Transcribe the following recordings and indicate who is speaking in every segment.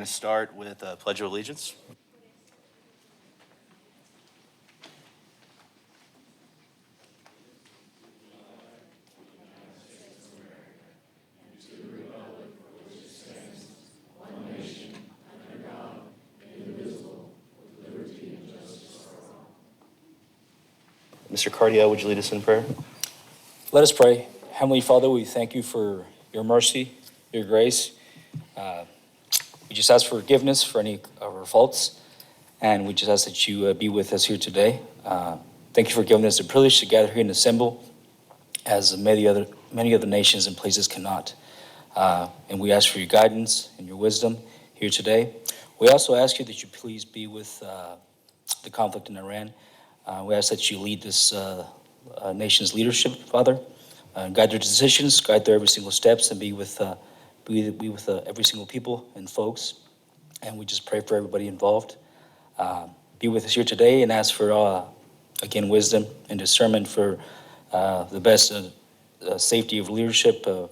Speaker 1: going to start with a Pledge of Allegiance. Mr. Cardio, would you lead us in prayer?
Speaker 2: Let us pray. Heavenly Father, we thank you for your mercy, your grace. We just ask for forgiveness for any of our faults, and we just ask that you be with us here today. Thank you for giving us the privilege to gather here and assemble as many other nations and places cannot. And we ask for your guidance and your wisdom here today. We also ask you that you please be with the conflict in Iran. We ask that you lead this nation's leadership, Father. Guide their decisions, guide their every single steps, and be with every single people and folks. And we just pray for everybody involved. Be with us here today and ask for, again, wisdom and discernment for the best safety of leadership of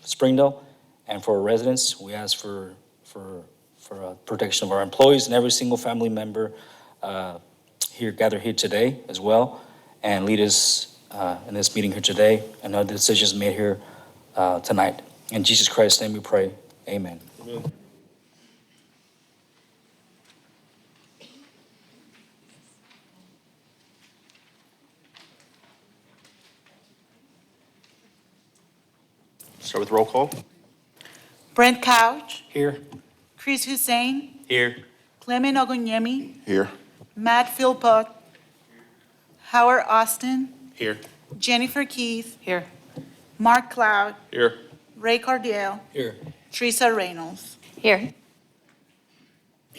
Speaker 2: Springdale and for our residents. We ask for protection of our employees and every single family member gathered here today as well, and lead us in this meeting here today and other decisions made here tonight. In Jesus Christ's name we pray, amen.
Speaker 1: Amen. Start with roll call.
Speaker 3: Brent Couch,
Speaker 2: Here.
Speaker 3: Chris Hussein,
Speaker 1: Here.
Speaker 3: Clement Ogonyemi,
Speaker 4: Here.
Speaker 3: Matt Philpott, Howard Austin,
Speaker 1: Here.
Speaker 3: Jennifer Keith. Here. Mark Cloud,
Speaker 1: Here.
Speaker 3: Ray Cardiel,
Speaker 2: Here.
Speaker 3: Teresa Reynolds.
Speaker 5: Here.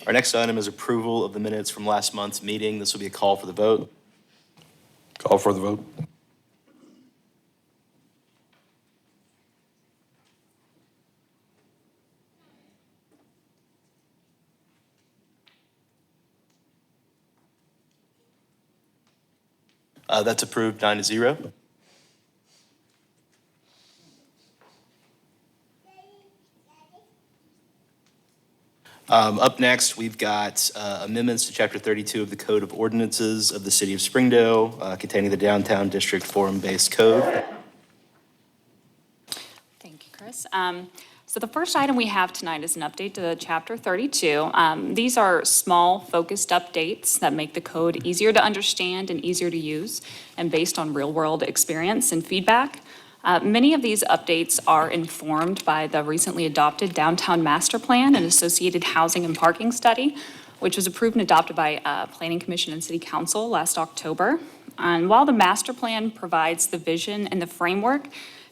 Speaker 1: Our next item is approval of the minutes from last month's meeting. This will be a call for the vote.
Speaker 4: Call for the vote.
Speaker 1: That's approved 9-0. Up next, we've got amendments to Chapter 32 of the Code of Ordinances of the City of Springdale, containing the Downtown District Forum-Based Code.
Speaker 5: Thank you, Chris. So the first item we have tonight is an update to Chapter 32. These are small, focused updates that make the code easier to understand and easier to use, and based on real-world experience and feedback. Many of these updates are informed by the recently adopted Downtown Master Plan and associated housing and parking study, which was approved and adopted by Planning Commission and City Council last October. And while the master plan provides the vision and the framework,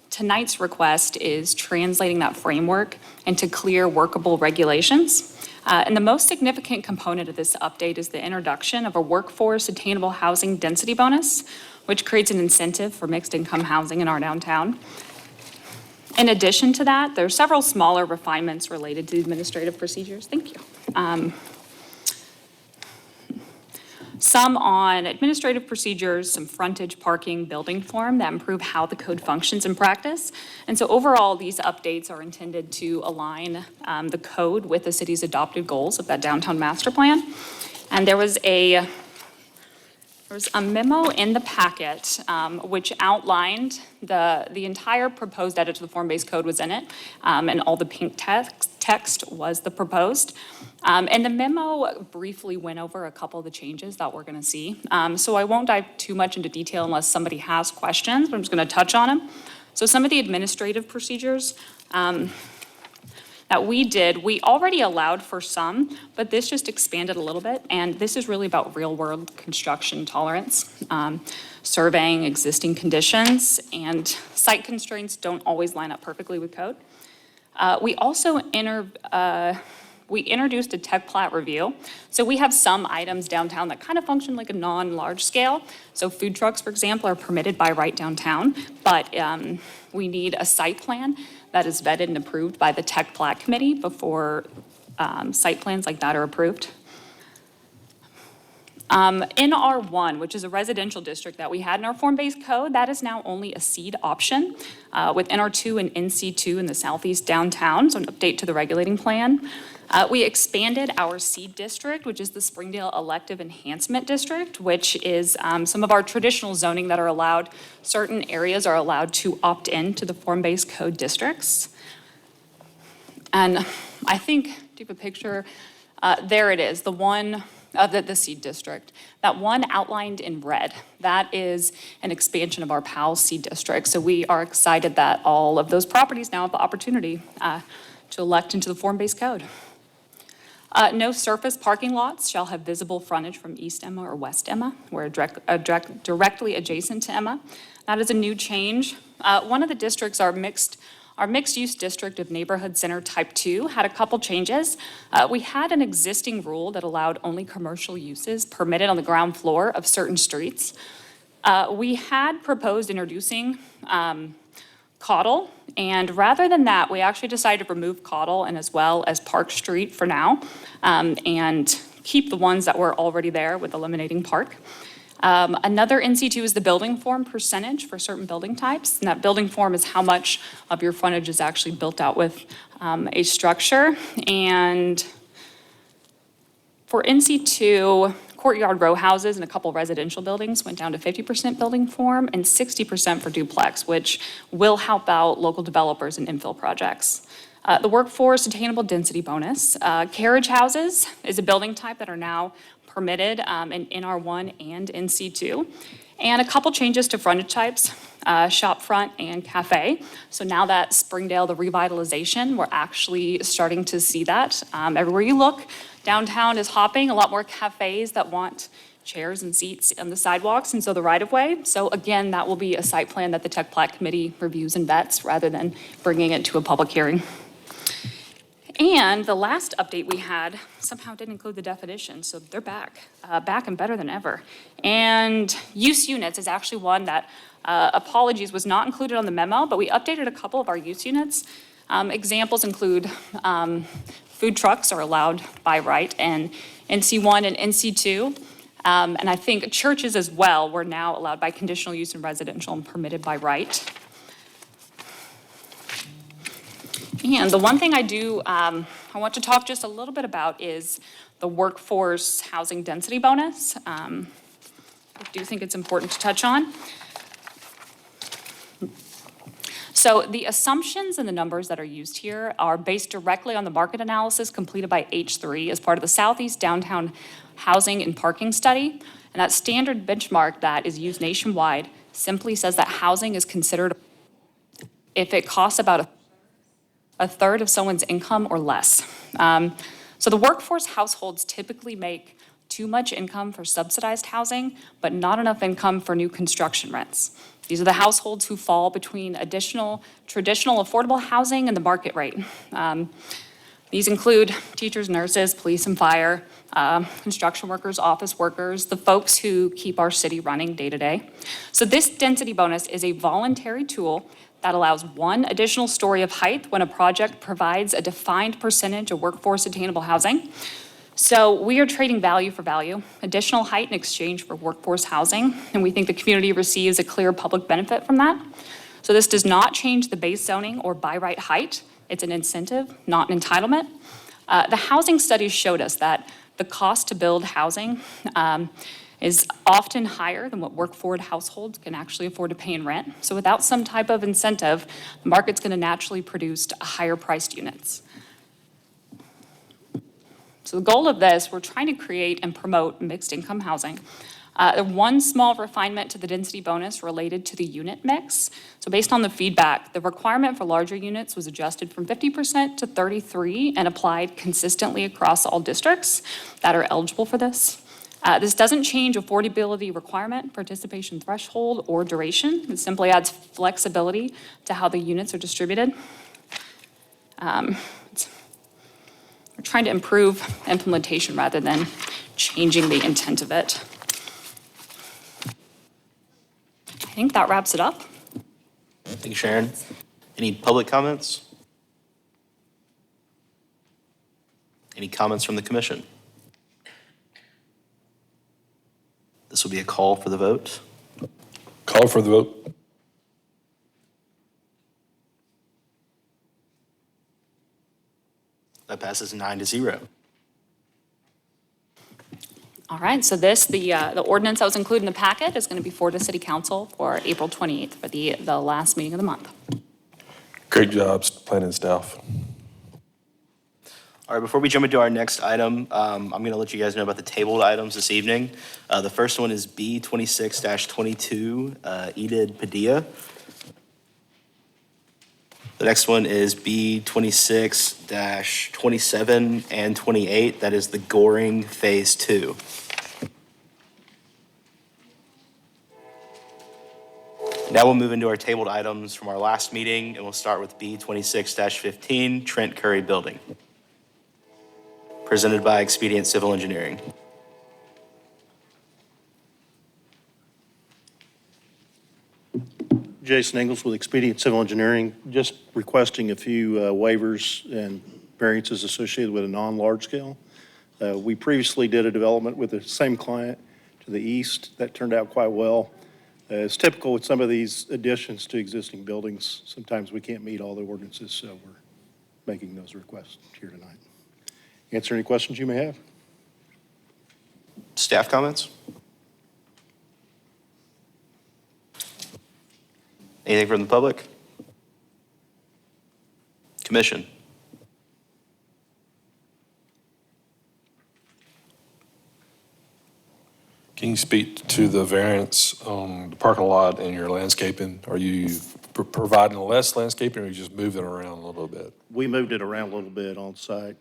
Speaker 5: tonight's request is translating that framework into clear, workable regulations. And the most significant component of this update is the introduction of a workforce attainable housing density bonus, which creates an incentive for mixed-income housing in our downtown. In addition to that, there are several smaller refinements related to administrative procedures. Thank you. Some on administrative procedures, some frontage, parking, building form that improve how the code functions in practice. And so overall, these updates are intended to align the code with the city's adopted goals of that downtown master plan. And there was a memo in the packet which outlined the entire proposed edit to the form-based code was in it, and all the pink text was the proposed. And the memo briefly went over a couple of the changes that we're going to see. So I won't dive too much into detail unless somebody has questions, but I'm just going to touch on them. So some of the administrative procedures that we did, we already allowed for some, but this just expanded a little bit. And this is really about real-world construction tolerance, surveying existing conditions, and site constraints don't always line up perfectly with code. We also we introduced a tech plat review. So we have some items downtown that kind of function like a non-large scale. So food trucks, for example, are permitted by right downtown, but we need a site plan that is vetted and approved by the tech plat committee before site plans like that are approved. In R1, which is a residential district that we had in our form-based code, that is now only a seed option with NR2 and NC2 in the southeast downtown, so an update to the regulating plan. We expanded our seed district, which is the Springdale Elective Enhancement District, which is some of our traditional zoning that are allowed. Certain areas are allowed to opt in to the form-based code districts. And I think, do you have a picture? There it is, the one, the seed district. That one outlined in red, that is an expansion of our Powell seed district. So we are excited that all of those properties now have the opportunity to elect into the form-based code. No surface parking lots shall have visible frontage from East Emma or West Emma. We're directly adjacent to Emma. That is a new change. One of the districts, our mixed-use district of Neighborhood Center Type 2 had a couple changes. We had an existing rule that allowed only commercial uses permitted on the ground floor of certain streets. We had proposed introducing Caudle, and rather than that, we actually decided to remove Caudle and as well as Park Street for now, and keep the ones that were already there with eliminating Park. Another NC2 is the building form percentage for certain building types. And that building form is how much of your frontage is actually built out with a structure. And for NC2, courtyard row houses and a couple residential buildings went down to 50% building form and 60% for duplex, which will help out local developers and infill projects. The workforce attainable density bonus. Carriage houses is a building type that are now permitted in NR1 and NC2. And a couple changes to frontage types, shop front and cafe. So now that Springdale, the revitalization, we're actually starting to see that. Everywhere you look, downtown is hopping, a lot more cafes that want chairs and seats on the sidewalks, and so the right-of-way. So again, that will be a site plan that the Tech Plat Committee reviews and vets rather than bringing it to a public hearing. And the last update we had somehow didn't include the definition, so they're back and better than ever. And use units is actually one that, apologies, was not included on the memo, but we updated a couple of our use units. Examples include food trucks are allowed by right in NC1 and NC2. And I think churches as well were now allowed by conditional use in residential and permitted by right. And the one thing I want to talk just a little bit about is the workforce housing density bonus. I do think it's important to touch on. So the assumptions and the numbers that are used here are based directly on the market analysis completed by H3 as part of the Southeast Downtown Housing and Parking Study. And that standard benchmark that is used nationwide simply says that housing is considered if it costs about a third of someone's income or less. So the workforce households typically make too much income for subsidized housing, but not enough income for new construction rents. These are the households who fall between traditional affordable housing and the market rate. These include teachers, nurses, police and fire, construction workers, office workers, the folks who keep our city running day to day. So this density bonus is a voluntary tool that allows one additional story of height when a project provides a defined percentage of workforce attainable housing. So we are trading value for value, additional height in exchange for workforce housing, and we think the community receives a clear public benefit from that. So this does not change the base zoning or by right height. It's an incentive, not an entitlement. The housing studies showed us that the cost to build housing is often higher than what work-forward households can actually afford to pay in rent. So without some type of incentive, the market's going to naturally produce higher priced units. So the goal of this, we're trying to create and promote mixed income housing. One small refinement to the density bonus related to the unit mix. So based on the feedback, the requirement for larger units was adjusted from 50% to 33% and applied consistently across all districts that are eligible for this. This doesn't change affordability requirement, participation threshold, or duration. It simply adds flexibility to how the units are distributed. We're trying to improve implementation rather than changing the intent of it. I think that wraps it up.
Speaker 1: Thank you, Sharon. Any public comments? Any comments from the commission? This will be a call for the vote.
Speaker 4: Call for the vote.
Speaker 1: That passes 9-0.
Speaker 5: All right, so the ordinance that was included in the packet is going to be forwarded to City Council for April 28th for the last meeting of the month.
Speaker 4: Great jobs, planning staff.
Speaker 1: All right, before we jump into our next item, I'm going to let you guys know about the tabled items this evening. The first one is B 26-22, Edith Padilla. The next one is B 26-27 and 28. That is the Goring Phase 2. Now we'll move into our tabled items from our last meeting, and we'll start with B 26-15, Trent Curry Building, presented by Expedient Civil Engineering.
Speaker 6: Jason Ingles with Expedient Civil Engineering, just requesting a few waivers and variances associated with a non-large scale. We previously did a development with the same client to the east. That turned out quite well. It's typical with some of these additions to existing buildings. Sometimes we can't meet all the ordinances, so we're making those requests here tonight. Answer any questions you may have.
Speaker 1: Staff comments? Anything from the public? Commission?
Speaker 4: Can you speak to the variance on the parking lot and your landscaping? Are you providing less landscaping, or you just moving it around a little bit?
Speaker 6: We moved it around a little bit on site.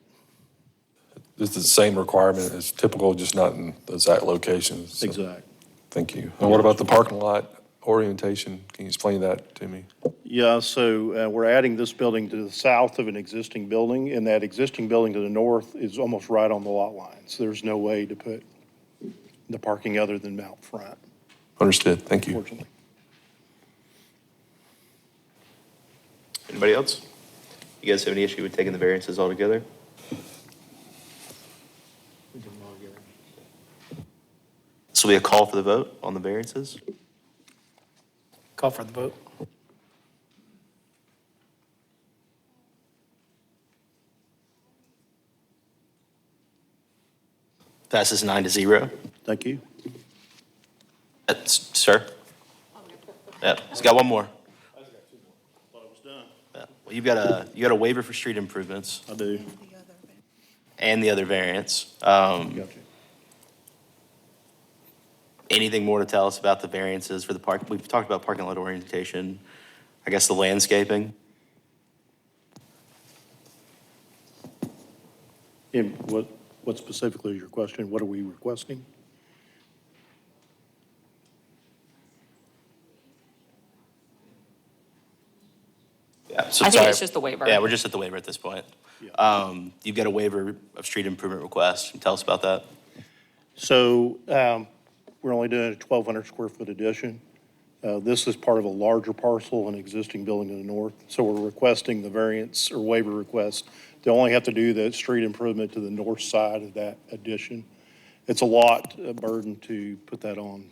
Speaker 4: Is it the same requirement as typical, just not in the exact locations? So,
Speaker 6: Exact.
Speaker 4: thank you. And what about the parking lot orientation? Can you explain that to me?
Speaker 6: Yeah, so we're adding this building to the south of an existing building, and that existing building to the north is almost right on the lot line. So there's no way to put the parking other than out front,
Speaker 4: Understood. Thank you.
Speaker 6: fortunately.
Speaker 1: Anybody else? You guys have any issue with taking the variances altogether? This will be a call for the vote on the variances.
Speaker 7: Call for the vote.
Speaker 1: Passes 9-0.
Speaker 6: Thank you.
Speaker 1: Sir? Yeah, he's got one more.
Speaker 6: Thought it was done.
Speaker 1: Yeah. Well, you got a waiver for street improvements
Speaker 6: I do.
Speaker 1: and the other variance.
Speaker 6: Gotcha.
Speaker 1: Anything more to tell us about the variances for the park? We've talked about parking lot orientation, I guess the landscaping.
Speaker 6: And what specifically is your question? What are we requesting?
Speaker 1: Yeah, so
Speaker 5: I think
Speaker 1: sorry.
Speaker 5: it's just the waiver.
Speaker 1: Yeah, we're just at the waiver at this point. You've got a waiver of street improvement request. Tell us about that.
Speaker 6: So we're only doing a 1,200 square foot addition. This is part of a larger parcel, an existing building to the north. So we're requesting the variance or waiver request. They only have to do the street improvement to the north side of that addition. It's a lot, a burden to put that on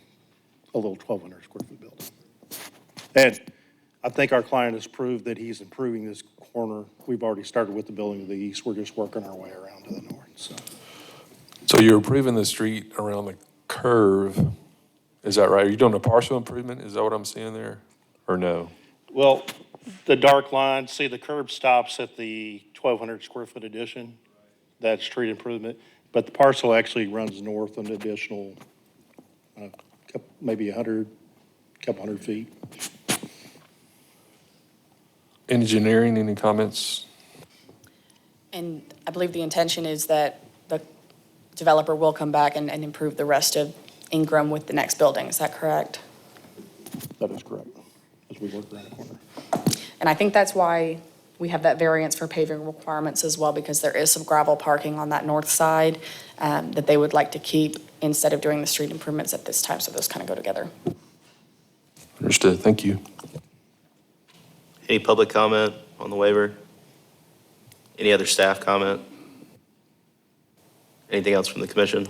Speaker 6: a little 1,200 square foot building. And I think our client has proved that he's improving this corner. We've already started with the building to the east. We're just working our way around to the north, so.
Speaker 4: So you're improving the street around the curve, is that right? Are you doing a partial improvement? Is that what I'm seeing there, or no?
Speaker 6: Well, the dark line, see the curb stops at the 1,200 square foot addition. That's street improvement. But the parcel actually runs north an additional, maybe 100, couple hundred feet.
Speaker 4: Engineering, any comments?
Speaker 8: And I believe the intention is that the developer will come back and improve the rest of Ingram with the next building. Is that correct?
Speaker 6: That is correct, as we work around the corner.
Speaker 8: And I think that's why we have that variance for paving requirements as well, because there is some gravel parking on that north side that they would like to keep instead of doing the street improvements at this time. So those kind of go together.
Speaker 4: Understood. Thank you.
Speaker 1: Any public comment on the waiver? Any other staff comment? Anything else from the commission?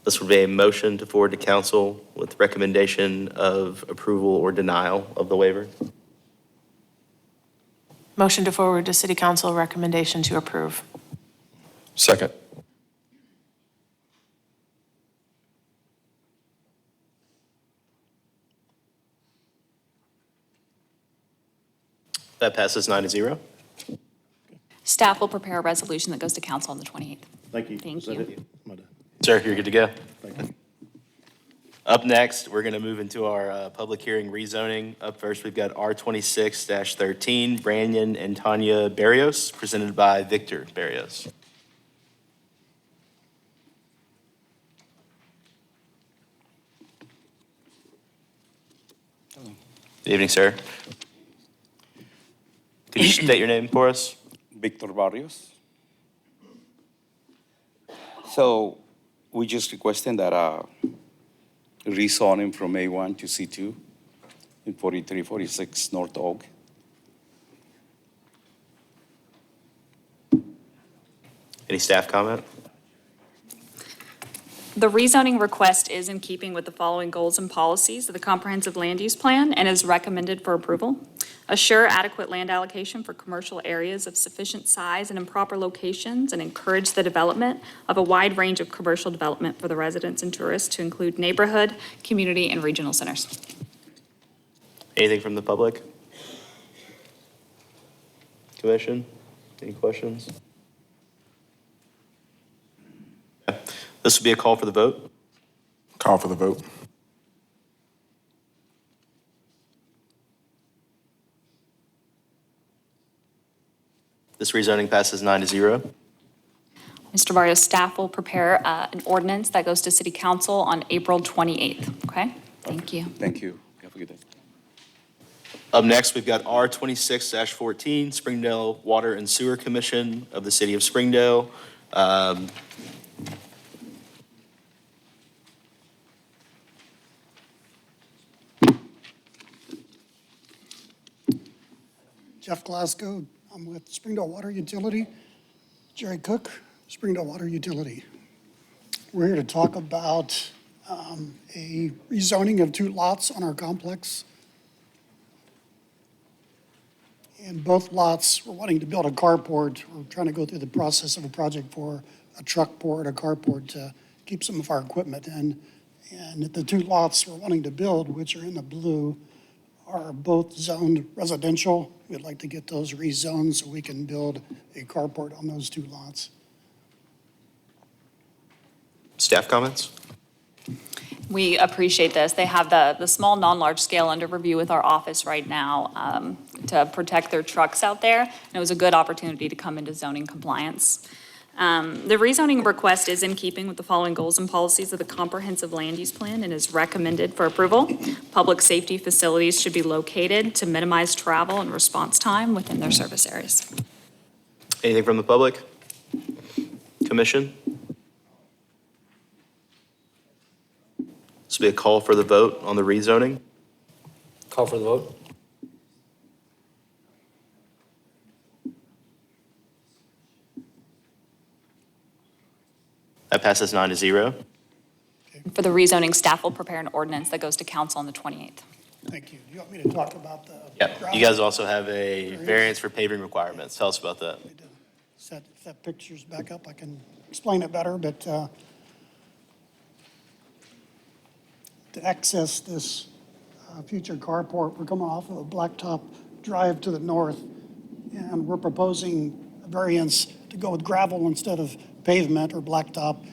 Speaker 1: This would be a motion to forward to council with recommendation of approval or denial of the waiver.
Speaker 9: Motion to forward to city council, recommendation to approve.
Speaker 4: Second.
Speaker 1: That passes 9-0.
Speaker 5: Staff will prepare a resolution that goes to council on the 28th.
Speaker 6: Thank you.
Speaker 5: Thank
Speaker 6: Is that
Speaker 5: you.
Speaker 6: it? Am I done?
Speaker 1: Sir, you're good to go.
Speaker 6: Thank you.
Speaker 1: Up next, we're going to move into our public hearing rezoning. Up first, we've got R26-13, Brandon and Tanya Barrios, presented by Victor Barrios. Good evening, sir. Could you state your name for us?
Speaker 10: Victor Barrios. So we just requesting that rezoning from A1 to C2 in 4346 North Oak.
Speaker 1: Any staff comment?
Speaker 5: The rezoning request is in keeping with the following goals and policies of the comprehensive land use plan and is recommended for approval. Assure adequate land allocation for commercial areas of sufficient size and in proper locations, and encourage the development of a wide range of commercial development for the residents and tourists to include neighborhood, community, and regional centers.
Speaker 1: Anything from the public? Commission? Any questions? This will be a call for the vote.
Speaker 11: Call for the vote.
Speaker 1: This rezoning passes 9-0.
Speaker 5: Mr. Barrios, staff will prepare an ordinance that goes to city council on April 28th, okay? Thank you.
Speaker 10: Thank you. Have a good day.
Speaker 1: Up next, we've got R26-14, Springdale Water and Sewer Commission of the City of Springdale.
Speaker 12: Jeff Glasgow, I'm with Springdale Water Utility. Jerry Cook, Springdale Water Utility. We're here to talk about a rezoning of 2 lots on our complex. And both lots, we're wanting to build a carport. We're trying to go through the process of a project for a truck port, a carport to keep some of our equipment in. And the 2 lots we're wanting to build, which are in the blue, are both zoned residential. We'd like to get those rezoned so we can build a carport on those 2 lots.
Speaker 1: Staff comments?
Speaker 5: We appreciate this. They have the small, non-large scale under review with our office right now to protect their trucks out there. And it was a good opportunity to come into zoning compliance. The rezoning request is in keeping with the following goals and policies of the comprehensive land use plan and is recommended for approval. Public safety facilities should be located to minimize travel and response time within their service areas.
Speaker 1: Anything from the public? Commission? This will be a call for the vote on the rezoning.
Speaker 2: Call for the vote.
Speaker 1: That passes 9-0.
Speaker 5: For the rezoning, staff will prepare an ordinance that goes to council on the 28th.
Speaker 12: Thank you. Do you want me to talk about the?
Speaker 1: Yep. You guys also have a variance for paving requirements. Tell us about that.
Speaker 12: If that picture's back up, I can explain it better, but to access this future carport, we're coming off of a blacktop drive to the north, and we're proposing a variance to go with gravel instead of pavement or blacktop,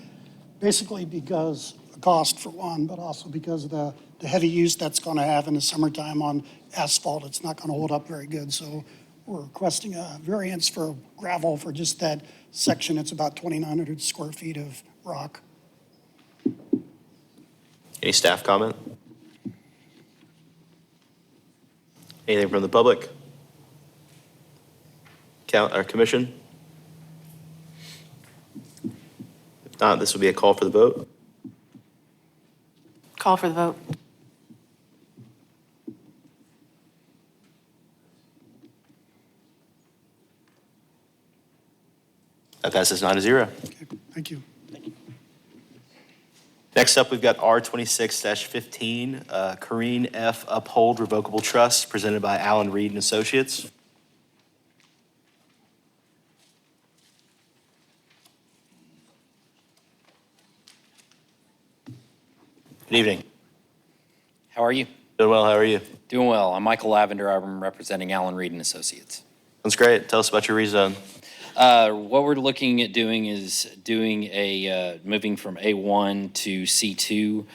Speaker 12: basically because of cost for one, but also because of the heavy use that's going to have in the summertime on asphalt. It's not going to hold up very good. So we're requesting a variance for gravel for just that section. It's about 2,900 square feet of rock.
Speaker 1: Any staff comment? Anything from the public? Commission? If not, this will be a call for the vote.
Speaker 9: Call for the vote.
Speaker 1: That passes 9-0.
Speaker 12: Okay, thank you.
Speaker 1: Next up, we've got R26-15, Corrine F. Uphold Revocable Trust, presented by Allen Reed and Associates. Good evening.
Speaker 13: How are you?
Speaker 1: Doing well, how are you?
Speaker 13: Doing well. I'm Michael Lavender. I'm representing Allen Reed and Associates.
Speaker 1: That's great. Tell us about your rezone.
Speaker 13: What we're looking at doing is doing moving from A1 to C2.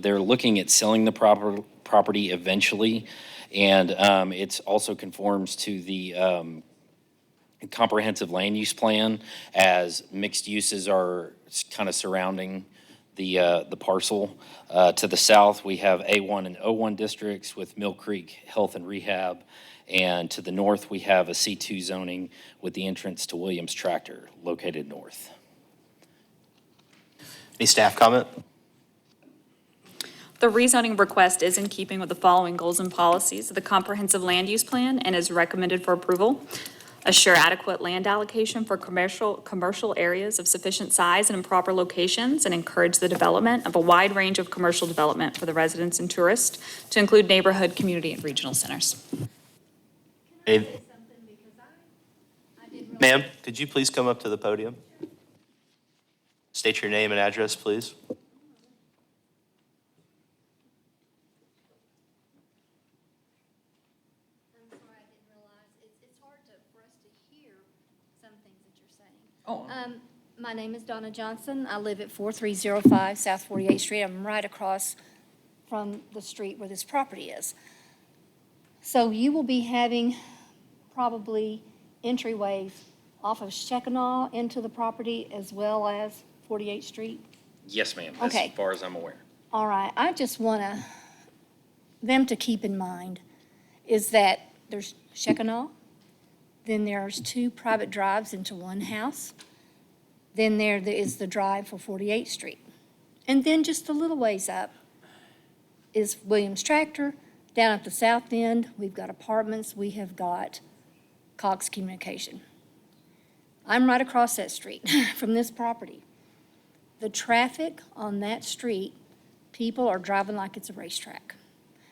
Speaker 13: They're looking at selling the property eventually, and it also conforms to the comprehensive land use plan, as mixed uses are kind of surrounding the parcel. To the south, we have A1 and O1 districts with Mill Creek Health and Rehab. And to the north, we have a C2 zoning with the entrance to Williams Tractor located north.
Speaker 1: Any staff comment?
Speaker 5: The rezoning request is in keeping with the following goals and policies of the comprehensive land use plan and is recommended for approval. Assure adequate land allocation for commercial areas of sufficient size and in proper locations, and encourage the development of a wide range of commercial development for the residents and tourists, to include neighborhood, community, and regional centers.
Speaker 1: Ma'am, could you please come up to the podium? State your name and address, please.
Speaker 14: I'm sorry, I didn't realize. It's hard for us to hear some things that you're saying. My name is Donna Johnson. I live at 4305 South 48th Street. I'm right across from the street where this property is. So you will be having probably entryways off of Shekinah into the property as well as 48th Street?
Speaker 13: Yes, ma'am,
Speaker 14: Okay.
Speaker 13: as far as I'm aware.
Speaker 14: All right, I just want them to keep in mind is that there's Shekinah, then there's 2 private drives into one house, then there is the drive for 48th Street. And then just a little ways up is Williams Tractor. Down at the south end, we've got apartments, we have got Cox Communication. I'm right across that street from this property. The traffic on that street, people are driving like it's a racetrack.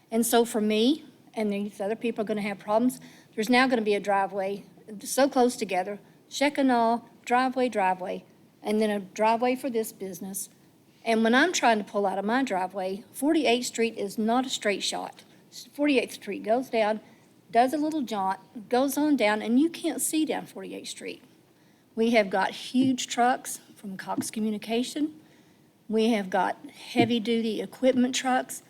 Speaker 14: And so for me, and these other people are gonna have problems, there's now gonna be a driveway so close together, Shekinah, driveway, and then a driveway for this business. And when I'm trying to pull out of my driveway, 48th Street is not a straight shot. 48th Street goes down, does a little jaunt, goes on down, and you can't see down 48th Street. We have got huge trucks from Cox Communication. We have got heavy-duty equipment trucks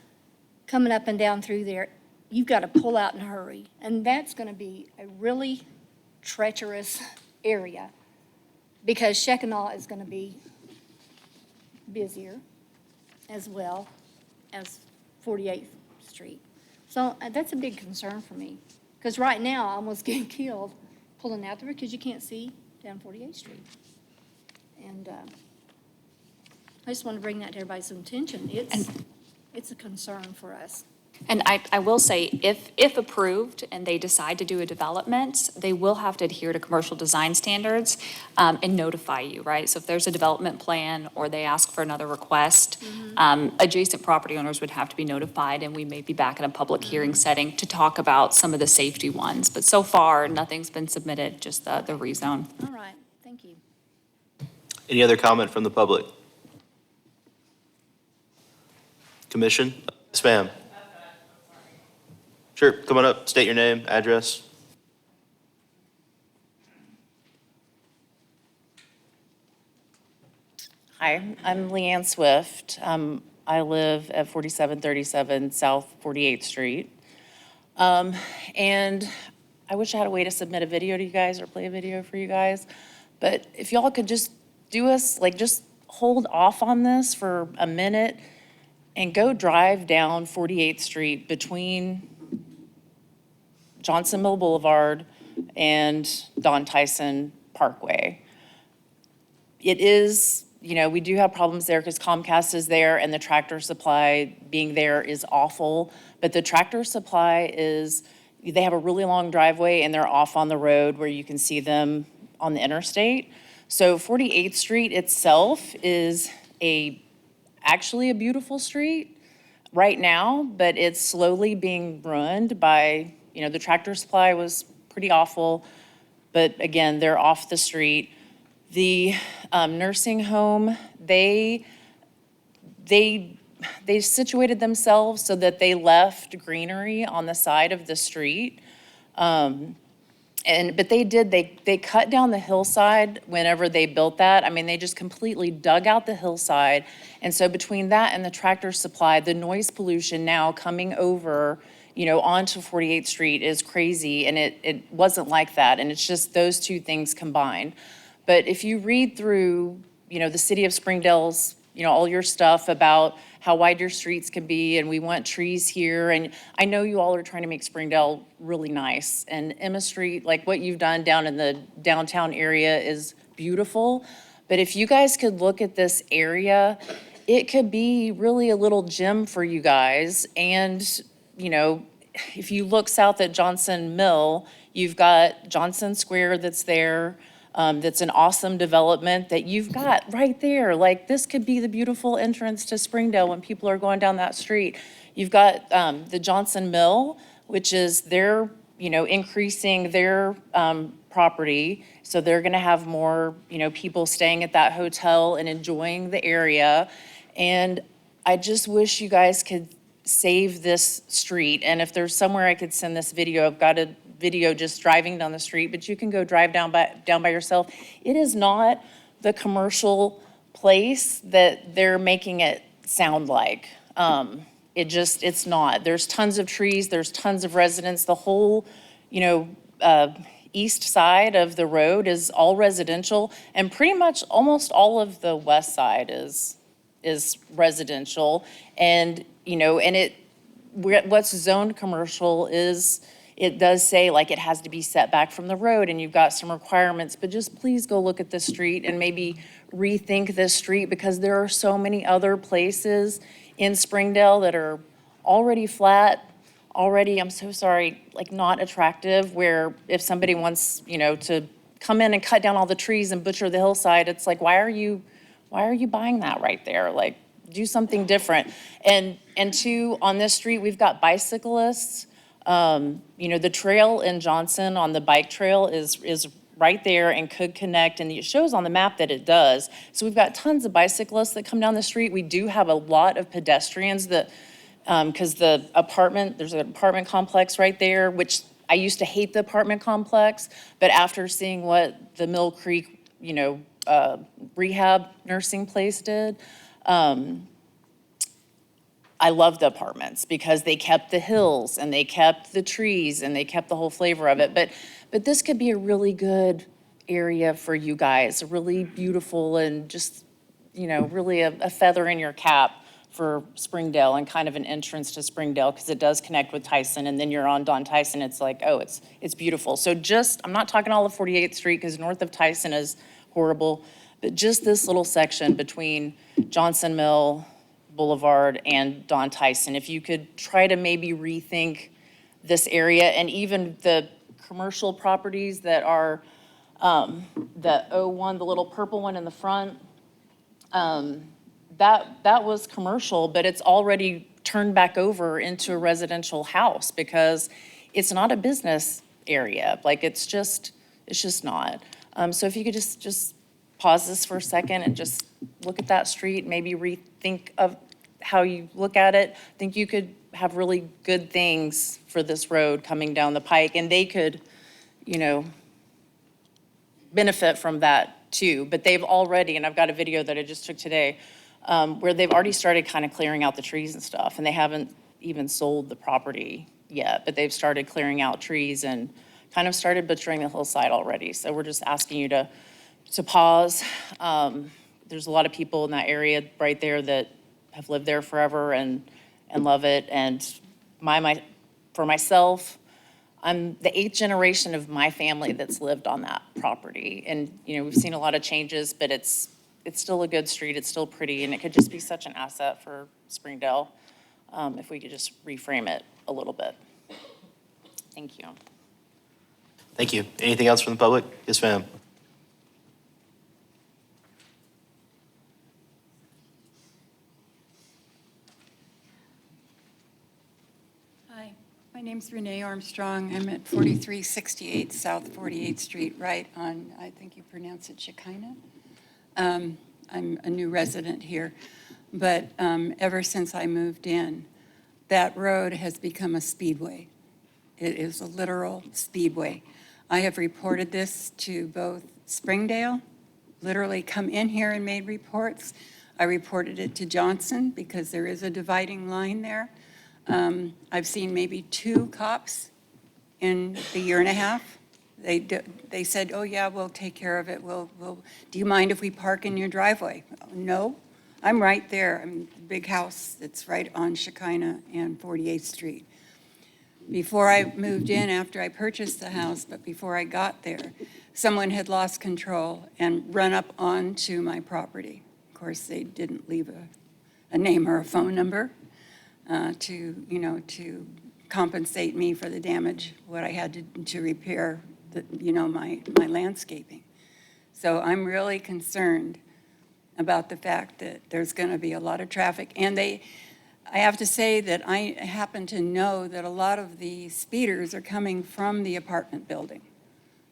Speaker 14: coming up and down through there. You've got to pull out in a hurry, and that's going to be a really treacherous area because Shekinah is going to be busier as well as 48th Street. So that's a big concern for me, because right now I almost get killed pulling out there because you can't see down 48th Street. And I just want to bring that to everybody's attention. It's a concern for us.
Speaker 5: And I will say, if approved and they decide to do a development, they will have to adhere to commercial design standards and notify you, right? So if there's a development plan or they ask for another request, adjacent property owners would have to be notified, and we may be back in a public hearing setting to talk about some of the safety ones. But so far, nothing's been submitted, just the rezone.
Speaker 14: All right, thank you.
Speaker 1: Any other comment from the public? Commission? Yes, ma'am. Sure, come on up, state your name, address.
Speaker 15: Hi, I'm Leanne Swift. I live at 4737 South 48th Street. And I wish I had a way to submit a video to you guys or play a video for you guys. But if y'all could just do us, just hold off on this for a minute and go drive down 48th Street between Johnson Mill Boulevard and Don Tyson Parkway. It is, we do have problems there because Comcast is there and the Tractor Supply being there is awful. But the Tractor Supply they have a really long driveway and they're off on the road where you can see them on the interstate. So 48th Street itself is actually a beautiful street right now, but it's slowly being ruined by, the Tractor Supply was pretty awful, but again, they're off the street. The nursing home, they situated themselves so that they left greenery on the side of the street. But they cut down the hillside whenever they built that. I mean, they just completely dug out the hillside. And so between that and the Tractor Supply, the noise pollution now coming over, onto 48th Street is crazy, and it wasn't like that. And it's just those two things combined. But if you read through, the city of Springdale's, all your stuff about how wide your streets can be, and we want trees here, and I know you all are trying to make Springdale really nice. And Emma Street, like what you've done down in the downtown area is beautiful. But if you guys could look at this area, it could be really a little gem for you guys. And, if you look south at Johnson Mill, you've got Johnson Square that's there. That's an awesome development that you've got right there. Like, this could be the beautiful entrance to Springdale when people are going down that street. You've got the Johnson Mill, which is they're, increasing their property. So they're gonna have more, people staying at that hotel and enjoying the area. And I just wish you guys could save this street. And if there's somewhere I could send this video, I've got a video just driving down the street, but you can go drive down by yourself. It is not the commercial place that they're making it sound like. It's not. There's tons of trees, there's tons of residents. The whole, east side of the road is all residential, and pretty much almost all of the west side is residential. And, what's zoned commercial is, it does say like it has to be set back from the road, and you've got some requirements, but just please go look at this street and maybe rethink this street, because there are so many other places in Springdale that are already flat, already, I'm so sorry, like not attractive, where if somebody wants, to come in and cut down all the trees and butcher the hillside, it's like, why are you buying that right there? Like, do something different. And two, on this street, we've got bicyclists. The trail in Johnson on the bike trail is right there and could connect, and it shows on the map that it does. So we've got tons of bicyclists that come down the street. We do have a lot of pedestrians that, because there's an apartment complex right there, which I used to hate the apartment complex, but after seeing what the Mill Creek, rehab nursing place did, I love the apartments because they kept the hills and they kept the trees and they kept the whole flavor of it. But this could be a really good area for you guys, really beautiful and just, really a feather in your cap for Springdale and kind of an entrance to Springdale, because it does connect with Tyson, and then you're on Don Tyson. It's like, oh, it's beautiful. So I'm not talking all of 48th Street, because north of Tyson is horrible, but just this little section between Johnson Mill Boulevard and Don Tyson. If you could try to maybe rethink this area, and even the commercial properties that are the O1, the little purple one in the front, that was commercial, but it's already turned back over into a residential house because it's not a business area. Like, it's just not. So if you could just pause this for a second and just look at that street, maybe rethink of how you look at it. I think you could have really good things for this road coming down the pike, and they could, benefit from that too. But they've already, and I've got a video that I just took today, where they've already started kind of clearing out the trees and stuff, and they haven't even sold the property yet, but they've started clearing out trees and kind of started butchering the hillside already. So we're just asking you to pause. There's a lot of people in that area right there that have lived there forever and love it. And for myself, I'm the 8th generation of my family that's lived on that property. And, we've seen a lot of changes, but it's still a good street. It's still pretty, and it could just be such an asset for Springdale if we could just reframe it a little bit. Thank you.
Speaker 1: Thank you. Anything else from the public? Yes, ma'am.
Speaker 16: name's Renee Armstrong. I'm at 4368 South 48th Street, right on, I think you pronounce it Shekinah. I'm a new resident here, but ever since I moved in, that road has become a speedway. It is a literal speedway. I have reported this to both Springdale, literally come in here and made reports. I reported it to Johnson because there is a dividing line there. I've seen maybe 2 cops in a year and a half. They said, oh yeah, we'll take care of it. Do you mind if we park in your driveway? No, I'm right there. I'm the big house that's right on Shekinah and 48th Street. Before I moved in, after I purchased the house, but before I got there, someone had lost control and run up onto my property. Of course, they didn't leave a name or a phone number to compensate me for the damage, what I had to repair, my landscaping. So I'm really concerned about the fact that there's going to be a lot of traffic. And I have to say that I happen to know that a lot of the speeders are coming from the apartment building.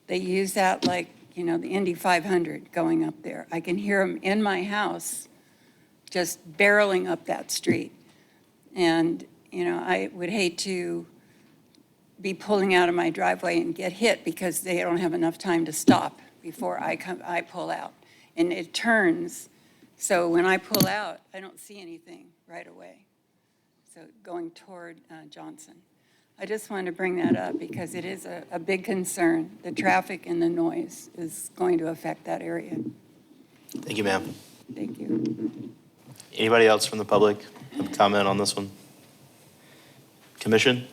Speaker 16: They use that like, the Indy 500 going up there. I can hear them in my house just barreling up that street. And, I would hate to be pulling out of my driveway and get hit because they don't have enough time to stop before I pull out. And it turns, so when I pull out, I don't see anything right away. So going toward Johnson. I just wanted to bring that up because it is a big concern. The traffic and the noise is going to affect that area.
Speaker 1: Thank you, ma'am.
Speaker 16: Thank you.
Speaker 1: Anybody else from the public have a comment on this one? Commission?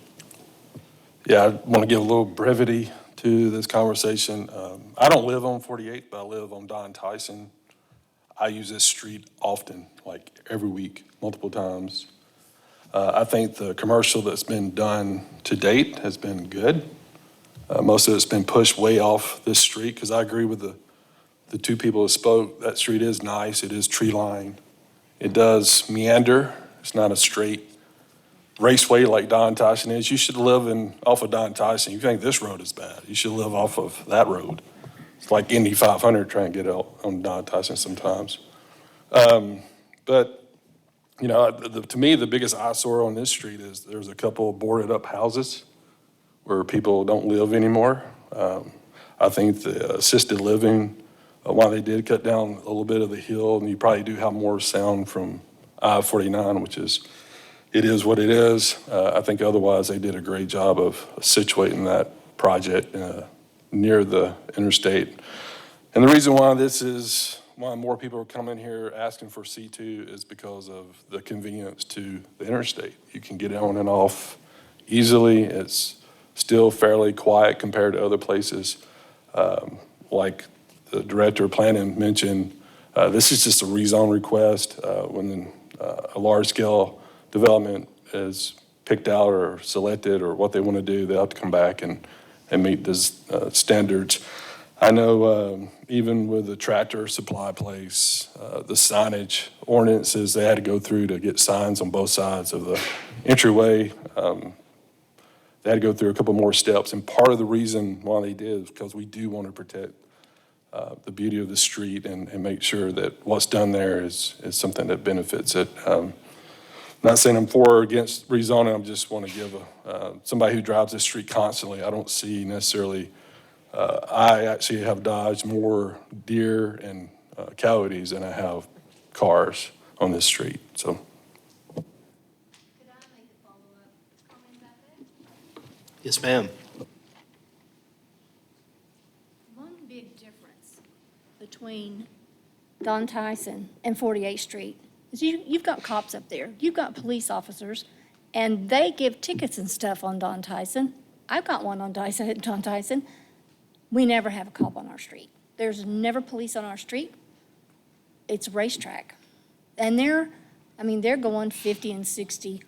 Speaker 4: Yeah, I want to give a little brevity to this conversation. I don't live on 48, but I live on Don Tyson. I use this street often, like every week, multiple times. I think the commercial that's been done to date has been good. Most of it's been pushed way off this street, because I agree with the 2 people that spoke. That street is nice, it is tree lined. It does meander, it's not a straight raceway like Don Tyson is. You should live off of Don Tyson. You think this road is bad, you should live off of that road. It's like Indy 500 trying to get out on Don Tyson sometimes. But to me, the biggest eyesore on this street is there's a couple of boarded up houses where people don't live anymore. I think the assisted living, while they did cut down a little bit of the hill, and you probably do have more sound from I-49, which it is what it is. I think otherwise they did a great job of situating that project near the interstate. And the reason why more people are coming here asking for C2 is because of the convenience to the interstate. You can get on and off easily. It's still fairly quiet compared to other places. Like the director of planning mentioned, this is just a rezone request. When a large-scale development is picked out or selected or what they want to do, they'll have to come back and meet these standards. I know even with the Tractor Supply place, the signage ordinances they had to go through to get signs on both sides of the entryway. They had to go through a couple more steps, and part of the reason why they did is because we do want to protect the beauty of the street and make sure that what's done there is something that benefits it. Not saying I'm for or against rezoning, I just want to give somebody who drives this street constantly, I don't see necessarily, I actually have dodged more deer and coyotes than I have cars on this street, so.
Speaker 14: Could I make a follow-up comment about that?
Speaker 1: Yes, ma'am.
Speaker 14: One big difference between Don Tyson and 48th Street is you've got cops up there, you've got police officers, and they give tickets and stuff on Don Tyson. I've got one on Don Tyson. We never have a cop on our street. There's never police on our street. It's a racetrack. And they're going 50 and 60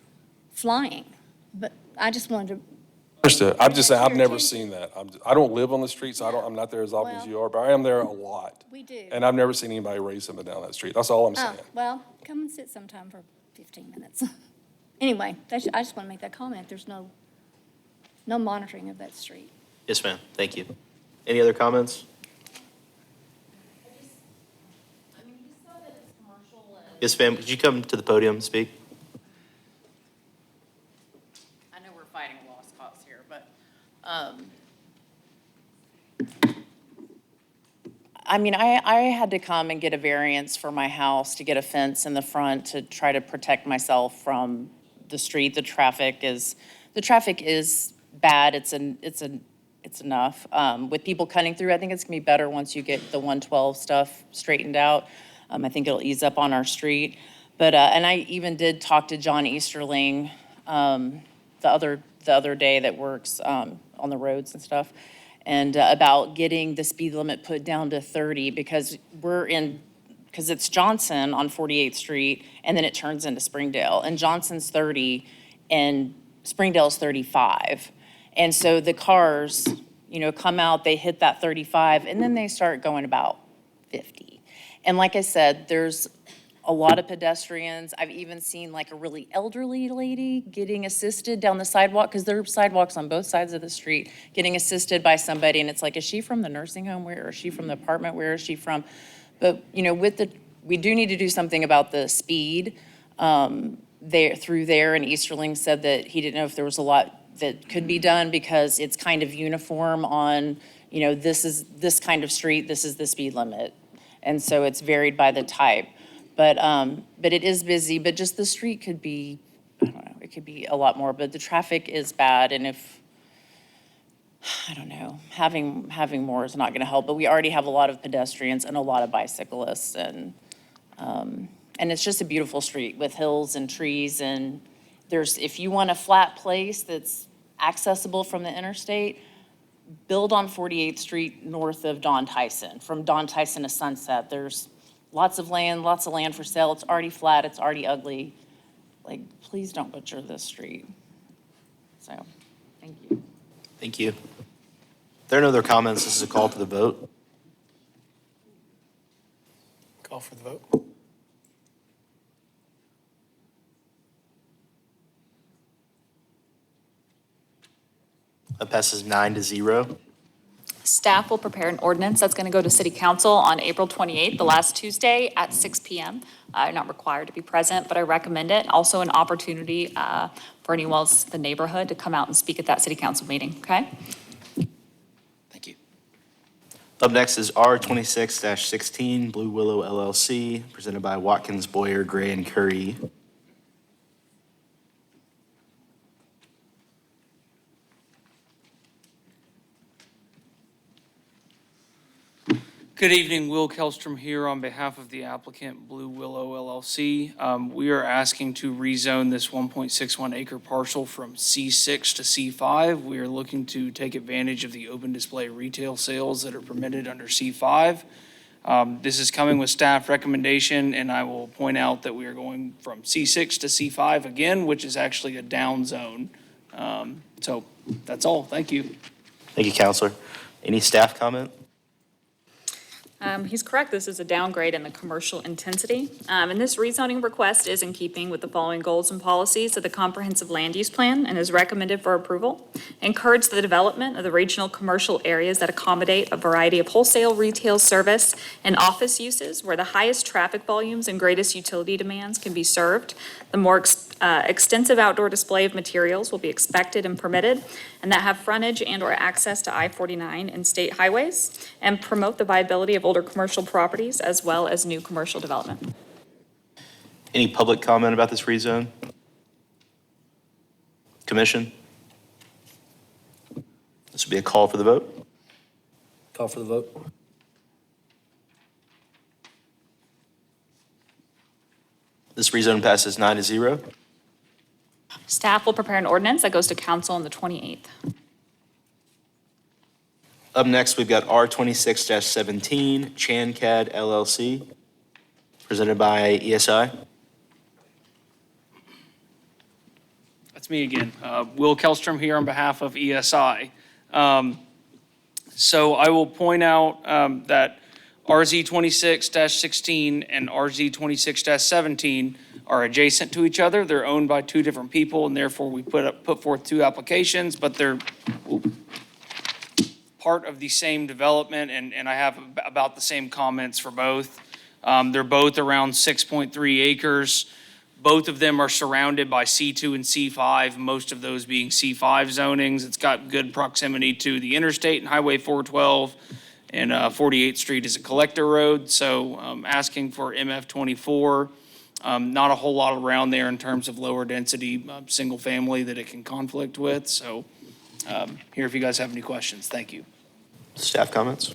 Speaker 14: flying. But I just wanted to.
Speaker 4: Understood. I'm just saying, I've never seen that. I don't live on the street, so I'm not there as often as you are, but I am there a lot.
Speaker 14: We do.
Speaker 4: And I've never seen anybody race up and down that street. That's all I'm saying.
Speaker 14: Oh, well, come and sit sometime for 15 minutes. Anyway, I just want to make that comment. There's no no monitoring of that street.
Speaker 1: Yes, ma'am. Thank you. Any other comments? Yes, ma'am. Could you come to the podium and speak?
Speaker 15: I know we're fighting a lost cause here, but, I mean, I had to come and get a variance for my house to get a fence in the front to try to protect myself from the street. The traffic is bad. It's enough. With people cutting through, I think it's gonna be better once you get the 112 stuff straightened out. I think it'll ease up on our street. But, and I even did talk to John Easterling, the other day that works, on the roads and stuff, and about getting the speed limit put down to 30 because because it's Johnson on 48th Street and then it turns into Springdale. And Johnson's 30 and Springdale's 35. And so the cars, come out, they hit that 35 and then they start going about 50. And like I said, there's a lot of pedestrians. I've even seen like a really elderly lady getting assisted down the sidewalk, because there are sidewalks on both sides of the street, getting assisted by somebody. And it's like, is she from the nursing home? Where is she from the apartment? Where is she from? But, we do need to do something about the speed. Through there, and Easterling said that he didn't know if there was a lot that could be done because it's kind of uniform on, this is this kind of street, this is the speed limit. And so it's varied by the type. But it is busy, but just the street could be, I don't know, it could be a lot more, but the traffic is bad. And I don't know, having more is not gonna help, but we already have a lot of pedestrians and a lot of bicyclists and it's just a beautiful street with hills and trees and if you want a flat place that's accessible from the interstate, build on 48th Street north of Don Tyson. From Don Tyson to Sunset, there's lots of land for sale. It's already flat, it's already ugly. Like, please don't butcher this street. So, thank you.
Speaker 1: Thank you. If there are no other comments, this is a call for the vote.
Speaker 7: Call for the vote.
Speaker 1: That passes 9-0.
Speaker 5: Staff will prepare an ordinance that's going to go to City Council on April 28th, the last Tuesday at 6 p.m. I'm not required to be present, but I recommend it. Also an opportunity for anyone else in the neighborhood to come out and speak at that City Council meeting, okay?
Speaker 13: Thank you.
Speaker 1: Up next is R26-16, Blue Willow LLC, presented by Watkins, Boyer, Gray, and Curry.
Speaker 17: Good evening, Will Kellstrom here on behalf of the applicant Blue Willow LLC. We are asking to rezone this 1.61 acre parcel from C6 to C5. We are looking to take advantage of the open display retail sales that are permitted under C5. This is coming with staff recommendation, and I will point out that we are going from C6 to C5 again, which is actually a down zone. So that's all. Thank you.
Speaker 1: Thank you, Counselor. Any staff comment?
Speaker 5: He's correct, this is a downgrade in the commercial intensity. And this rezoning request is in keeping with the following goals and policies of the comprehensive land use plan and is recommended for approval. Encourage the development of the regional commercial areas that accommodate a variety of wholesale, retail, service, and office uses where the highest traffic volumes and greatest utility demands can be served. The more extensive outdoor display of materials will be expected and permitted, and that have frontage and/or access to I-49 and state highways, and promote the viability of older commercial properties as well as new commercial development.
Speaker 1: Any public comment about this rezone? Commission? This will be a call for the vote.
Speaker 2: Call for the vote.
Speaker 1: This rezone passes 9-0.
Speaker 5: Staff will prepare an ordinance that goes to council on the 28th.
Speaker 1: Up next, we've got R26-17, ChanCad LLC, presented by ESI.
Speaker 17: That's me again. Will Kellstrom here on behalf of ESI. So I will point out that RZ 26-16 and RZ 26-17 are adjacent to each other. They're owned by two different people, and therefore we put forth two applications, but they're part of the same development, and I have about the same comments for both. They're both around 6.3 acres. Both of them are surrounded by C2 and C5, most of those being C5 zonings. It's got good proximity to the interstate and Highway 412, and 48th Street is a collector road, so asking for MF 24. Not a whole lot around there in terms of lower density, single family that it can conflict with, so here if you guys have any questions, thank you.
Speaker 1: Staff comments?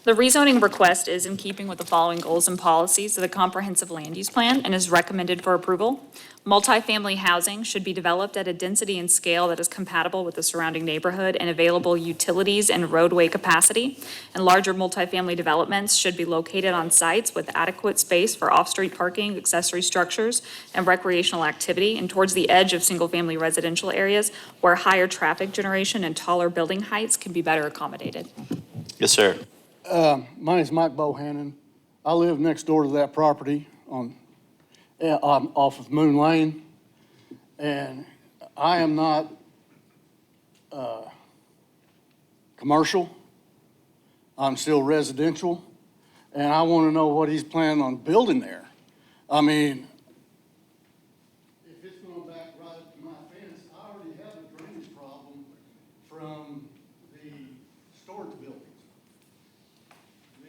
Speaker 5: The rezoning request is in keeping with the following goals and policies of the comprehensive land use plan and is recommended for approval. Multifamily housing should be developed at a density and scale that is compatible with the surrounding neighborhood and available utilities and roadway capacity. And larger multifamily developments should be located on sites with adequate space for off-street parking, accessory structures, and recreational activity, and towards the edge of single-family residential areas where higher traffic generation and taller building heights can be better accommodated.
Speaker 1: Yes, sir.
Speaker 18: My name's Mike Bohannon. I live next door to that property off of Moon Lane. And I am not commercial. I'm still residential. And I want to know what he's planning on building there. I mean, if it's going back right up to my fence, I already have a drainage problem from the storage buildings.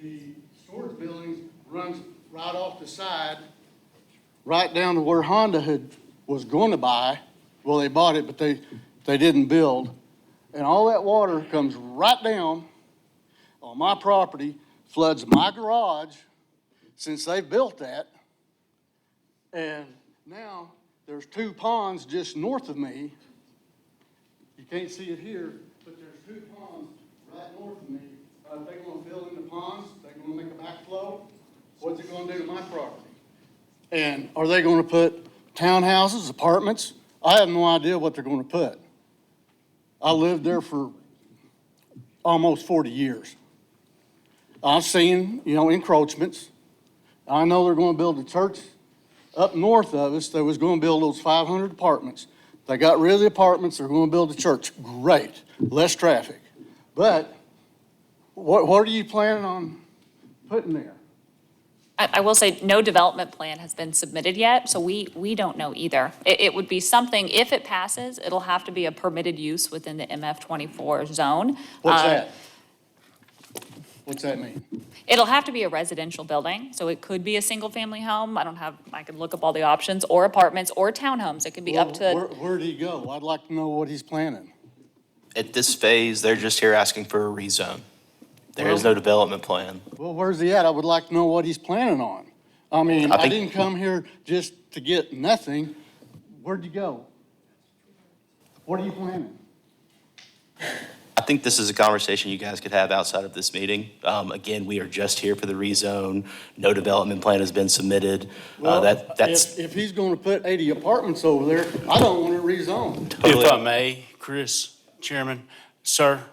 Speaker 18: The storage buildings runs right off the side, right down to where Honda was going to buy. Well, they bought it, but they didn't build. And all that water comes right down on my property, floods my garage since they built that. And now there's two ponds just north of me. You can't see it here, but there's two ponds right north of me. Are they going to fill in the ponds? They're going to make a backflow? What's it going to do to my property? And are they going to put townhouses, apartments? I have no idea what they're going to put. I lived there for almost 40 years. I've seen, encroachments. I know they're going to build a church up north of us. They was going to build those 500 apartments. They got rid of the apartments. They're going to build a church. Great. Less traffic. But what are you planning on putting there?
Speaker 5: I will say, no development plan has been submitted yet, so we don't know either. It would be something, if it passes, it'll have to be a permitted use within the MF 24 zone.
Speaker 18: What's that? What's that mean?
Speaker 5: It'll have to be a residential building, so it could be a single-family home. I could look up all the options, or apartments, or townhomes. It could be up to.
Speaker 18: Where'd he go? I'd like to know what he's planning.
Speaker 1: At this phase, they're just here asking for a rezone. There is no development plan.
Speaker 18: Well, where's he at? I would like to know what he's planning on. I mean,
Speaker 1: I
Speaker 18: I
Speaker 1: think-
Speaker 18: didn't come here just to get nothing. Where'd you go? What are you planning?
Speaker 1: I think this is a conversation you guys could have outside of this meeting. Again, we are just here for the rezone. No development plan has been submitted. That's
Speaker 18: If he's gonna put 80 apartments over there, I don't want it rezoned.
Speaker 1: totally.
Speaker 7: If I may, Chris, Chairman, sir,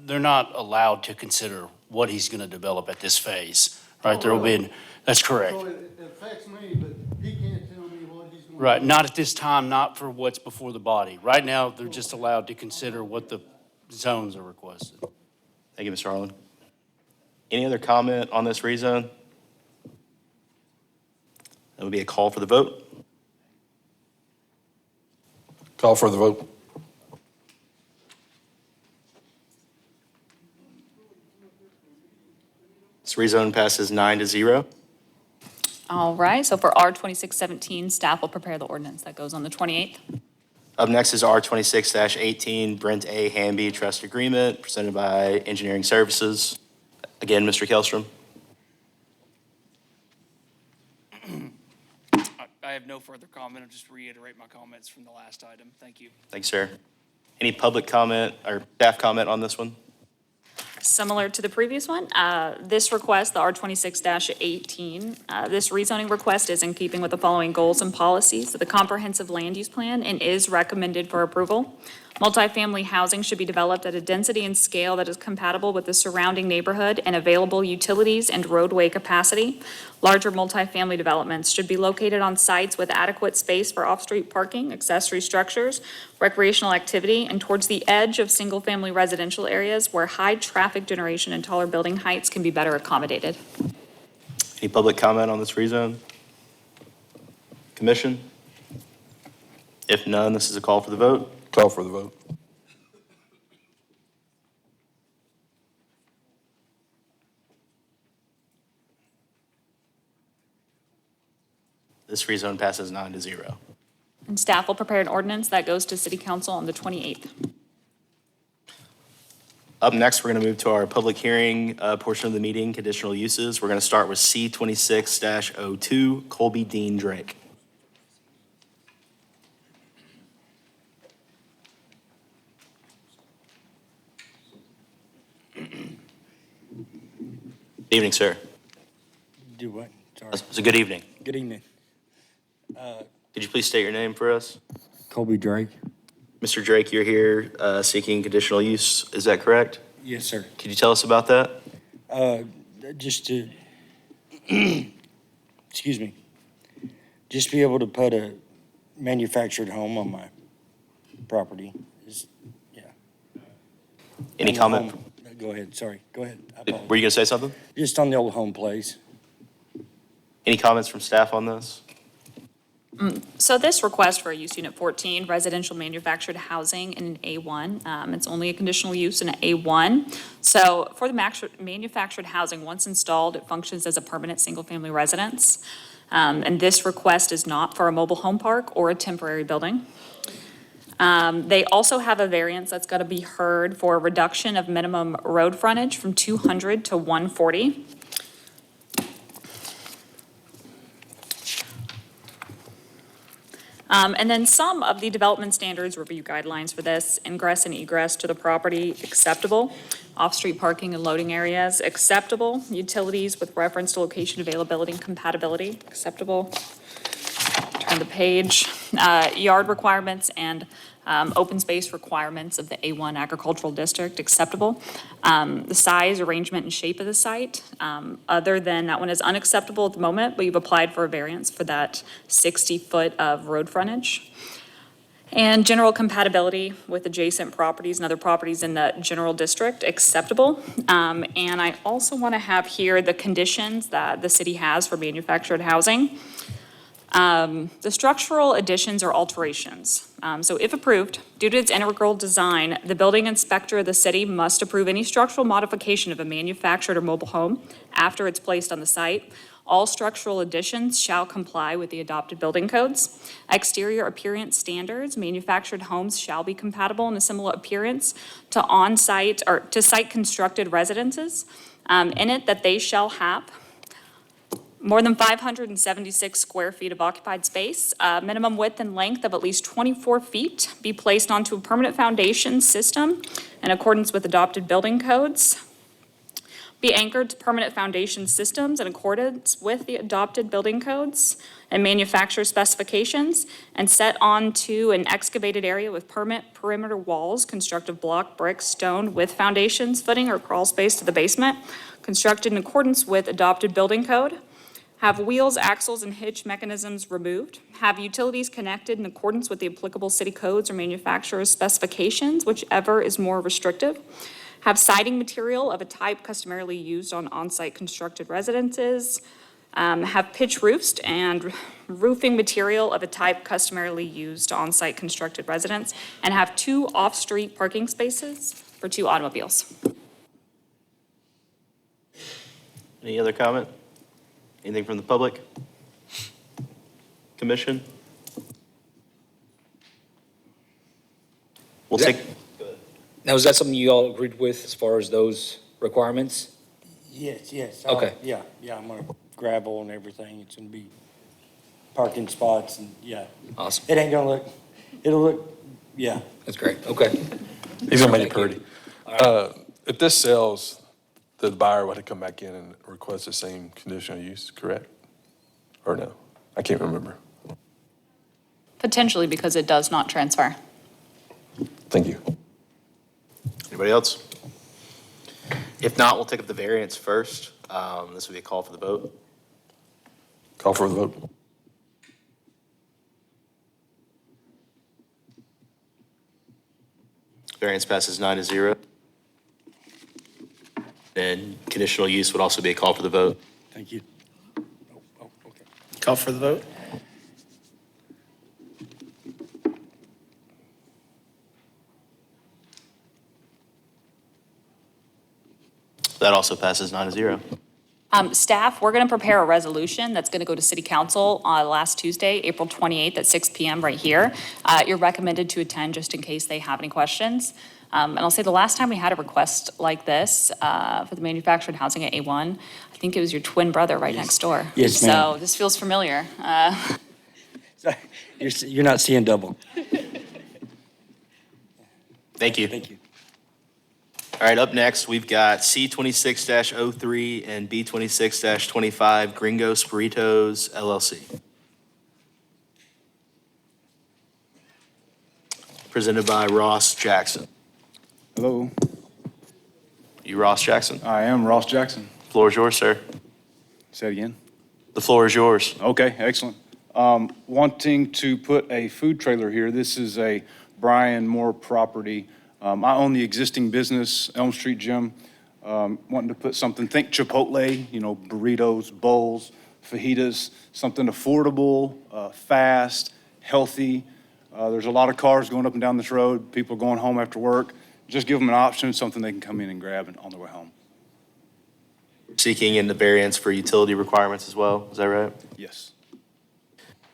Speaker 7: they're not allowed to consider what he's going to develop at this phase, right? There will be, that's correct.
Speaker 18: So it affects me, but he can't tell me what he's gonna.
Speaker 7: Right, not at this time, not for what's before the body. Right now, they're just allowed to consider what the zones are requested.
Speaker 1: Thank you, Mr. Harlan. Any other comment on this rezone? That would be a call for the vote.
Speaker 4: Call for the vote.
Speaker 1: This rezone passes 9-0.
Speaker 5: All right, so for R2617, staff will prepare the ordinance that goes on the 28th.
Speaker 1: Up next is R26-18, Brent A. Hamby Trust Agreement, presented by Engineering Services. Again, Mr. Kellstrom.
Speaker 17: I have no further comment. I'll just reiterate my comments from the last item. Thank you.
Speaker 1: Thanks, sir. Any public comment or staff comment on this one?
Speaker 5: Similar to the previous one, this request, the R26-18, this rezoning request is in keeping with the following goals and policies of the comprehensive land use plan and is recommended for approval. Multifamily housing should be developed at a density and scale that is compatible with the surrounding neighborhood and available utilities and roadway capacity. Larger multifamily developments should be located on sites with adequate space for off-street parking, accessory structures, recreational activity, and towards the edge of single-family residential areas where high traffic generation and taller building heights can be better accommodated.
Speaker 1: Any public comment on this rezone? Commission? If none, this is a call for the vote.
Speaker 4: Call for the vote.
Speaker 1: This rezone passes 9-0.
Speaker 5: And staff will prepare an ordinance that goes to city council on the 28th.
Speaker 1: Up next, we're going to move to our public hearing portion of the meeting, conditional uses. We're going to start with C26-02, Colby Dean Drake. Evening, sir.
Speaker 19: Do what? Sorry.
Speaker 1: It's a good evening.
Speaker 19: Good evening.
Speaker 1: Could you please state your name for us?
Speaker 19: Colby Drake.
Speaker 1: Mr. Drake, you're here seeking conditional use, is that correct?
Speaker 19: Yes, sir.
Speaker 1: Could you tell us about that?
Speaker 19: Just to, excuse me, just be able to put a manufactured home on my property. Yeah.
Speaker 1: Any
Speaker 19: On the
Speaker 1: comment?
Speaker 19: home- Go ahead, sorry, go ahead. I
Speaker 1: Were you
Speaker 19: apologize.
Speaker 1: going to say something?
Speaker 19: Just on the old home place.
Speaker 1: Any comments from staff on this?
Speaker 5: So this request for a use unit 14, residential manufactured housing in an A1, it's only a conditional use in an A1. So for the manufactured housing, once installed, it functions as a permanent single-family residence. And this request is not for a mobile home park or a temporary building. They also have a variance that's got to be heard for a reduction of minimum road frontage from 200 to 140. And then some of the development standards review guidelines for this, ingress and egress to the property, acceptable. Off-street parking and loading areas, acceptable. Utilities with reference to location availability and compatibility, acceptable. Turn the page. Yard requirements and open space requirements of the A1 agricultural district, acceptable. The size, arrangement, and shape of the site, other than that one is unacceptable at the moment, but you've applied for a variance for that 60-foot of road frontage. And general compatibility with adjacent properties and other properties in the general district, acceptable. And I also want to have here the conditions that the city has for manufactured housing. The structural additions or alterations. So if approved, due to its integral design, the building inspector of the city must approve any structural modification of a manufactured or mobile home after it's placed on the site. All structural additions shall comply with the adopted building codes. Exterior appearance standards, manufactured homes shall be compatible in a similar appearance to on-site or to site constructed residences. In it that they shall have more than 576 square feet of occupied space, minimum width and length of at least 24 feet, be placed onto a permanent foundation system in accordance with adopted building codes, be anchored to permanent foundation systems in accordance with the adopted building codes and manufacturer specifications, and set onto an excavated area with permanent perimeter walls, constructed block, brick, stone with foundations, footing, or crawl space to the basement, constructed in accordance with adopted building code. Have wheels, axles, and hitch mechanisms removed. Have utilities connected in accordance with the applicable city codes or manufacturer's specifications, whichever is more restrictive. Have siding material of a type customarily used on on-site constructed residences. Have pitch roofs and roofing material of a type customarily used on-site constructed residence. And have 2 off-street parking spaces for 2 automobiles.
Speaker 1: Any other comment? Anything from the public? Commission? We'll take,
Speaker 2: Now, is that something you all agreed with as far as those requirements?
Speaker 19: Yes.
Speaker 2: Okay.
Speaker 19: Yeah, I'm gonna gravel and everything. It's gonna be parking spots and, yeah.
Speaker 2: Awesome.
Speaker 19: It ain't gonna look, it'll look, yeah.
Speaker 2: That's great, okay.
Speaker 4: He's gonna make it
Speaker 2: Thank you.
Speaker 4: pretty. If this sells, the buyer would have come back in and request the same conditional use, correct? Or no? I can't remember.
Speaker 5: Potentially because it does not transfer.
Speaker 4: Thank you.
Speaker 1: Anybody else? If not, we'll take up the variance first. This will be a call for the vote.
Speaker 4: Call for the vote.
Speaker 1: Variance passes 9-0. And conditional use would also be a call for the vote.
Speaker 19: Thank you.
Speaker 17: Call for the vote.
Speaker 1: That also passes 9-0.
Speaker 5: Staff, we're going to prepare a resolution that's going to go to City Council last Tuesday, April 28th at 6 PM right here. You're recommended to attend just in case they have any questions. And I'll say the last time we had a request like this for the manufactured housing at A1, I think it was your twin brother right next door.
Speaker 19: Yes, ma'am.
Speaker 5: So this feels familiar.
Speaker 19: You're not seeing double.
Speaker 1: Thank you.
Speaker 19: Thank you.
Speaker 1: All right, up next, we've got C26-03 and B26-25 Gringos Burritos LLC. Presented by Ross Jackson.
Speaker 20: Hello,
Speaker 1: You Ross Jackson?
Speaker 20: I am Ross Jackson.
Speaker 1: Floor is yours, sir.
Speaker 20: Say it again.
Speaker 1: The floor is yours.
Speaker 20: Okay, excellent. Wanting to put a food trailer here. This is a Brian Moore property. I own the existing business, Elm Street Gym. Wanting to put something, think Chipotle, burritos, bowls, fajitas, something affordable, fast, healthy. There's a lot of cars going up and down this road, people going home after work. Just give them an option, something they can come in and grab on their way home.
Speaker 1: Seeking in the variance for utility requirements as well, is that right?
Speaker 20: Yes.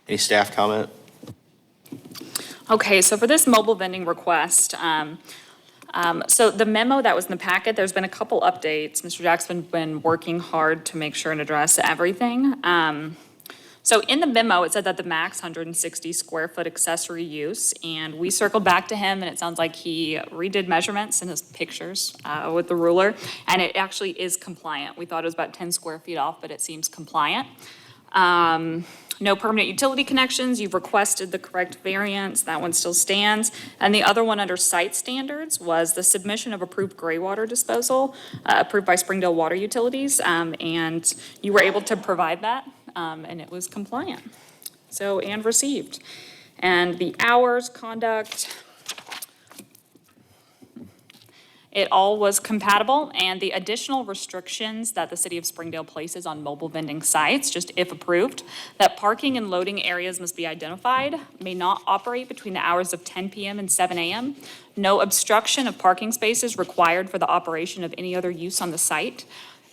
Speaker 1: Any staff comment?
Speaker 5: Okay, so for this mobile vending request, so the memo that was in the packet, there's been a couple updates. Mr. Jackson's been working hard to make sure and address everything. So in the memo, it said that the max 160 square foot accessory use, and we circled back to him, and it sounds like he redid measurements in his pictures with the ruler, and it actually is compliant. We thought it was about 10 square feet off, but it seems compliant. No permanent utility connections, you've requested the correct variance, that one still stands. And the other one under site standards was the submission of approved gray water disposal, approved by Springdale Water Utilities, and you were able to provide that, and it was compliant. So, and received. And the hours, conduct, it all was compatible, and the additional restrictions that the city of Springdale places on mobile vending sites, just if approved, that parking and loading areas must be identified, may not operate between the hours of 10 PM and 7 AM. No obstruction of parking spaces required for the operation of any other use on the site.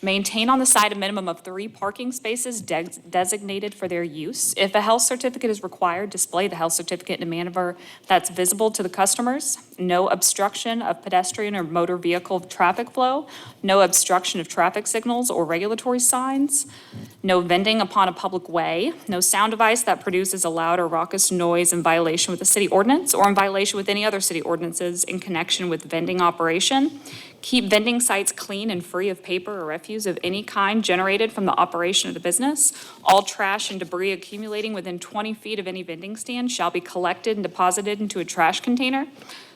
Speaker 5: Maintain on the site a minimum of 3 parking spaces designated for their use. If a health certificate is required, display the health certificate in a manner that's visible to the customers. No obstruction of pedestrian or motor vehicle traffic flow. No obstruction of traffic signals or regulatory signs. No vending upon a public way. No sound device that produces a loud or raucous noise in violation with the city ordinance or in violation with any other city ordinances in connection with vending operation. Keep vending sites clean and free of paper or refuse of any kind generated from the operation of the business. All trash and debris accumulating within 20 feet of any vending stand shall be collected and deposited into a trash container.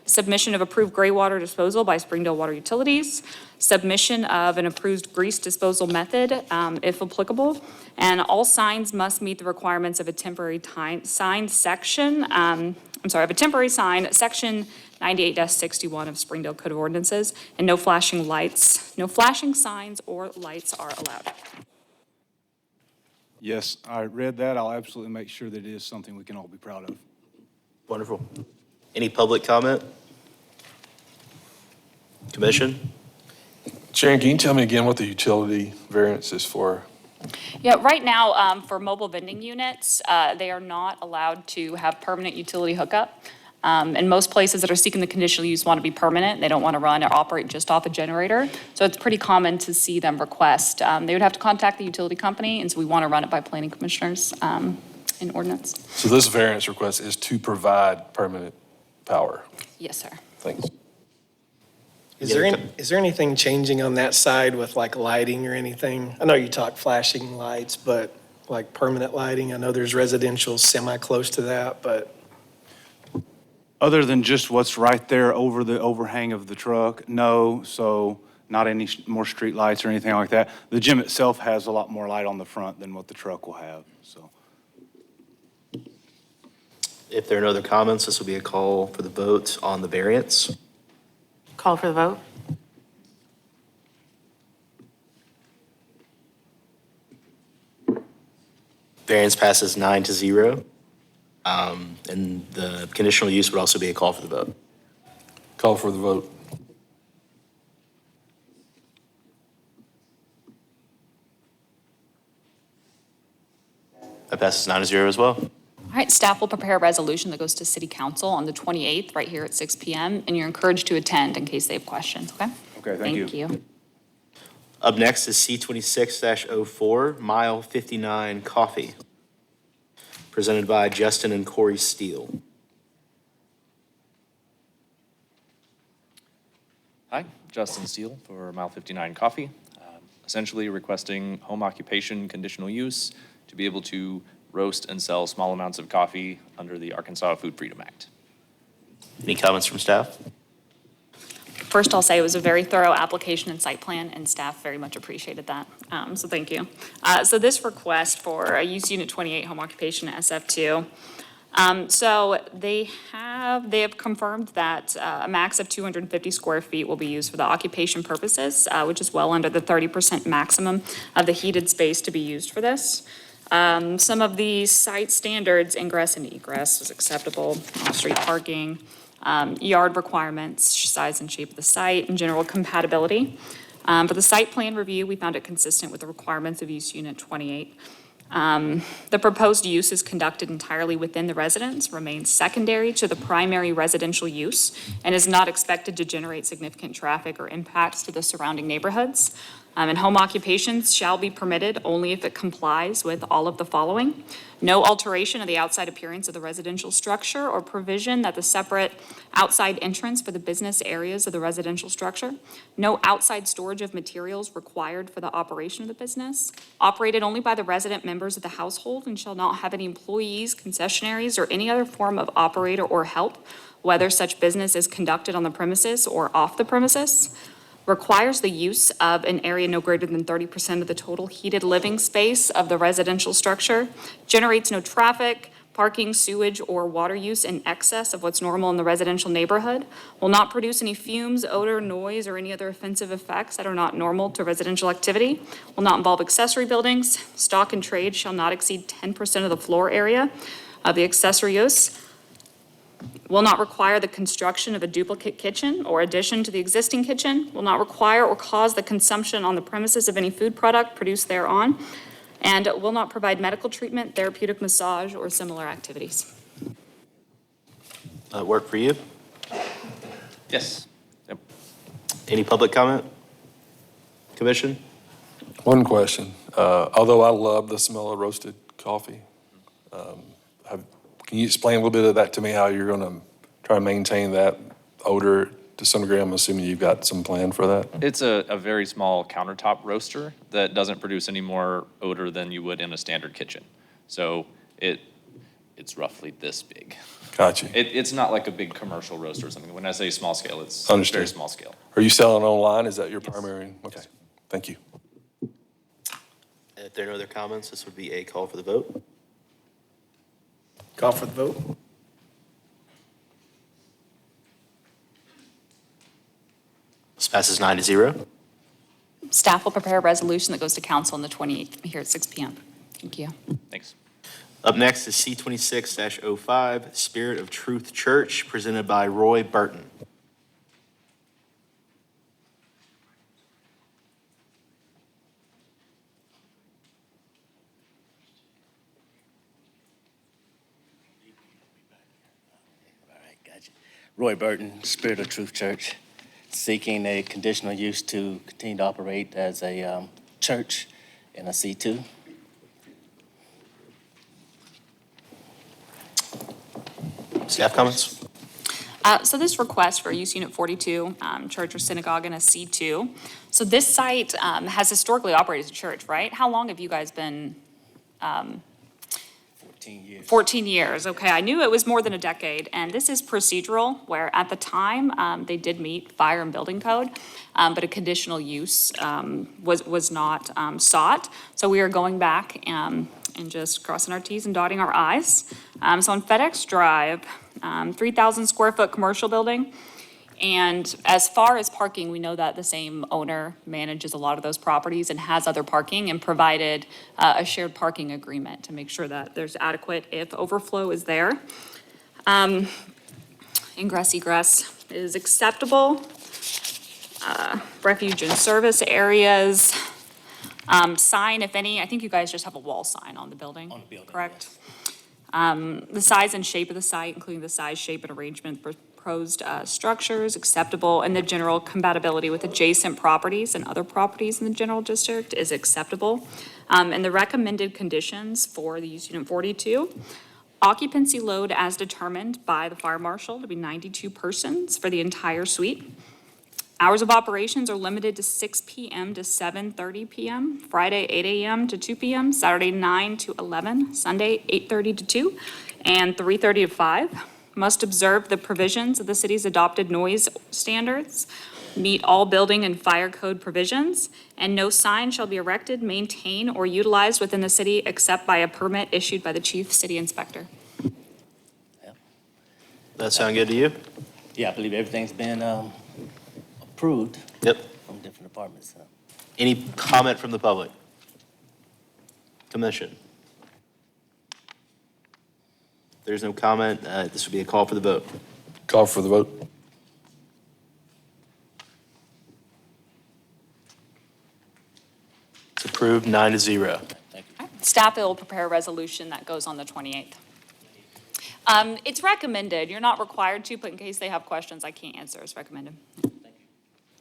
Speaker 5: Submission of approved gray water disposal by Springdale Water Utilities. Submission of an approved grease disposal method, if applicable. And all signs must meet the requirements of a temporary sign section, of a temporary sign, section 98-61 of Springdale Code of Ordinances, and no flashing lights, no flashing signs or lights are allowed.
Speaker 20: Yes, I read that. I'll absolutely make sure that it is something we can all be proud of.
Speaker 1: Wonderful. Any public comment? Commission?
Speaker 4: Sharon, can you tell me again what the utility variance is for?
Speaker 5: Yeah, right now, for mobile vending units, they are not allowed to have permanent utility hookup. And most places that are seeking the conditional use want to be permanent. They don't want to run or operate just off a generator. So it's pretty common to see them request. They would have to contact the utility company, and so we want to run it by planning commissioners in ordinance.
Speaker 4: So this variance request is to provide permanent power?
Speaker 5: Yes, sir.
Speaker 4: Thanks.
Speaker 17: Is there anything changing on that side with like lighting or anything? I know you talk flashing lights, but like permanent lighting, I know there's residential semi-close to that, but.
Speaker 20: Other than just what's right there over the overhang of the truck, no. So not any more street lights or anything like that. The gym itself has a lot more light on the front than what the truck will have, so.
Speaker 1: If there are no other comments, this will be a call for the vote on the variance.
Speaker 9: Call for the vote?
Speaker 1: Variance passes 9-0. And the conditional use would also be a call for the vote.
Speaker 4: Call for the vote.
Speaker 1: That passes 9-0 as well.
Speaker 5: All right, staff will prepare a resolution that goes to City Council on the 28th, right here at 6 PM, and you're encouraged to attend in case they have questions, okay?
Speaker 20: Okay, thank you.
Speaker 5: Thank you.
Speaker 1: Up next is C26-04, Mile 59 Coffee, presented by Justin and Corey Steele.
Speaker 21: Hi, Justin Steele for Mile 59 Coffee. Essentially requesting home occupation conditional use to be able to roast and sell small amounts of coffee under the Arkansas Food Freedom Act.
Speaker 1: Any comments from staff?
Speaker 5: First, I'll say it was a very thorough application and site plan, and staff very much appreciated that. So thank you. So this request for a use unit 28 home occupation SF2. So they have confirmed that a max of 250 square feet will be used for the occupation purposes, which is well under the 30% maximum of the heated space to be used for this. Some of the site standards, ingress and egress was acceptable, off-street parking, yard requirements, size and shape of the site, and general compatibility. For the site plan review, we found it consistent with the requirements of use unit 28. The proposed use is conducted entirely within the residence, remains secondary to the primary residential use, and is not expected to generate significant traffic or impacts to the surrounding neighborhoods. And home occupations shall be permitted only if it complies with all of the following: no alteration of the outside appearance of the residential structure or provision that the separate outside entrance for the business areas of the residential structure, no outside storage of materials required for the operation of the business, operated only by the resident members of the household and shall not have any employees, concessionaries, or any other form of operator or help, whether such business is conducted on the premises or off the premises, requires the use of an area no greater than 30% of the total heated living space of the residential structure, generates no traffic, parking, sewage, or water use in excess of what's normal in the residential neighborhood, will not produce any fumes, odor, noise, or any other offensive effects that are not normal to residential activity, will not involve accessory buildings, stock and trade shall not exceed 10% of the floor area of the accessory use, will not require the construction of a duplicate kitchen or addition to the existing kitchen, will not require or cause the consumption on the premises of any food product produced thereon, and will not provide medical treatment, therapeutic massage, or similar activities.
Speaker 1: Work for you?
Speaker 21: Yes. Yep.
Speaker 1: Any public comment? Commission?
Speaker 4: One question. Although I love the smell of roasted coffee, can you explain a little bit of that to me, how you're going to try to maintain that odor to some degree? I'm assuming you've got some plan for that.
Speaker 21: It's a very small countertop roaster that doesn't produce any more odor than you would in a standard kitchen. So it's roughly this big.
Speaker 4: Gotcha.
Speaker 21: It's not like a big commercial roaster or something. When I say small scale, it's
Speaker 4: Understood.
Speaker 21: very small scale.
Speaker 4: Are you selling online? Is that your primary? Okay, thank you.
Speaker 1: If there are no other comments, this would be a call for the vote.
Speaker 22: Call for the vote.
Speaker 1: This passes 9-0.
Speaker 5: Staff will prepare a resolution that goes to council on the 28th here at 6 PM. Thank you.
Speaker 21: Thanks.
Speaker 1: Up next is C26-05, Spirit of Truth Church, presented by Roy Burton.
Speaker 23: Roy Burton, Spirit of Truth Church, seeking a conditional use to continue to operate as a church in a C2.
Speaker 1: Staff comments?
Speaker 5: So this request for use unit 42, church or synagogue in a C2. So this site has historically operated as a church, right? How long have you guys been
Speaker 23: 14 years.
Speaker 5: 14 years, okay. I knew it was more than a decade, and this is procedural, where at the time, they did meet fire and building code, but a conditional use was not sought. So we are going back and just crossing our Ts and dotting our Is. So on FedEx Drive, 3,000 square foot commercial building, and as far as parking, we know that the same owner manages a lot of those properties and has other parking and provided a shared parking agreement to make sure that there's adequate if overflow is there. Ingress egress is acceptable. Refuge and service areas. Sign, if any, I think you guys just have a wall sign on the building.
Speaker 23: On the building,
Speaker 5: correct? The size and shape of the site, including the size, shape, and arrangement of proposed structures, acceptable, and the general compatibility with adjacent properties and other properties in the general district is acceptable. And the recommended conditions for the use unit 42, occupancy load as determined by the fire marshal to be 92 persons for the entire suite. Hours of operations are limited to 6 p.m. to 7:30 p.m., Friday 8 a.m. to 2 p.m., Saturday 9 to 11, Sunday 8:30 to 2, and 3:30 to 5. Must observe the provisions of the city's adopted noise standards, meet all building and fire code provisions, and no sign shall be erected, maintained, or utilized within the city except by a permit issued by the chief city inspector.
Speaker 1: That sound good to you?
Speaker 23: Yeah, I believe everything's been approved.
Speaker 1: Yep.
Speaker 23: From different departments. So.
Speaker 1: Any comment from the public? Commission? If there's no comment, this would be a call for the vote.
Speaker 4: Call for the vote.
Speaker 1: It's approved 9-0.
Speaker 5: Staff will prepare a resolution that goes on the 28th. It's recommended. You're not required to, but in case they have questions, I can't answer. It's recommended.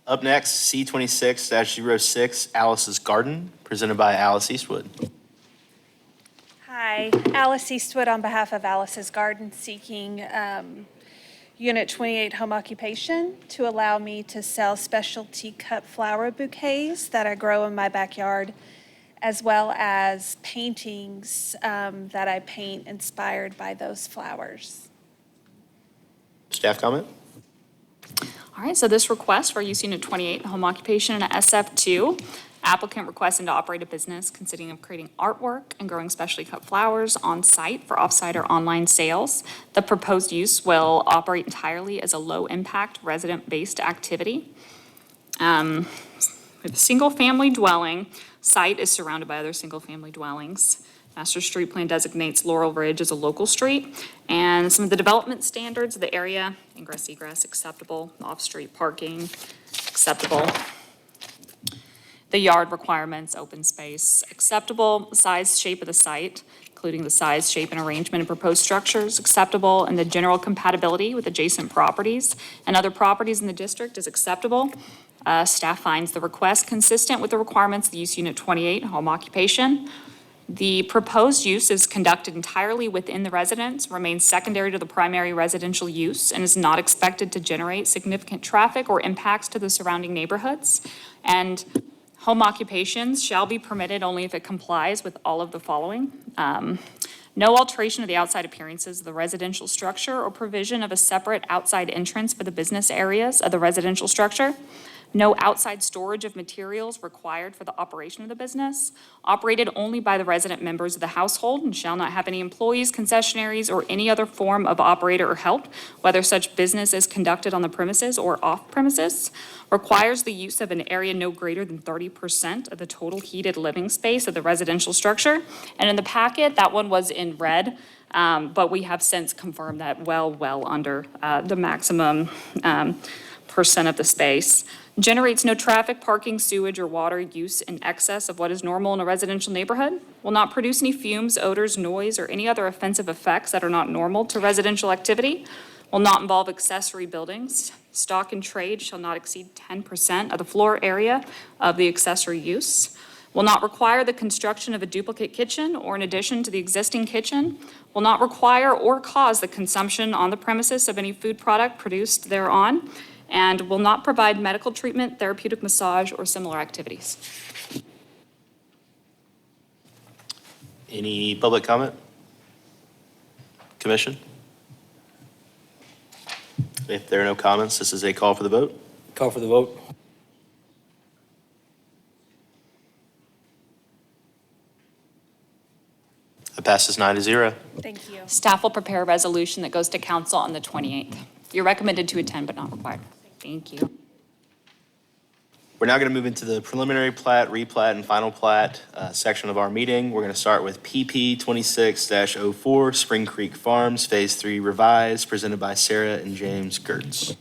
Speaker 1: Up next, C26-06, Alice's Garden, presented by Alice Eastwood.
Speaker 3: Hi, Alice Eastwood on behalf of Alice's Garden, seeking Unit 28 home occupation to allow me to sell specialty cut flower bouquets that I grow in my backyard, as well as paintings that I paint inspired by those flowers.
Speaker 1: Staff comment?
Speaker 5: All right, so this request for use unit 28, home occupation in a SF2, applicant requesting to operate a business consisting of creating artwork and growing specially cut flowers on site for off-site or online sales. The proposed use will operate entirely as a low-impact resident-based activity. With a single-family dwelling, site is surrounded by other single-family dwellings. Master Street Plan designates Laurel Ridge as a local street, and some of the development standards of the area, ingress, egress, acceptable, off-street parking, acceptable. The yard requirements, open space, acceptable, size, shape of the site, including the size, shape, and arrangement of proposed structures, acceptable, and the general compatibility with adjacent properties and other properties in the district is acceptable. Staff finds the request consistent with the requirements of the use unit 28, home occupation. The proposed use is conducted entirely within the residence, remains secondary to the primary residential use, and is not expected to generate significant traffic or impacts to the surrounding neighborhoods. And home occupations shall be permitted only if it complies with all of the following. No alteration of the outside appearances of the residential structure or provision of a separate outside entrance for the business areas of the residential structure. No outside storage of materials required for the operation of the business. Operated only by the resident members of the household and shall not have any employees, concessionaries, or any other form of operator or help, whether such business is conducted on the premises or off premises. Requires the use of an area no greater than 30% of the total heated living space of the residential structure. And in the packet, that one was in red, but we have since confirmed that well under the maximum percent of the space. Generates no traffic, parking, sewage, or water use in excess of what is normal in a residential neighborhood. Will not produce any fumes, odors, noise, or any other offensive effects that are not normal to residential activity. Will not involve accessory buildings. Stock and trade shall not exceed 10% of the floor area of the accessory use. Will not require the construction of a duplicate kitchen or in addition to the existing kitchen. Will not require or cause the consumption on the premises of any food product produced thereon. And will not provide medical treatment, therapeutic massage, or similar activities.
Speaker 1: Any public comment? commission? If there are no comments, this is a call for the vote.
Speaker 2: Call for the vote.
Speaker 1: It passes 9-0.
Speaker 3: Thank you.
Speaker 5: Staff will prepare a resolution that goes to council on the 28th. You're recommended to attend, but not required. Thank you.
Speaker 1: We're now going to move into the preliminary plat, replat, and final plat section of our meeting. We're going to start with PP 26-04, Spring Creek Farms, Phase 3 revised, presented by Sarah and James Gertz.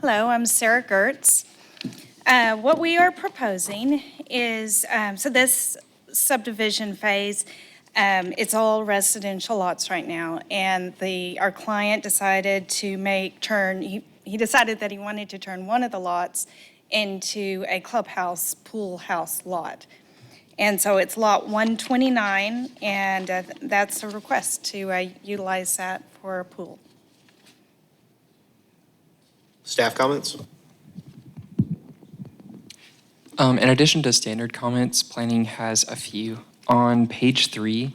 Speaker 6: Hello, I'm Sarah Gertz. What we are proposing is, so this subdivision phase, it's all residential lots right now, and our client decided to he decided that he wanted to turn one of the lots into a clubhouse, pool house lot. And so it's lot 129, and that's a request to utilize that for a pool.
Speaker 1: Staff comments?
Speaker 8: In addition to standard comments, planning has a few. On page 3,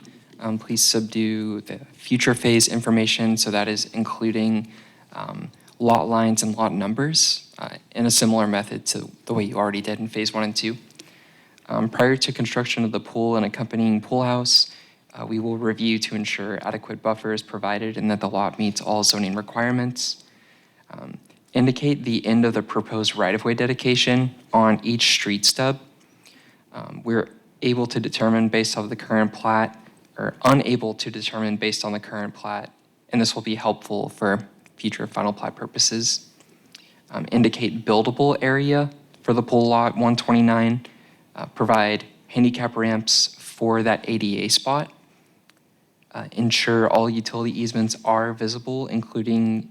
Speaker 8: please subdue the future phase information, so that is including lot lines and lot numbers in a similar method to the way you already did in phase 1 and 2. Prior to construction of the pool and accompanying pool house, we will review to ensure adequate buffer is provided and that the lot meets all zoning requirements. Indicate the end of the proposed right-of-way dedication on each street stub. We're able to determine based on the current plat, or unable to determine based on the current plat, and this will be helpful for future final plat purposes. Indicate buildable area for the pool lot 129. Provide handicap ramps for that ADA spot. Ensure all utility easements are visible, including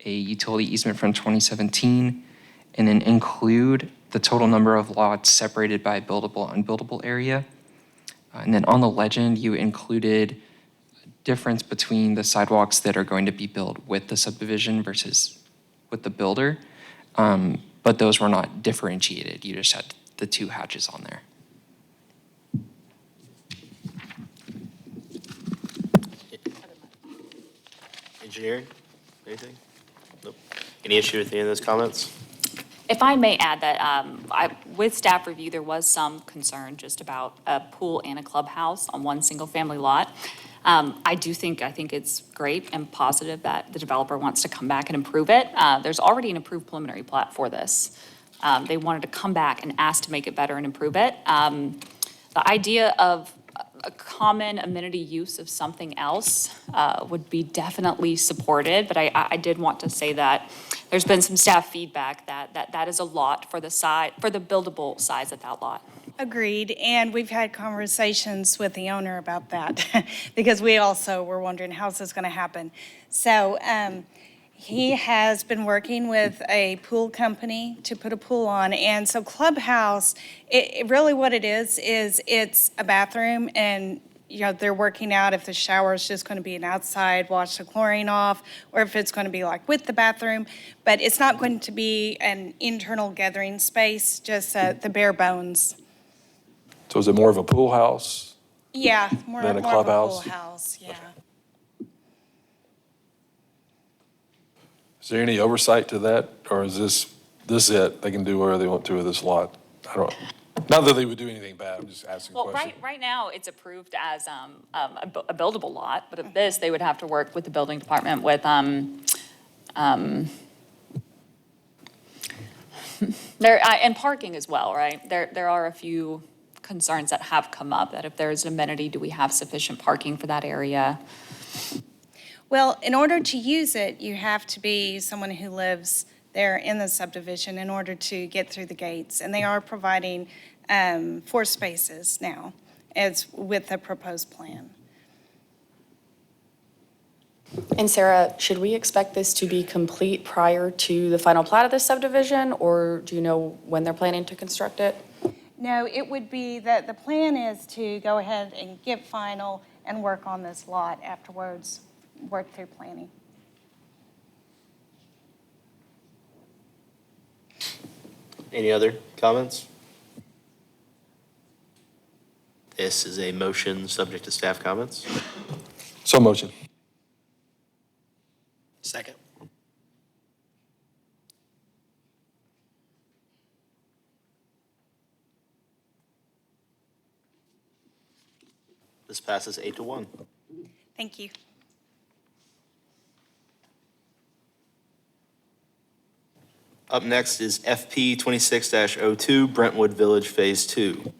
Speaker 8: a utility easement from 2017, and then include the total number of lots separated by buildable and unbuildable area. And then on the legend, you included difference between the sidewalks that are going to be built with the subdivision versus with the builder, but those were not differentiated. You just had the two hatches on there.
Speaker 1: Engineering, anything? Nope. Any issue with any of those comments?
Speaker 5: If I may add that with staff review, there was some concern just about a pool and a clubhouse on one single-family lot. I think it's great and positive that the developer wants to come back and improve it. There's already an approved preliminary plat for this. They wanted to come back and ask to make it better and improve it. The idea of a common amenity use of something else would be definitely supported, but I did want to say that there's been some staff feedback that is a lot for the buildable size of that lot.
Speaker 6: Agreed, and we've had conversations with the owner about that because we also were wondering how's this going to happen. So he has been working with a pool company to put a pool on, and so Clubhouse, it really what it is it's a bathroom, and they're working out if the shower is just going to be an outside, wash the chlorine off, or if it's going to be like with the bathroom. But it's not going to be an internal gathering space, just the bare bones.
Speaker 4: So is it more of a pool house?
Speaker 6: Yeah, more
Speaker 4: Than a
Speaker 6: of a
Speaker 4: clubhouse?
Speaker 6: pool house, yeah.
Speaker 4: Is there any oversight to that, or is this it? They can do whatever they want to with this lot? Not that they would do anything bad, I'm just asking a
Speaker 5: Well,
Speaker 4: question.
Speaker 5: right now, it's approved as a buildable lot, but of this, they would have to work with the building department with, and parking as well, right? There are a few concerns that have come up, that if there's an amenity, do we have sufficient parking for that area?
Speaker 6: Well, in order to use it, you have to be someone who lives there in the subdivision in order to get through the gates. And they are providing 4 spaces now, as with the proposed plan.
Speaker 22: And Sarah, should we expect this to be complete prior to the final plat of this subdivision, or do you know when they're planning to construct it?
Speaker 6: No, it would be that the plan is to go ahead and get final and work on this lot afterwards, work through planning.
Speaker 1: Any other comments? This is a motion subject to staff comments.
Speaker 4: So motion.
Speaker 1: Second. This passes 8-1.
Speaker 6: Thank you.
Speaker 1: Up next is FP 26-02 Brentwood Village Phase 2,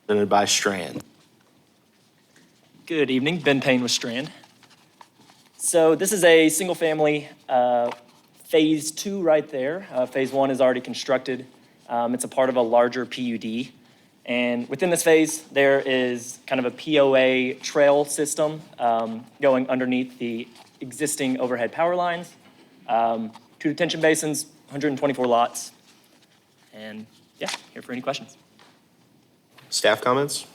Speaker 1: presented by Strand.
Speaker 10: Good evening, Ben Payne with Strand. So this is a single-family Phase 2 right there. Phase 1 is already constructed. It's a part of a larger PUD. And within this phase, there is kind of a POA trail system going underneath the existing overhead power lines, 2 detention basins, 124 lots. And yeah, here for any questions.
Speaker 1: Staff comments?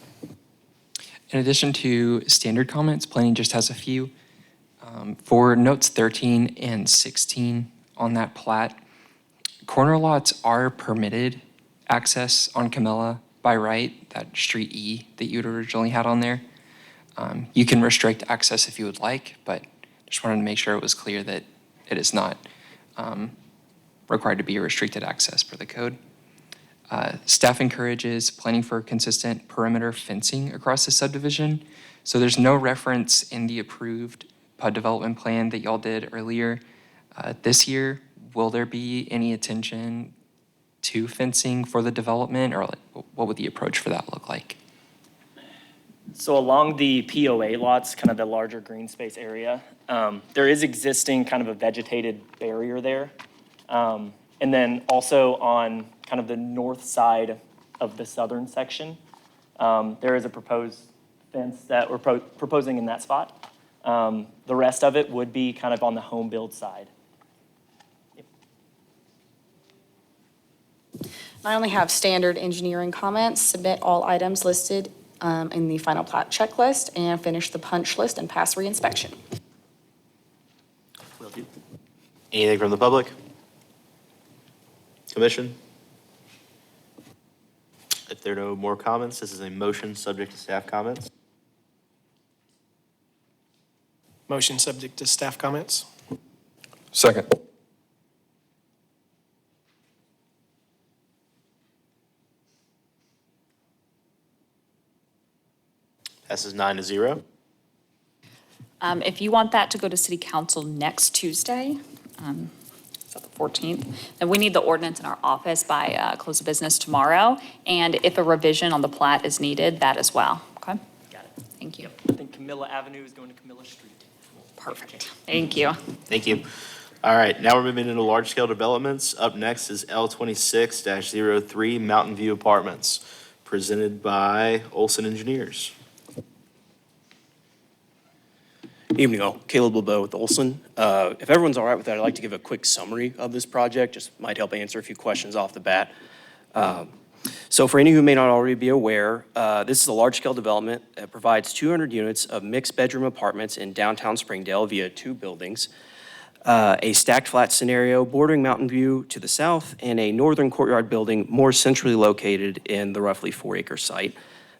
Speaker 8: In addition to standard comments, planning just has a few. For notes 13 and 16 on that plat, corner lots are permitted access on Camilla by right, that street E that you'd originally had on there. You can restrict access if you would like, but just wanted to make sure it was clear that it is not required to be a restricted access per the code. Staff encourages planning for consistent perimeter fencing across the subdivision. So there's no reference in the approved PUD development plan that y'all did earlier. This year, will there be any attention to fencing for the development, or what would the approach for that look like?
Speaker 10: So along the POA lots, kind of the larger green space area, there is existing kind of a vegetated barrier there. And then also on kind of the north side of the southern section, there is a proposed fence that we're proposing in that spot. The rest of it would be kind of on the home build side.
Speaker 22: I only have standard engineering comments. Submit all items listed in the final plat checklist and finish the punch list and pass reinspection.
Speaker 1: Will do. Anything from the public? Commission? If there are no more comments, this is a motion subject to staff comments.
Speaker 11: Motion subject to staff comments.
Speaker 4: Second.
Speaker 1: Passes 9-0.
Speaker 5: If you want that to go to city council next Tuesday, so the 14th, then we need the ordinance in our office by close of business tomorrow. And if a revision on the plat is needed, that as well, okay?
Speaker 10: Got it.
Speaker 5: Thank you.
Speaker 10: I think Camilla Avenue is going to Camilla Street.
Speaker 5: Perfect. Thank you.
Speaker 1: Thank you. All right, now we're moving into large-scale developments. Up next is L26-03 Mountain View Apartments, presented by Olson Engineers.
Speaker 12: Evening all, Caleb LeBeau with Olson. If everyone's all right with that, I'd like to give a quick summary of this project, just might help answer a few questions off the bat. So for any who may not already be aware, this is a large-scale development that provides 200 units of mixed-bedroom apartments in downtown Springdale via 2 buildings, a stacked flat scenario bordering Mountain View to the south, and a northern courtyard building more centrally located in the roughly 4-acre site.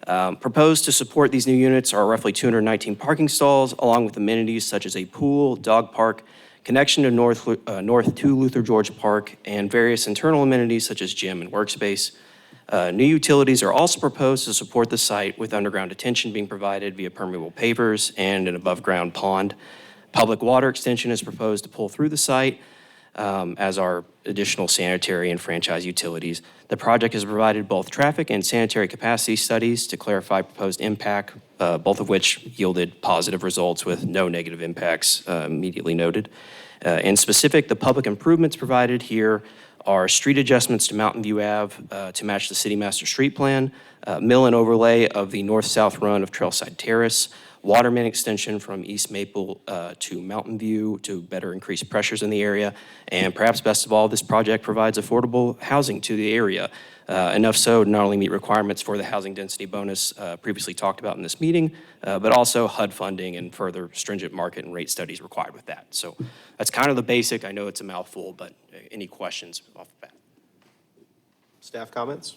Speaker 12: Proposed to support these new units are roughly 219 parking stalls, along with amenities such as a pool, dog park, connection to north to Luther George Park, and various internal amenities such as gym and workspace. New utilities are also proposed to support the site, with underground detention being provided via permeable pavers and an above-ground pond. Public water extension is proposed to pull through the site, as are additional sanitary and franchise utilities. The project has provided both traffic and sanitary capacity studies to clarify proposed impact, both of which yielded positive results with no negative impacts immediately noted. In specific, the public improvements provided here are street adjustments to Mountain View Ave to match the City Master Street Plan, mill and overlay of the north-south run of Trailside Terrace, water main extension from East Maple to Mountain View to better increase pressures in the area. And perhaps best of all, this project provides affordable housing to the area, enough so to not only meet requirements for the housing density bonus previously talked about in this meeting, but also HUD funding and further stringent market and rate studies required with that. So that's kind of the basic. I know it's a mouthful, but any questions off the bat?
Speaker 1: Staff comments?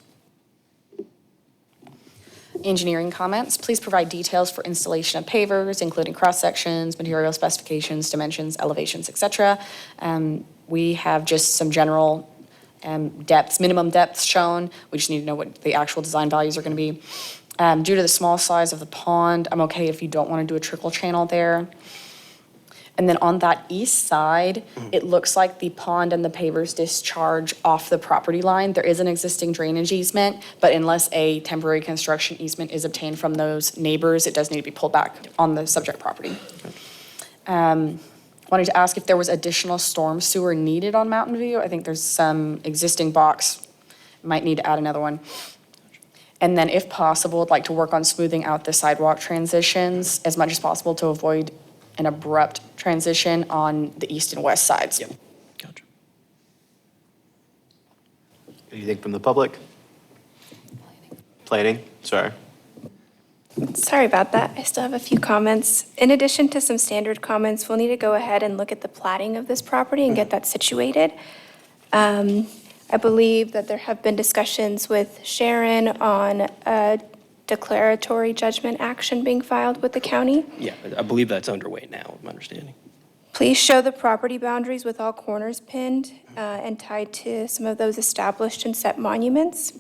Speaker 22: Engineering comments, please provide details for installation of pavers, including cross-sections, material specifications, dimensions, elevations, et cetera. We have just some general depths, minimum depths shown. We just need to know what the actual design values are going to be. Due to the small size of the pond, I'm okay if you don't want to do a trickle channel there. And then on that east side, it looks like the pond and the pavers discharge off the property line. There is an existing drainage easement, but unless a temporary construction easement is obtained from those neighbors, it does need to be pulled back on the subject property. Wanted to ask if there was additional storm sewer needed on Mountain View. I think there's some existing box, might need to add another one. And then if possible, I'd like to work on smoothing out the sidewalk transitions as much as possible to avoid an abrupt transition on the east and west sides.
Speaker 12: Yep, gotcha.
Speaker 1: Anything from the public? Planning, sorry.
Speaker 14: Sorry about that. I still have a few comments. In addition to some standard comments, we'll need to go ahead and look at the platting of this property and get that situated. I believe that there have been discussions with Sharon on a declaratory judgment action being filed with the county.
Speaker 12: Yeah, I believe that's underway now, my understanding.
Speaker 14: Please show the property boundaries with all corners pinned and tied to some of those established and set monuments.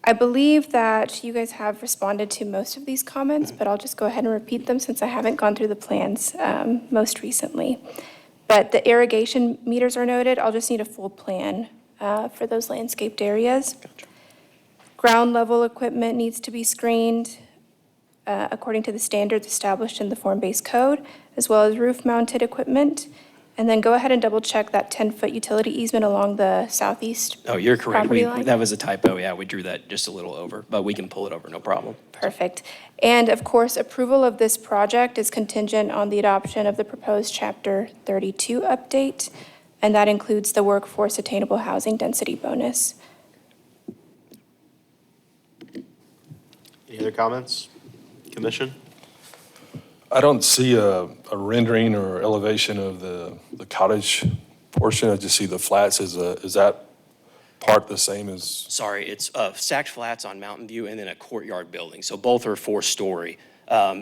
Speaker 14: I believe that you guys have responded to most of these comments, but I'll just go ahead and repeat them since I haven't gone through the plans most recently. But the irrigation meters are noted. I'll just need a full plan for those landscaped areas.
Speaker 12: Gotcha.
Speaker 14: Ground level equipment needs to be screened according to the standards established in the form-based code, as well as roof-mounted equipment. And then go ahead and double-check that 10-foot utility easement along the southeast
Speaker 12: Oh, you're correct.
Speaker 14: property line.
Speaker 12: That was a typo. Yeah, we drew that just a little over, but we can pull it over, no problem.
Speaker 14: Perfect. And of course, approval of this project is contingent on the adoption of the proposed Chapter 32 update, and that includes the workforce attainable housing density bonus.
Speaker 1: Any other comments? Commission?
Speaker 4: I don't see a rendering or elevation of the cottage portion. I just see the flats. Is that part the same as?
Speaker 12: Sorry, it's stacked flats on Mountain View and then a courtyard building. So both are 4-story.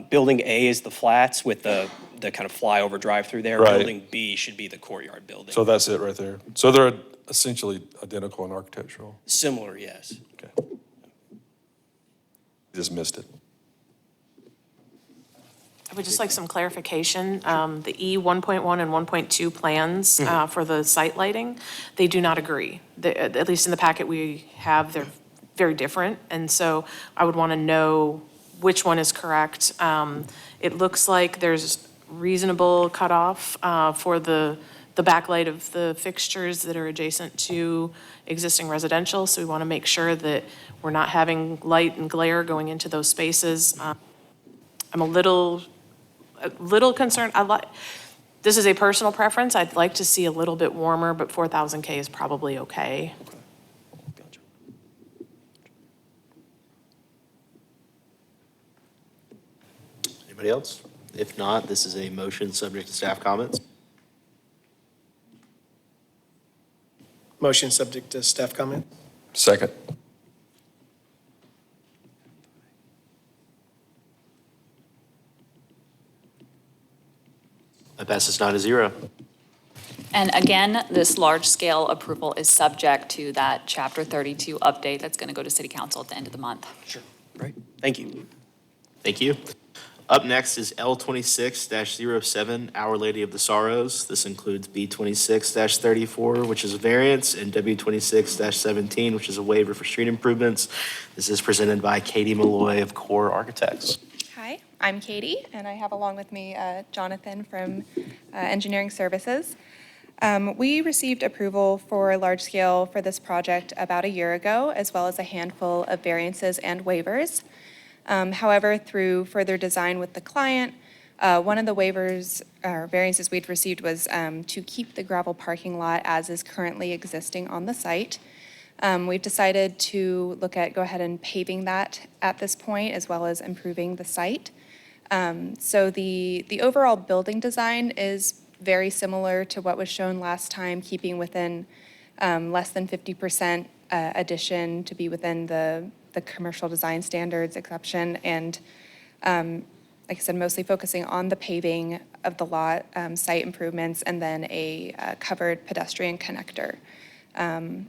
Speaker 12: Building A is the flats with the kind of flyover drive-through there.
Speaker 4: Right.
Speaker 12: Building B should be the courtyard building.
Speaker 4: So that's it right there. So they're essentially identical in architectural.
Speaker 12: Similar, yes.
Speaker 4: Okay. Just missed it.
Speaker 9: I would just like some clarification. The E 1.1 and 1.2 plans for the site lighting, they do not agree. At least in the packet we have, they're very different. And so I would want to know which one is correct. It looks like there's reasonable cutoff for the backlight of the fixtures that are adjacent to existing residential. So we want to make sure that we're not having light and glare going into those spaces. I'm a little concerned. This is a personal preference. I'd like to see a little bit warmer, but 4,000 K is probably okay.
Speaker 12: Gotcha.
Speaker 1: Anybody else? If not, this is a motion subject to staff comments.
Speaker 11: Motion subject to staff comment.
Speaker 4: Second.
Speaker 1: That passes 9-0.
Speaker 5: And again, this large-scale approval is subject to that Chapter 32 update that's going to go to City Council at the end of the month.
Speaker 12: Sure, right. Thank you.
Speaker 1: Thank you. Up next is L26-07, Our Lady of the Sorrows. This includes B26-34, which is a variance, and W26-17, which is a waiver for street improvements. This is presented by Katie Malloy of Core Architects.
Speaker 15: Hi, I'm Katie, and I have along with me Jonathan from Engineering Services. We received approval for large scale for this project about a year ago, as well as a handful of variances and waivers. However, through further design with the client, one of the waivers or variances we'd received was to keep the gravel parking lot as is currently existing on the site. We've decided to go ahead and paving that at this point, as well as improving the site. So the overall building design is very similar to what was shown last time, keeping within less than 50% addition to be within the commercial design standards exception, and like I said, mostly focusing on the paving of the lot, site improvements, and then a covered pedestrian connector.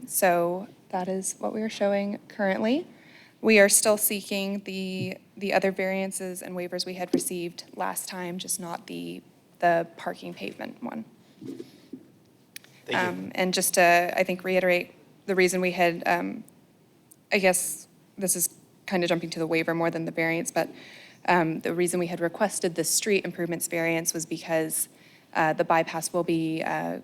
Speaker 15: So that is what we are showing currently. We are still seeking the other variances and waivers we had received last time, just not the parking pavement one.
Speaker 1: Thank you.
Speaker 15: And just to, I think, reiterate the reason we had, I guess this is kind of jumping to the waiver more than the variance, but the reason we had requested the street improvements variance was because the bypass will be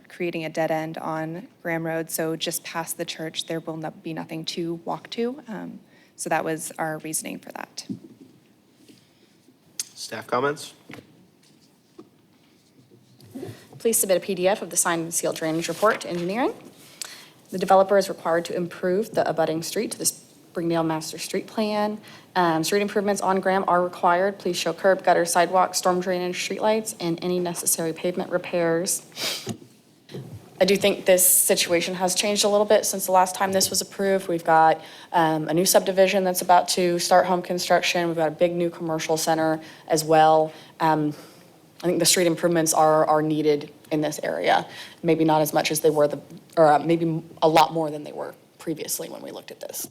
Speaker 15: creating a dead end on Graham Road, so just past the church, there will be nothing to walk to. So that was our reasoning for that.
Speaker 1: Staff comments?
Speaker 22: Please submit a PDF of the signed and sealed drainage report to engineering. The developer is required to improve the abutting street to the Springdale Master Street Plan. Street improvements on Graham are required. Please show curb, gutter, sidewalk, storm drainage, streetlights, and any necessary pavement repairs. I do think this situation has changed a little bit since the last time this was approved. We've got a new subdivision that's about to start home construction. We've got a big new commercial center as well. I think the street improvements are needed in this area. Maybe not as much as they were, or maybe a lot more than they were previously when we looked at this.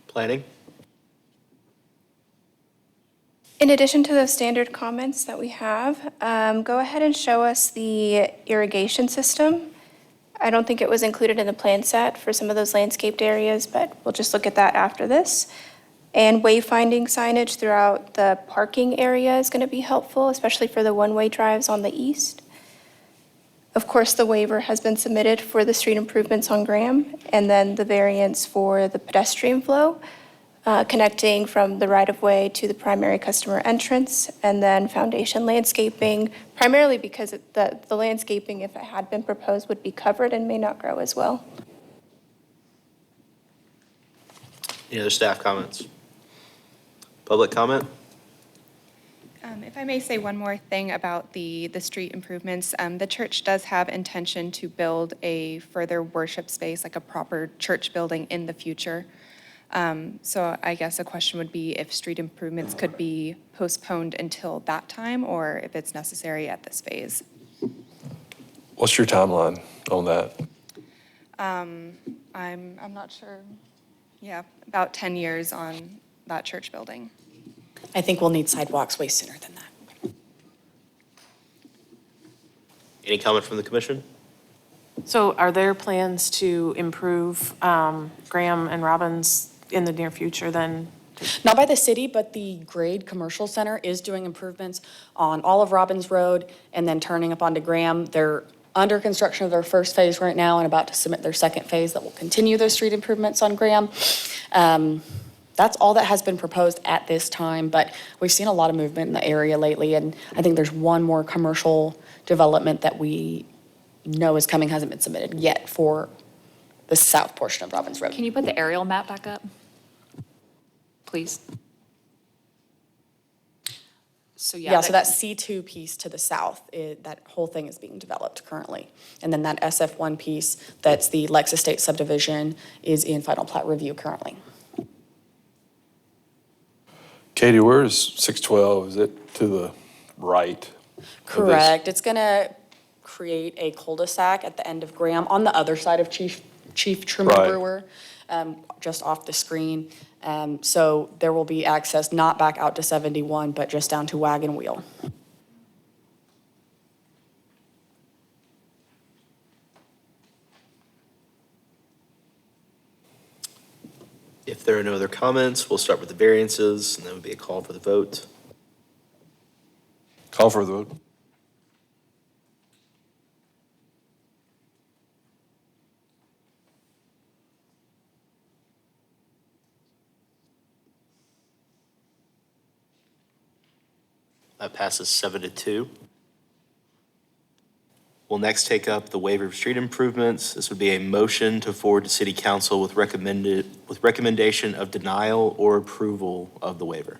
Speaker 1: Planning?
Speaker 14: In addition to those standard comments that we have, go ahead and show us the irrigation system. I don't think it was included in the plan set for some of those landscaped areas, but we'll just look at that after this. And wayfinding signage throughout the parking area is going to be helpful, especially for the one-way drives on the east. Of course, the waiver has been submitted for the street improvements on Graham, and then the variance for the pedestrian flow, connecting from the right-of-way to the primary customer entrance, and then foundation landscaping, primarily because the landscaping, if it had been proposed, would be covered and may not grow as well.
Speaker 1: Any other staff comments? Public comment?
Speaker 15: If I may say one more thing about the street improvements, the church does have intention to build a further worship space, like a proper church building in the future. So I guess a question would be if street improvements could be postponed until that time, or if it's necessary at this phase.
Speaker 4: What's your timeline on that?
Speaker 15: I'm not sure. Yeah, about 10 years on that church building.
Speaker 22: I think we'll need sidewalks way sooner than that.
Speaker 1: Any comment from the commission?
Speaker 9: So are there plans to improve Graham and Robbins in the near future then?
Speaker 22: Not by the city, but the Grade Commercial Center is doing improvements on all of Robbins Road and then turning up onto Graham. They're under construction of their first phase right now and about to submit their second phase that will continue those street improvements on Graham. That's all that has been proposed at this time, but we've seen a lot of movement in the area lately, and I think there's one more commercial development that we know is coming, hasn't been submitted yet for the south portion of Robbins Road.
Speaker 5: Can you put the aerial map back up? Please. So
Speaker 22: Yeah, so that C2 piece to the south, that whole thing is being developed currently. And then that SF1 piece, that's the Lex Estate subdivision, is in final plat review currently.
Speaker 4: Katie, where is 612? Is it to the right?
Speaker 22: Correct. It's going to create a cul-de-sac at the end of Graham on the other side of Chief Truman
Speaker 4: Right.
Speaker 22: Brewer, just off the screen. So there will be access not back out to 71, but just down to Wagon Wheel.
Speaker 1: If there are no other comments, we'll start with the variances, and then would be a call for the vote.
Speaker 4: Call for the vote.
Speaker 1: That passes 7-2. We'll next take up the waiver of street improvements. This would be a motion to forward to city council with recommendation of denial or approval of the waiver.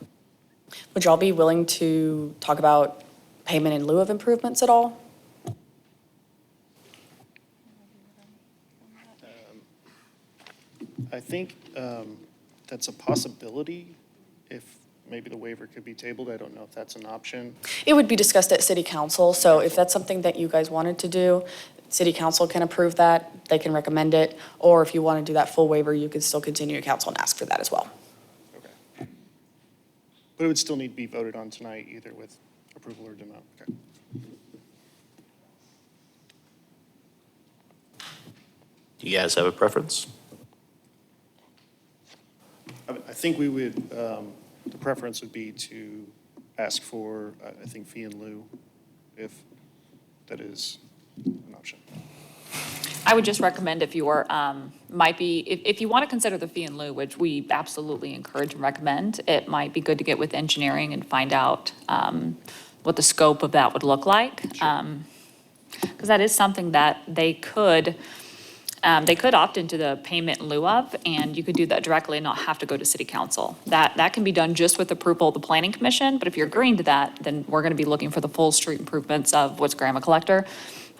Speaker 22: Would y'all be willing to talk about payment in lieu of improvements at all?
Speaker 13: I think that's a possibility if maybe the waiver could be tabled. I don't know if that's an option.
Speaker 22: It would be discussed at city council, so if that's something that you guys wanted to do, city council can approve that, they can recommend it, or if you want to do that full waiver, you could still continue to council and ask for that as well.
Speaker 13: But it would still need to be voted on tonight, either with approval or denial. Okay.
Speaker 1: Do you guys have a preference?
Speaker 13: I think we would, the preference would be to ask for, I think, fee in lieu, if that is an option.
Speaker 5: I would just recommend if you are, if you want to consider the fee in lieu, which we absolutely encourage and recommend, it might be good to get with engineering and find out what the scope of that would look like. Because that is something that they could opt into the payment in lieu of, and you could do that directly and not have to go to city council. That can be done just with approval of the planning commission, but if you're agreeing to that, then we're going to be looking for the full street improvements of what's Grandma Collector.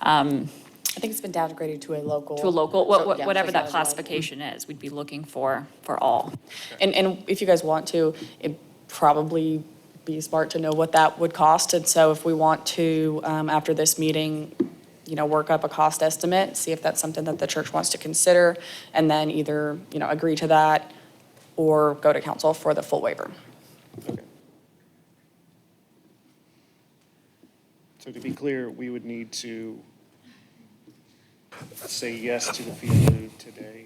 Speaker 22: I think it's been downgraded to a local. Yeah,
Speaker 5: Whatever that
Speaker 22: as well.
Speaker 5: classification is, we'd be looking for all.
Speaker 22: And if you guys want to, it'd probably be smart to know what that would cost. And so if we want to, after this meeting, work up a cost estimate, see if that's something that the church wants to consider, and then either, agree to that or go to council for the full waiver.
Speaker 13: So to be clear, we would need to say yes to the fee in lieu today.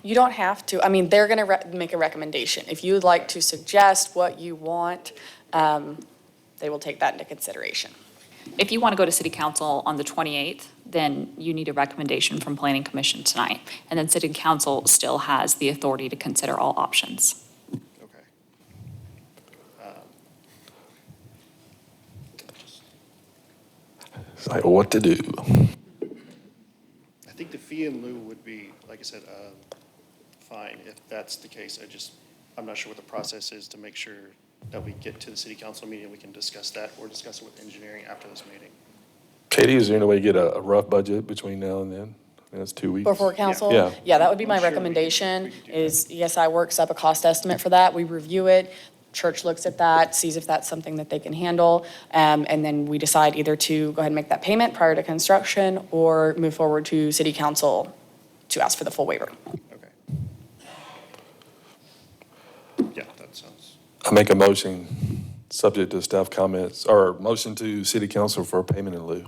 Speaker 22: You don't have to. I mean, they're going to make a recommendation. If you'd like to suggest what you want, they will take that into consideration.
Speaker 5: If you want to go to city council on the 28th, then you need a recommendation from planning commission tonight. And then city council still has the authority to consider all options.
Speaker 4: It's like, what to do?
Speaker 13: I think the fee in lieu would be, like I said, fine if that's the case. I'm not sure what the process is to make sure that we get to the city council meeting, we can discuss that or discuss it with engineering after this meeting.
Speaker 4: Katie, is there any way to get a rough budget between now and then? I mean, that's 2 weeks.
Speaker 22: Before council?
Speaker 4: Yeah.
Speaker 22: Yeah, that would be my recommendation, is ESI works up a cost estimate for that. We review it. Church looks at that, sees if that's something that they can handle, and then we decide either to go ahead and make that payment prior to construction or move forward to city council to ask for the full waiver.
Speaker 13: Yeah, that sounds.
Speaker 4: I make a motion, subject to staff comments, or motion to city council for payment in lieu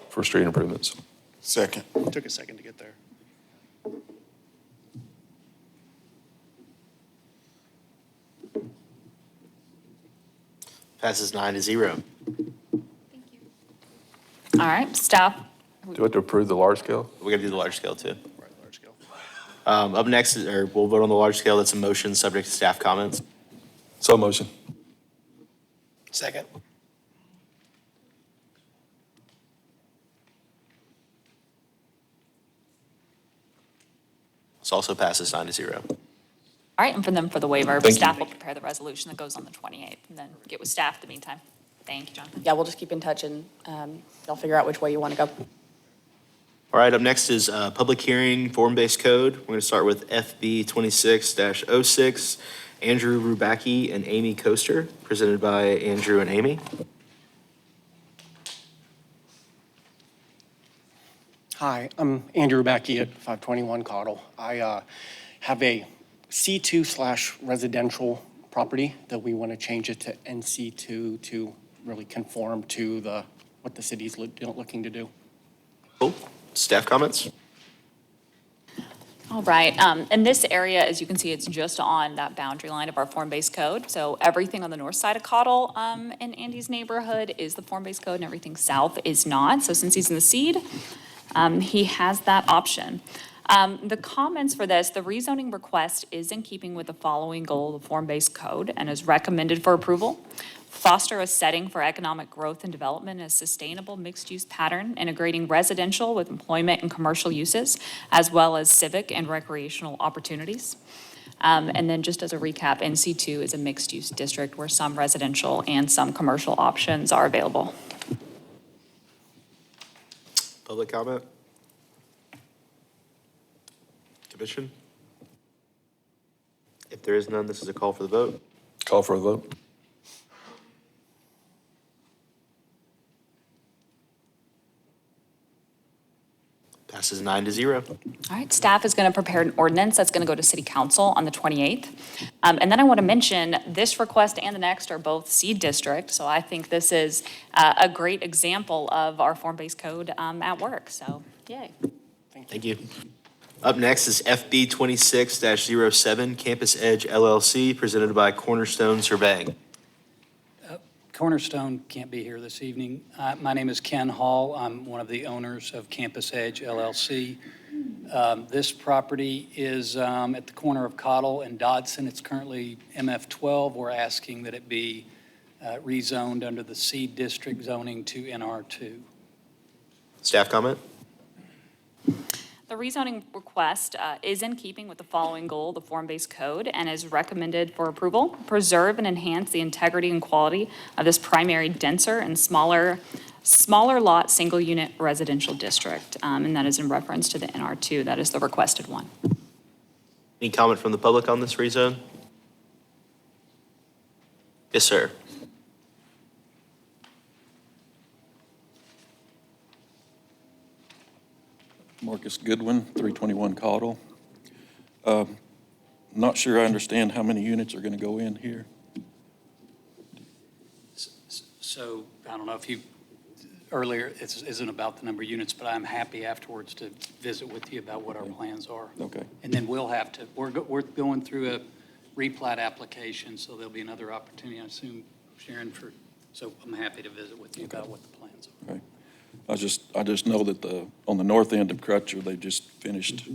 Speaker 4: for street improvements.
Speaker 13: Second. It took a second to get there.
Speaker 1: Passes 9-0.
Speaker 5: All right, staff.
Speaker 4: Do we have to approve the large scale?
Speaker 1: We got to do the large scale too. Up next, we'll vote on the large scale. That's a motion subject to staff comments.
Speaker 4: So motion.
Speaker 11: Second.
Speaker 1: This also passes 9-0.
Speaker 5: All right, and for the waiver,
Speaker 4: Thank you.
Speaker 5: staff will prepare the resolution that goes on the 28th, and then get with staff in the meantime. Thank you, Jonathan.
Speaker 22: Yeah, we'll just keep in touch and y'all figure out which way you want to go.
Speaker 1: All right, up next is public hearing, form-based code. We're going to start with FB 26-06, Andrew Rubacki and Amy Coaster, presented by Andrew and Amy.
Speaker 16: Hi, I'm Andrew Rubacki at 521 Cottle. I have a C2/residential property that we want to change it to NC2 to really conform to what the city's looking to do.
Speaker 1: Cool. Staff comments?
Speaker 5: All right, in this area, as you can see, it's just on that boundary line of our form-based code. So everything on the north side of Cottle in Andy's neighborhood is the form-based code, and everything south is not. So since he's in the seed, he has that option. The comments for this, the rezoning request is in keeping with the following goal of the form-based code and is recommended for approval. Foster a setting for economic growth and development in a sustainable mixed-use pattern, integrating residential with employment and commercial uses, as well as civic and recreational opportunities. And then just as a recap, NC2 is a mixed-use district where some residential and some commercial options are available.
Speaker 1: Public comment? Commission? there is none, this is a call for the vote.
Speaker 4: Call for a vote.
Speaker 1: Passes 9-0.
Speaker 5: All right, staff is going to prepare an ordinance that's going to go to city council on the 28th. And then I want to mention, this request and the next are both seed district, so I think this is a great example of our form-based code at work, so yay.
Speaker 1: Thank you. Up next is FB 26-07, Campus Edge LLC, presented by Cornerstone Surveying.
Speaker 7: Cornerstone can't be here this evening. My name is Ken Hall. I'm one of the owners of Campus Edge LLC. This property is at the corner of Cottle and Dodson. It's currently MF12. We're asking that it be rezoned under the seed district zoning to NR2.
Speaker 1: Staff comment?
Speaker 5: The rezoning request is in keeping with the following goal, the form-based code, and is recommended for approval. Preserve and enhance the integrity and quality of this primary denser and smaller lot, single-unit residential district. And that is in reference to the NR2. That is the requested one.
Speaker 1: Any comment from the public on this rezone? Yes, sir.
Speaker 18: Marcus Goodwin, 321 Cottle. Not sure I understand how many units are going to go in here.
Speaker 7: So I don't know if you, earlier, it isn't about the number of units, but I'm happy afterwards to visit with you about what our plans are.
Speaker 18: Okay.
Speaker 7: And then we'll have to, we're going through a replat application, so there'll be another opportunity, I assume, Sharon, so I'm happy to visit with you about what the plans are.
Speaker 18: Okay. I just know that on the north end of Crutcher, they just finished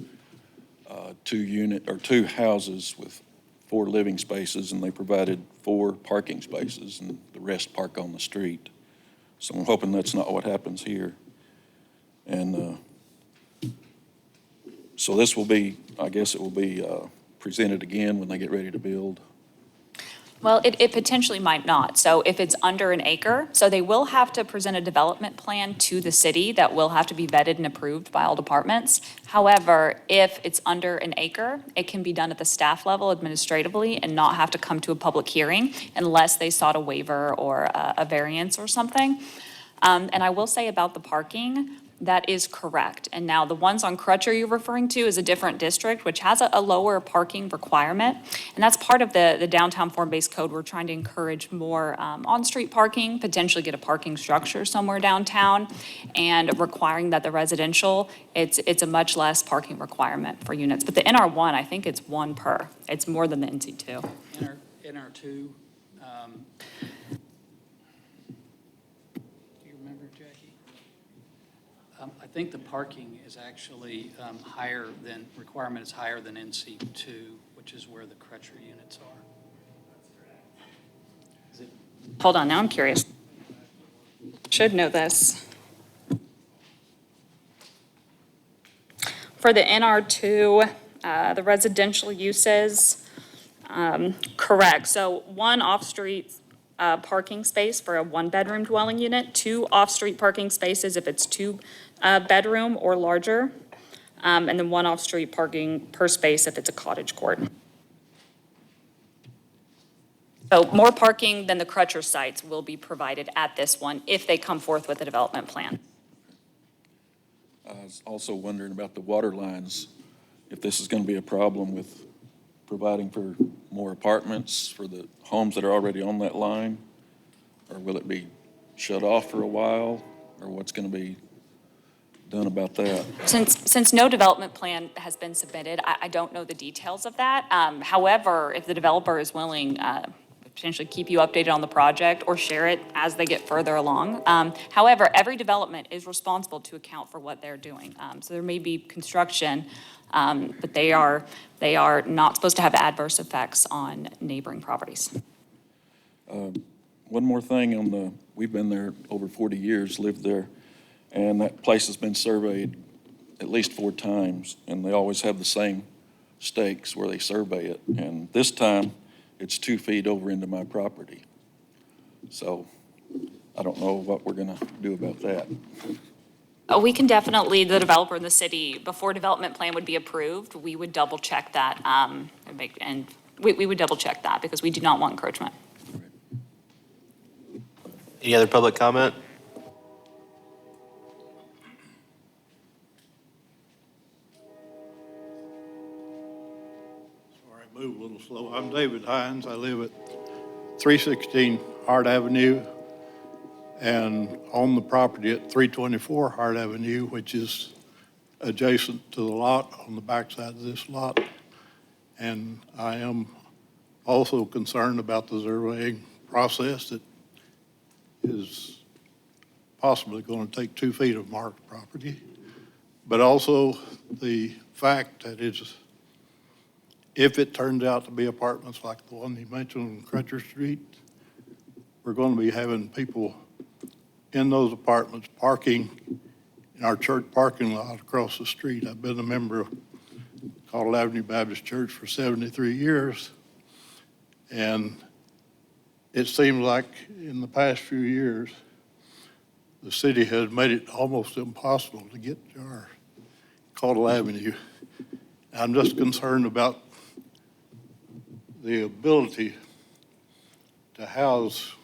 Speaker 18: two houses with 4 living spaces, and they provided 4 parking spaces, and the rest park on the street. So I'm hoping that's not what happens here. And so this will be, I guess it will be presented again when they get ready to build.
Speaker 5: Well, it potentially might not. So if it's under an acre, so they will have to present a development plan to the city that will have to be vetted and approved by all departments. However, if it's under an acre, it can be done at the staff level administratively and not have to come to a public hearing unless they sought a waiver or a variance or something. And I will say about the parking, that is correct. And now the ones on Crutcher you're referring to is a different district, which has a lower parking requirement. And that's part of the downtown form-based code. We're trying to encourage more on-street parking, potentially get a parking structure somewhere downtown, and requiring that the residential, it's a much less parking requirement for units. But the NR1, I think it's 1 per. It's more than the NC2.
Speaker 7: NR2, I think the parking is actually requirement is higher than NC2, which is where the Crutcher units are.
Speaker 5: Hold on, now I'm curious. Should know this. For the NR2, the residential uses, correct. So 1 off-street parking space for a 1-bedroom dwelling unit, 2 off-street parking spaces if it's 2 bedroom or larger, and then 1 off-street parking per space if it's a cottage court. So more parking than the Crutcher sites will be provided at this one if they come forth with a development plan.
Speaker 18: I was also wondering about the water lines, if this is going to be a problem with providing for more apartments for the homes that are already on that line? Or will it be shut off for a while? Or what's going to be done about that?
Speaker 5: Since no development plan has been submitted, I don't know the details of that. However, if the developer is willing, potentially keep you updated on the project or share it as they get further along. However, every development is responsible to account for what they're doing. So there may be construction, but they are not supposed to have adverse effects on neighboring properties.
Speaker 18: One more thing we've been there over 40 years, lived there, and that place has been surveyed at least 4 times, and they always have the same stakes where they survey it. And this time, it's 2 feet over into my property. So I don't know what we're going to do about that.
Speaker 5: We can definitely, the developer in the city, before development plan would be approved, we would double check that and We would double check that because we do not want encroachment.
Speaker 1: Any other public comment?
Speaker 17: Sorry, I move a little slow. I'm David Hines. I live at 316 Hart Avenue and own the property at 324 Hart Avenue, which is adjacent to the lot on the backside of this lot. And I am also concerned about the surveying process that is possibly going to take 2 feet of marked property, but also the fact that it's, if it turns out to be apartments like the one you mentioned on Crutcher Street, we're going to be having people in those apartments parking in our church parking lot across the street. I've been a member of Caudle Avenue Baptist Church for 73 years, and it seems like in the past few years, the city has made it almost impossible to get to our Caudle Avenue. I'm just concerned about the ability to house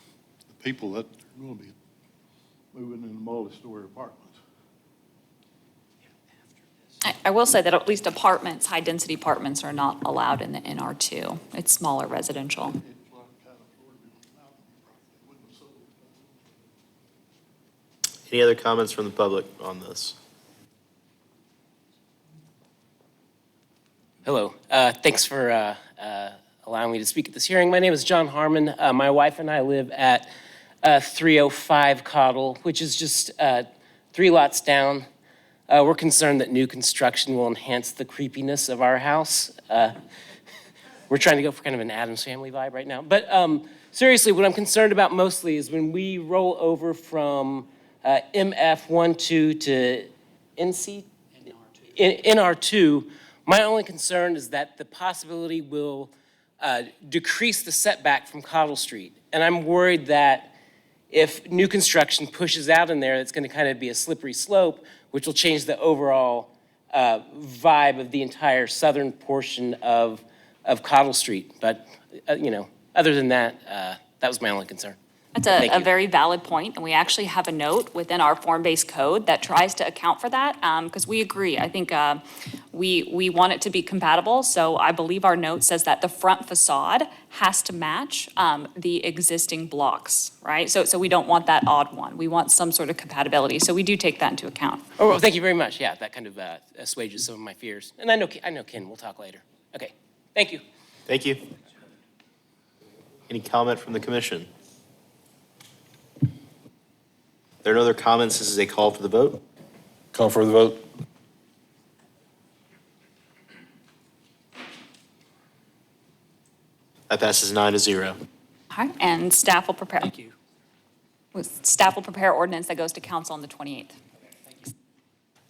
Speaker 17: the people that will be moving in multi-story apartments.
Speaker 5: I will say that at least apartments, high-density apartments are not allowed in the NR2. It's smaller residential.
Speaker 1: Any other comments from the public on this?
Speaker 19: Hello. Thanks for allowing me to speak at this hearing. My name is John Harmon. My wife and I live at 305 Caudle, which is just 3 lots down. We're concerned that new construction will enhance the creepiness of our house. We're trying to go for kind of an Addams Family vibe right now. But seriously, what I'm concerned about mostly is when we roll over from MF12 to NR2, my only concern is that the possibility will decrease the setback from Caudle Street. And I'm worried that if new construction pushes out in there, it's going to kind of be a slippery slope, which will change the overall vibe of the entire southern portion of Caudle Street. But, other than that, that was my only concern.
Speaker 5: That's
Speaker 19: Thank
Speaker 5: a
Speaker 19: you.
Speaker 5: very valid point, and we actually have a note within our form-based code that tries to account for that, because we agree. I think we want it to be compatible, so I believe our note says that the front facade has to match the existing blocks, right? So we don't want that odd one. We want some sort of compatibility, so we do take that into account.
Speaker 19: Oh, well, thank you very much. Yeah, that kind of assuages some of my fears. And I know Ken, we'll talk later. Okay, thank you.
Speaker 1: Thank you. Any comment from the commission? There are no other comments. This is a call for the vote.
Speaker 4: Call for the vote.
Speaker 1: That passes 9-0.
Speaker 5: All right, and staff will prepare. Thank you. Staff will prepare ordinance that goes to council on the 28th.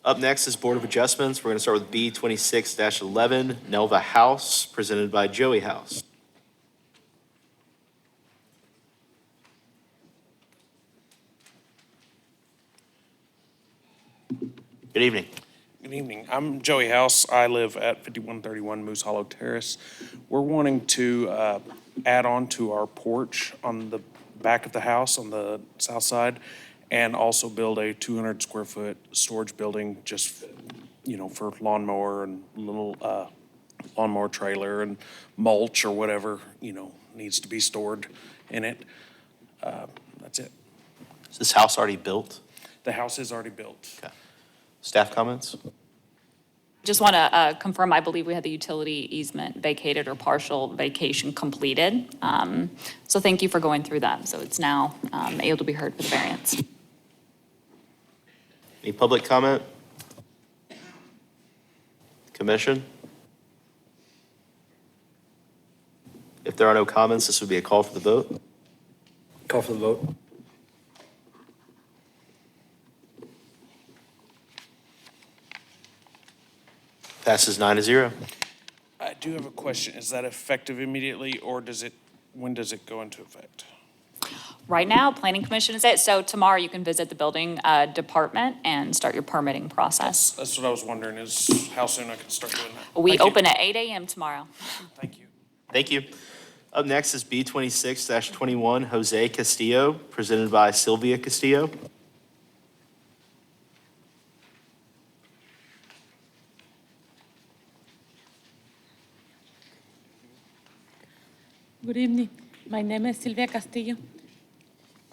Speaker 1: Up next is Board of Adjustments. We're going to start with B 26-11, Nelva House, presented by Joey House. Good evening.
Speaker 20: Good evening. I'm Joey House. I live at 5131 Moose Hollow Terrace. We're wanting to add on to our porch on the back of the house on the south side and also build a 200 square foot storage building just, for lawnmower and little lawnmower trailer and mulch or whatever, needs to be stored in it. That's it.
Speaker 1: Is this house already built?
Speaker 20: The house is already built.
Speaker 1: Okay. Staff comments?
Speaker 5: Just want to confirm, I believe we had the utility easement vacated or partial vacation completed. So thank you for going through that. So it's now able to be heard for the variance.
Speaker 1: Any public comment? Commission? If there are no comments, this would be a call for the vote.
Speaker 2: Call for the vote.
Speaker 1: Passes 9-0.
Speaker 20: I do have a question. Is that effective immediately, or when does it go into effect?
Speaker 5: Right now, Planning Commission is it. So tomorrow you can visit the building department and start your permitting process.
Speaker 20: That's what I was wondering, is how soon I can start doing that.
Speaker 5: We
Speaker 20: Thank you.
Speaker 5: open at 8 a.m. tomorrow.
Speaker 20: Thank you.
Speaker 1: Thank you. Up next is B26-21, Jose Castillo, presented by Sylvia Castillo.
Speaker 3: Good evening. My name is Silvia Castillo.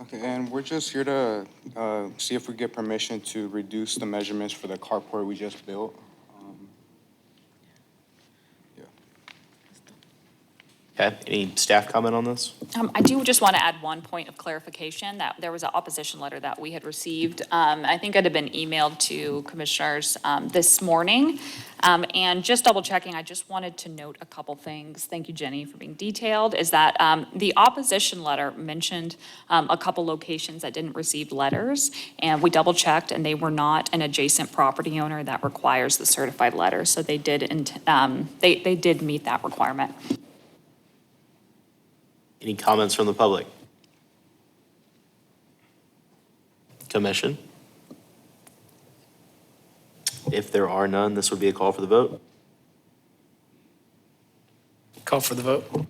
Speaker 21: Okay, and we're just here to see if we get permission to reduce the measurements for the carport we just built.
Speaker 1: Okay, any staff comment on this?
Speaker 5: I do just want to add one point of clarification, that there was an opposition letter that we had received. I think it had been emailed to commissioners this morning. And just double checking, I just wanted to note a couple things. Thank you, Jenny, for being detailed, is that the opposition letter mentioned a couple locations that didn't receive letters. And we double checked and they were not an adjacent property owner that requires the certified letter. So they did, they did meet that requirement.
Speaker 1: Any comments from the public? Commission? If there are none, this would be a call for the vote.
Speaker 11: Call for the vote.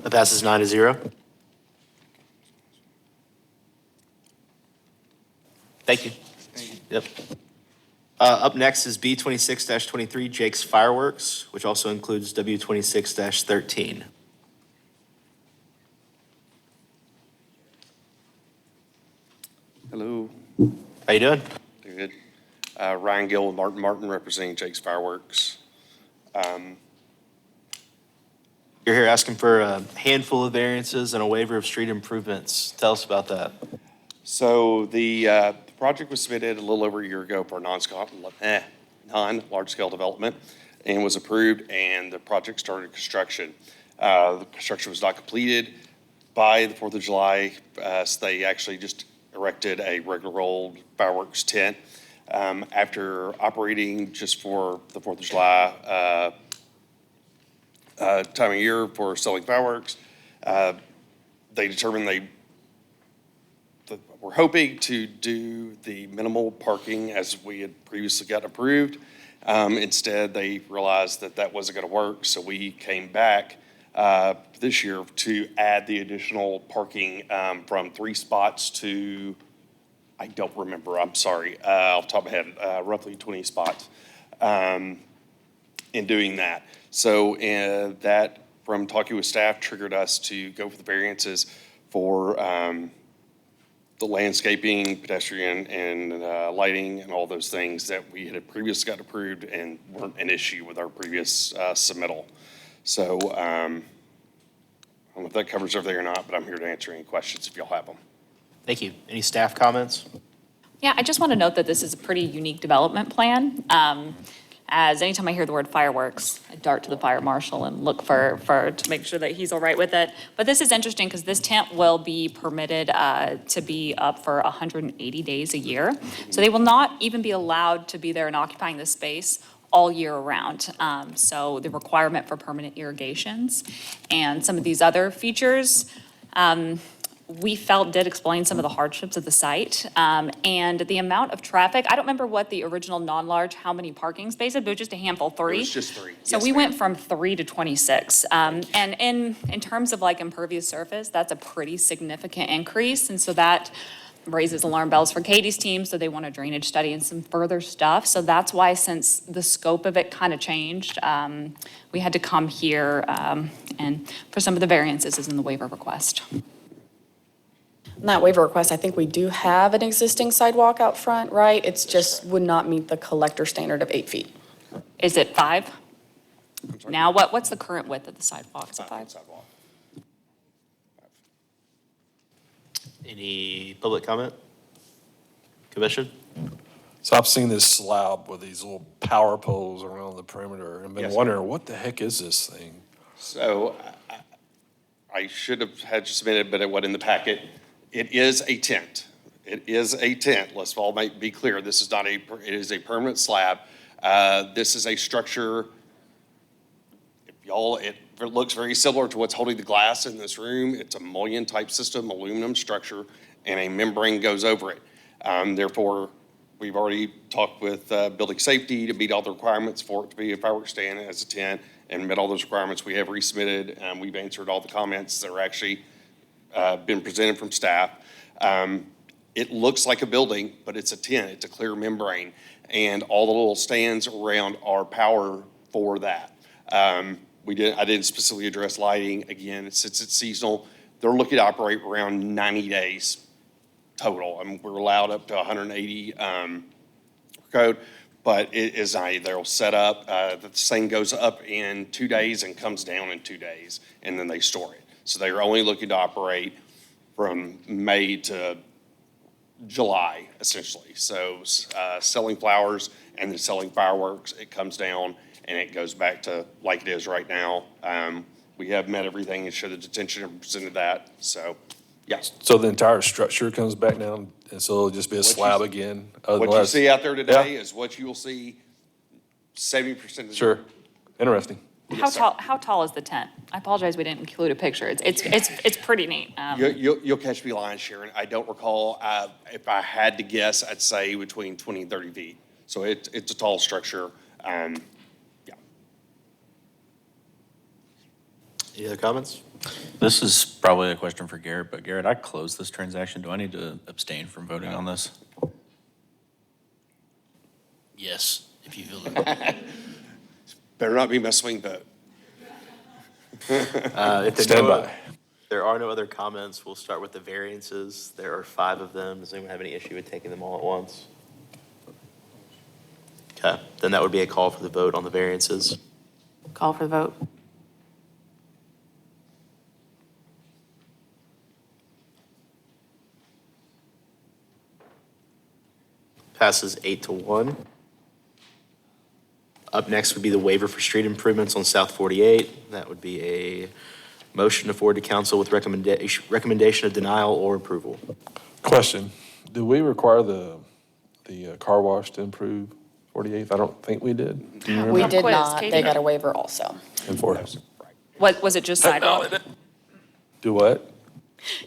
Speaker 1: That passes 9-0. Thank you. Yep. Up next is B26-23, Jake's Fireworks, which also includes W26-13.
Speaker 23: Hello.
Speaker 1: How you doing?
Speaker 23: Good. Ryan Gill with Martin Martin, representing Jake's Fireworks.
Speaker 1: You're here asking for a handful of variances and a waiver of street improvements. Tell us about that.
Speaker 23: So the project was submitted a little over a year ago for a non-large-scale development and was approved, and the project started construction. The construction was not completed by the 4th of July, so they actually just erected a regular old fireworks tent. After operating just for the 4th of July time of year for selling fireworks, they determined they were hoping to do the minimal parking as we had previously got approved. Instead, they realized that that wasn't going to work, so we came back this year to add the additional parking from 3 spots to, I don't remember, I'm sorry, off the top of my head, roughly 20 spots in doing that. So that, from talking with staff, triggered us to go for the variances for the landscaping, pedestrian, and lighting, and all those things that we had previously got approved and weren't an issue with our previous submittal. So I don't know if that covers everything or not, but I'm here to answer any questions if y'all have them.
Speaker 1: Thank you. Any staff comments?
Speaker 5: Yeah, I just want to note that this is a pretty unique development plan. As anytime I hear the word fireworks, I dart to the fire marshal and look to make sure that he's all right with it. But this is interesting because this tent will be permitted to be up for 180 days a year. So they will not even be allowed to be there and occupying this space all year round. So the requirement for permanent irrigations and some of these other features, we felt did explain some of the hardships of the site. And the amount of traffic, I don't remember what the original non-large, how many parking spaces, but it was just a handful, 3?
Speaker 23: It was just 3.
Speaker 5: So
Speaker 23: Yes,
Speaker 5: we
Speaker 23: ma'am.
Speaker 5: went from 3 to 26. And in terms of like impervious surface, that's a pretty significant increase. And so that raises alarm bells for Katie's team, so they want a drainage study and some further stuff. So that's why, since the scope of it kind of changed, we had to come here and for some of the variances is in the waiver request.
Speaker 22: In that waiver request, I think we do have an existing sidewalk out front, right? It's just would not meet the collector standard of 8 feet.
Speaker 5: Is it 5? Now, what's the current width of the sidewalk? Is it 5?
Speaker 23: Sidewalk.
Speaker 1: Any public comment? Commission?
Speaker 4: So I've seen this slab with these little power poles around the perimeter and been
Speaker 23: Yes,
Speaker 4: wondering, what the heck is this thing?
Speaker 23: So I should have had you submitted, but it wasn't in the packet. It is a tent. It is a tent. Let's all be clear. This is not it is a permanent slab. This is a structure, it looks very similar to what's holding the glass in this room. It's a mullion-type system, aluminum structure, and a membrane goes over it. Therefore, we've already talked with building safety to meet all the requirements for it to be a fireworks stand as a tent, and met all those requirements. We have resubmitted, and we've answered all the comments that are actually been presented from staff. It looks like a building, but it's a tent. It's a clear membrane, and all the little stands around are power for that. I didn't specifically address lighting. Again, since it's seasonal, they're looking to operate around 90 days total. I mean, we're allowed up to 180 code, but it is 90. They'll set up, the thing goes up in 2 days and comes down in 2 days, and then they store it. So they are only looking to operate from May to July, essentially. So selling flowers and then selling fireworks, it comes down and it goes back to like it is right now. We have met everything and showed the detention and presented that, so, yes.
Speaker 4: So the entire structure comes back down, and so it'll just be a slab again?
Speaker 23: What you see out there today is what you will see 70% of the.
Speaker 4: Sure. Interesting.
Speaker 5: How tall is the tent? I apologize, we didn't include a picture. It's pretty neat.
Speaker 23: You'll catch me lying, Sharon. I don't recall. If I had to guess, I'd say between 20 and 30 feet. So it's a tall structure. Yeah.
Speaker 1: Any other comments?
Speaker 6: This is probably a question for Garrett, but Garrett, I closed this transaction. Do I need to abstain from voting on this?
Speaker 11: Yes, if you feel that.
Speaker 23: Better not be my swing vote.
Speaker 1: If
Speaker 4: Stand by.
Speaker 1: there are no other comments, we'll start with the variances. There are 5 of them. Does anyone have any issue with taking them all at once? Okay, then that would be a call for the vote on the variances.
Speaker 9: Call for the vote.
Speaker 1: Passes 8-1. Up next would be the waiver for street improvements on South 48. That would be a motion to forward to council with recommendation of denial or approval.
Speaker 4: Question, do we require the car wash to improve 48th? I don't think we did. Do you remember?
Speaker 22: We did
Speaker 5: Quiz,
Speaker 22: not.
Speaker 5: Katie.
Speaker 22: They got a waiver also.
Speaker 4: Enforce.
Speaker 5: What, was it just sidewalk?
Speaker 4: Do what?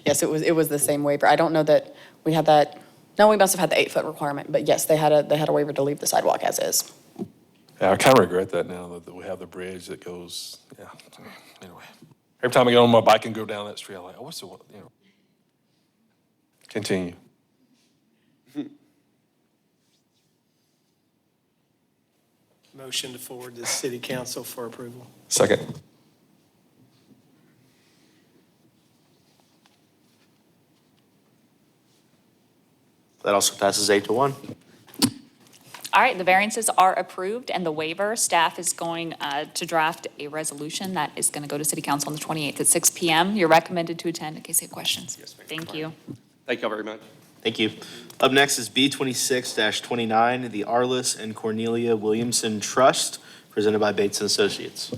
Speaker 22: Yes, it was the same waiver. I don't know that we had that, no, we must have had the 8-foot requirement, but yes, they had a waiver to leave the sidewalk as is.
Speaker 4: Yeah, I kind of regret that now that we have the bridge that goes, yeah, anyway. Every time I get on my bike and go down that street, I'm like, oh, what's the, Continue.
Speaker 11: Motion to forward to city council for approval.
Speaker 4: Second.
Speaker 1: That also passes 8-1.
Speaker 5: All right, the variances are approved, and the waiver, staff is going to draft a resolution that is going to go to city council on the 28th at 6 PM. You're recommended to attend in case you have questions.
Speaker 23: Yes, ma'am.
Speaker 5: Thank you.
Speaker 23: Thank you very much.
Speaker 1: Thank you. Up next is B26-29, the Arliss and Cornelia Williamson Trust, presented by Bates and Associates.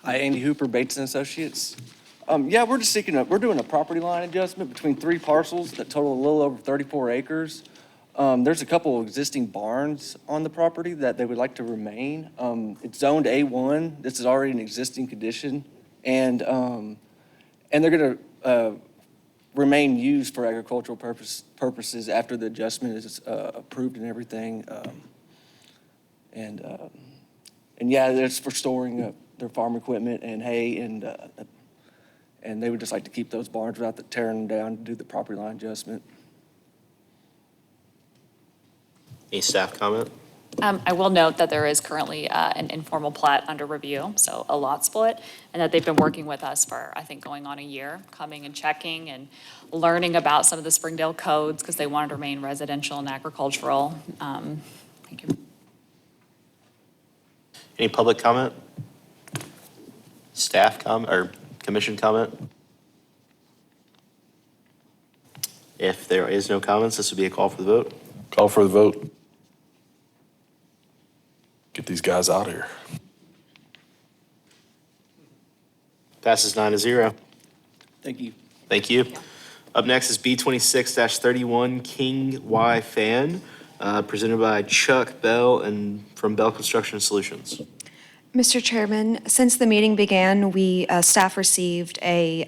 Speaker 8: Hi, Andy Hooper, Bates and Associates. Yeah, we're just we're doing a property line adjustment between 3 parcels that total a little over 34 acres. There's a couple of existing barns on the property that they would like to remain. It's zoned A1. This is already an existing condition. And they're gonna remain used for agricultural purposes after the adjustment is approved and everything. And yeah, it's for storing their farm equipment and hay, and they would just like to keep those barns without tearing them down to do the property line adjustment.
Speaker 1: Any staff comment?
Speaker 5: I will note that there is currently an informal plat under review, so a lot split, and that they've been working with us for, I think, going on a year, coming and checking and learning about some of the Springdale codes because they wanted to remain residential and agricultural. Thank you.
Speaker 1: Any public comment? Staff comment or commission comment? If there is no comments, this would be a call for the vote.
Speaker 4: Call for the vote. get these guys out of here.
Speaker 1: Passes 9-0.
Speaker 8: Thank you.
Speaker 1: Thank you. Up next is B26-31 King Y Fan, presented by Chuck Bell and from Bell Construction Solutions.
Speaker 10: Mr. Chairman, since the meeting began, staff received a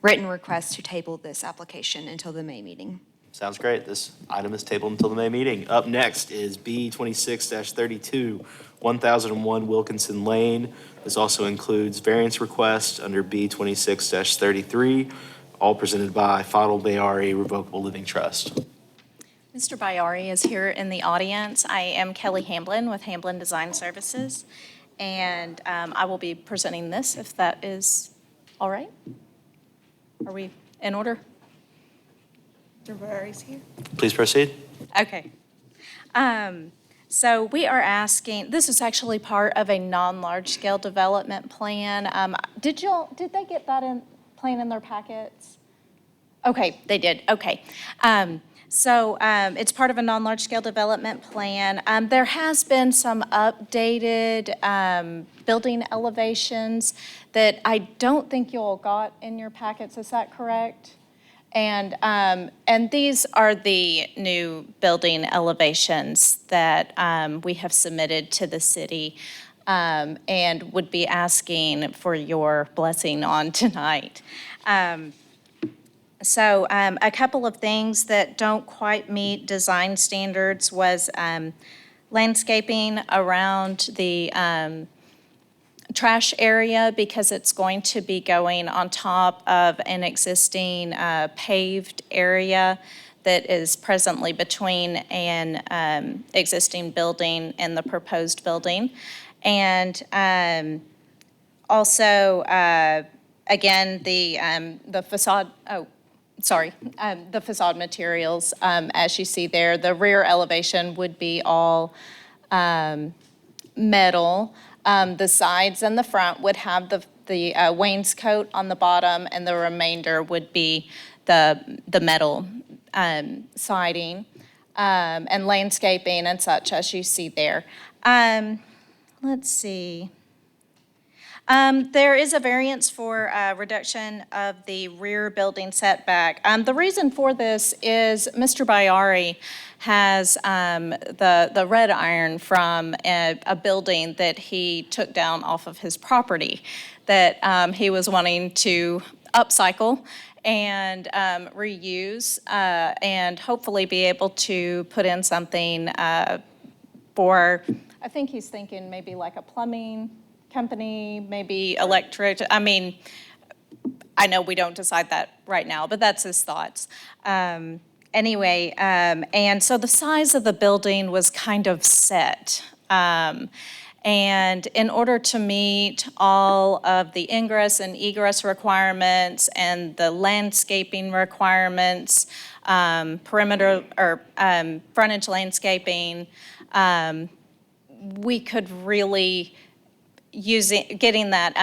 Speaker 10: written request to table this application until the May meeting.
Speaker 1: Sounds great. This item is tabled until the May meeting. Up next is B26-32, 1001 Wilkinson Lane. This also includes variance requests under B26-33, all presented by Fadl Bayari Revocable Living Trust.
Speaker 12: Mr. Bayari is here in the audience. I am Kelly Hamblin with Hamblin Design Services, and I will be presenting this, if that is all right. Are we in order? Mr. Bayari's here.
Speaker 1: Please proceed.
Speaker 12: Okay. So we are asking, this is actually part of a non-large-scale development plan. Did they get that plan in their packets? Okay, they did, okay. So it's part of a non-large-scale development plan. There has been some updated building elevations that I don't think you all got in your packets, is that correct? And these are the new building elevations that we have submitted to the city and would be asking for your blessing on tonight. So a couple of things that don't quite meet design standards was landscaping around the trash area, because it's going to be going on top of an existing paved area that is presently between an existing building and the proposed building. And also, again, the facade, the facade materials, as you see there, the rear elevation would be all metal. The sides and the front would have the wainscot on the bottom, and the remainder would be the metal siding and landscaping and such, as you see there. Let's see. There is a variance for reduction of the rear building setback. The reason for this is Mr. Bayari has the red iron from a building that he took down off of his property that he was wanting to upcycle and reuse and hopefully be able to put in something for, I think he's thinking maybe like a plumbing company, maybe electric. I mean, I know we don't decide that right now, but that's his thoughts. Anyway, and so the size of the building was kind of set. And in order to meet all of the ingress and egress requirements and the landscaping requirements, perimeter or frontage landscaping, we could really getting that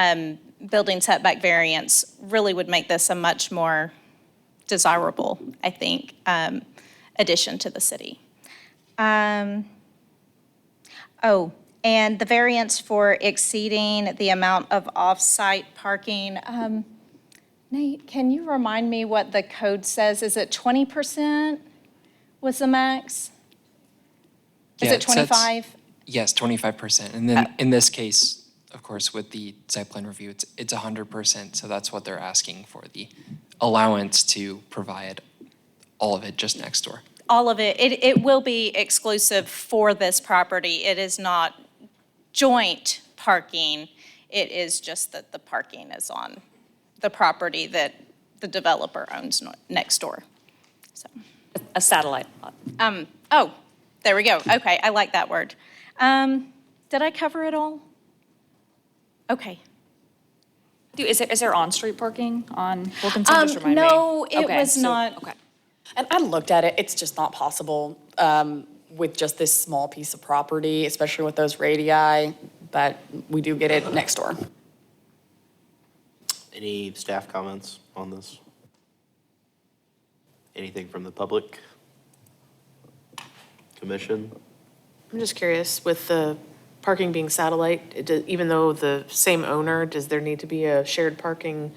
Speaker 12: building setback variance really would make this a much more desirable, I think, addition to the city. And the variance for exceeding the amount of off-site parking. Nate, can you remind me what the code says? Is it 20% was the max? Is it 25?
Speaker 14: Yes, 25%. And then in this case, of course, with the site plan review, it's 100%. So that's what they're asking for, the allowance to provide all of it just next door.
Speaker 12: All of it. It will be exclusive for this property. It is not joint parking. It is just that the parking is on the property that the developer owns next door. So,
Speaker 5: A satellite lot.
Speaker 12: oh, there we go. Okay, I like that word. Did I cover it all? Okay.
Speaker 5: Is there on-street parking on Wilkinson? Just remind me.
Speaker 12: No, it
Speaker 5: Okay,
Speaker 12: was
Speaker 5: so-
Speaker 12: not.
Speaker 5: Okay.
Speaker 24: And I looked at it, it's just not possible with just this small piece of property, especially with those radii, but we do get it next door.
Speaker 1: Any staff comments on this? Anything from the public? Commission?
Speaker 9: I'm just curious, with the parking being satellite, even though the same owner, does there need to be a shared parking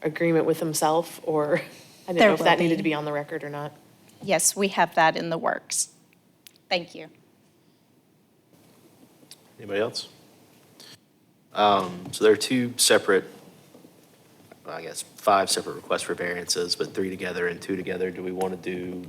Speaker 9: agreement with himself? Or I didn't
Speaker 12: There
Speaker 9: know if
Speaker 12: will
Speaker 9: that needed
Speaker 12: be.
Speaker 9: to be on the record or not.
Speaker 12: Yes, we have that in the works. Thank you.
Speaker 1: Anybody else? So there are two separate, well, I guess, 5 separate requests for variances, but 3 together and 2 together. Do we want to do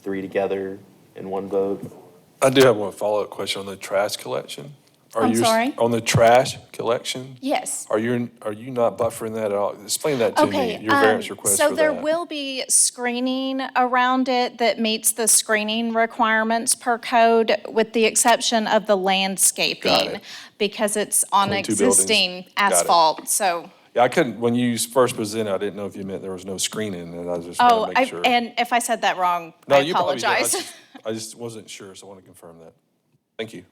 Speaker 1: 3 together in one vote?
Speaker 4: I do have one follow-up question on the trash collection. Are
Speaker 12: I'm
Speaker 4: you-
Speaker 12: sorry?
Speaker 4: On the trash collection?
Speaker 12: Yes.
Speaker 4: Are you not buffering that at all? Explain that to me,
Speaker 12: Okay,
Speaker 4: your variance request for
Speaker 12: so there
Speaker 4: that.
Speaker 12: will be screening around it that meets the screening requirements per code, with the exception of the landscaping, because it's on
Speaker 4: 22 buildings.
Speaker 12: existing
Speaker 4: Got it.
Speaker 12: asphalt, so.
Speaker 4: Yeah, I couldn't, when you first presented, I didn't know if you meant there was no screening, and I just
Speaker 12: Oh,
Speaker 4: wanted to make sure.
Speaker 12: and if I said that wrong,
Speaker 4: No,
Speaker 12: I
Speaker 4: you probably did.
Speaker 12: apologize.
Speaker 4: I just wasn't sure, so I want to confirm that. Thank you.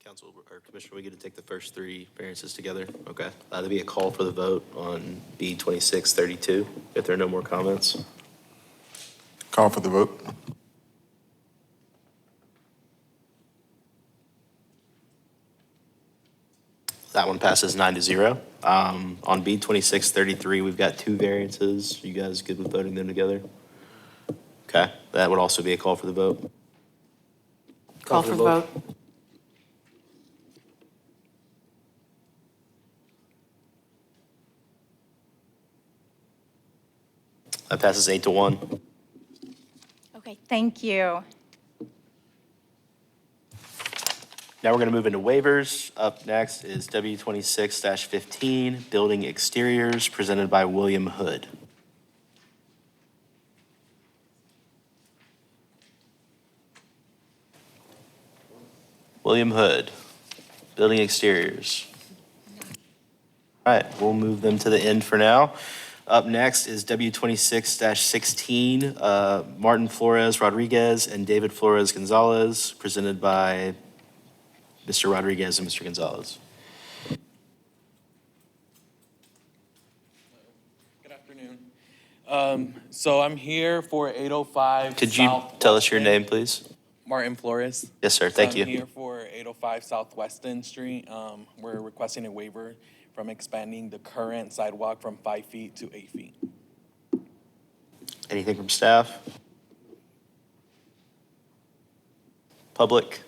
Speaker 1: Council or Commissioner, we get to take the first 3 variances together? Okay. That'll be a call for the vote on B 2632, if there are no more comments.
Speaker 21: Call for the vote.
Speaker 1: That one passes 9-0. On B 2633, we've got 2 variances. You guys good with voting them together? Okay, that would also be a call for the vote.
Speaker 9: Call for vote.
Speaker 1: That passes 8-1.
Speaker 12: Okay, thank you.
Speaker 1: Now we're going to move into waivers. Up next is W 26-15, building exteriors, presented by William Hood. William Hood, building exteriors. All right, we'll move them to the end for now. Up next is W 26-16, Martin Flores Rodriguez and David Flores Gonzalez, presented by Mr. Rodriguez and Mr. Gonzalez.
Speaker 7: Good afternoon. So I'm here for 805
Speaker 1: Could you tell us your name, please?
Speaker 7: Martin Flores.
Speaker 1: Yes, sir. Thank
Speaker 7: So
Speaker 1: you.
Speaker 7: I'm here for 805 Southweston Street. We're requesting a waiver from expanding the current sidewalk from 5 feet to 8 feet.
Speaker 1: Anything from staff? Public?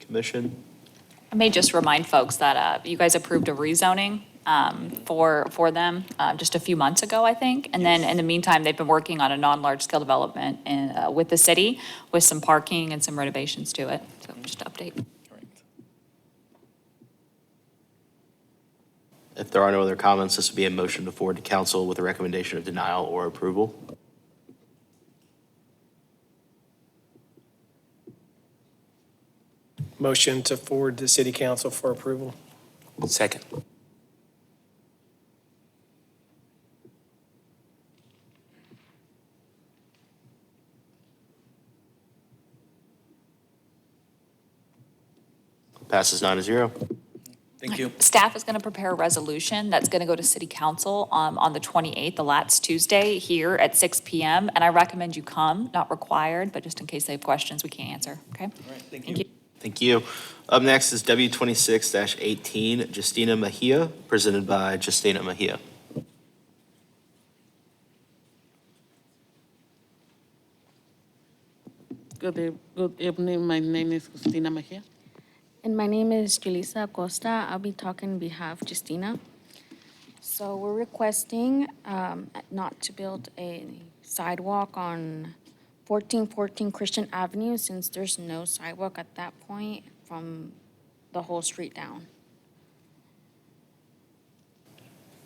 Speaker 1: Commission?
Speaker 5: I may just remind folks that you guys approved a rezoning for them just a few months ago, I think. And then in the meantime, they've been working on a non-large-scale development with the city with some parking and some renovations to it. So just to update.
Speaker 1: If there are no other comments, this would be a motion to forward to council with a recommendation of denial or approval.
Speaker 11: Motion to forward to city council for approval.
Speaker 19: Second.
Speaker 1: Passes 9-0.
Speaker 7: Thank you.
Speaker 5: Staff is going to prepare a resolution that's going to go to city council on the 28th, the last Tuesday, here at 6 PM. And I recommend you come, not required, but just in case they have questions we can't answer, okay?
Speaker 7: All right, thank you.
Speaker 1: Thank you. Up next is W 26-18, Justina Mejia, presented by Justina Mejia.
Speaker 13: Good evening. My name is Justina Mejia.
Speaker 15: And my name is Julissa Acosta. I'll be talking on behalf of Justina. So we're requesting not to build a sidewalk on 1414 Christian Avenue since there's no sidewalk at that point from the whole street down.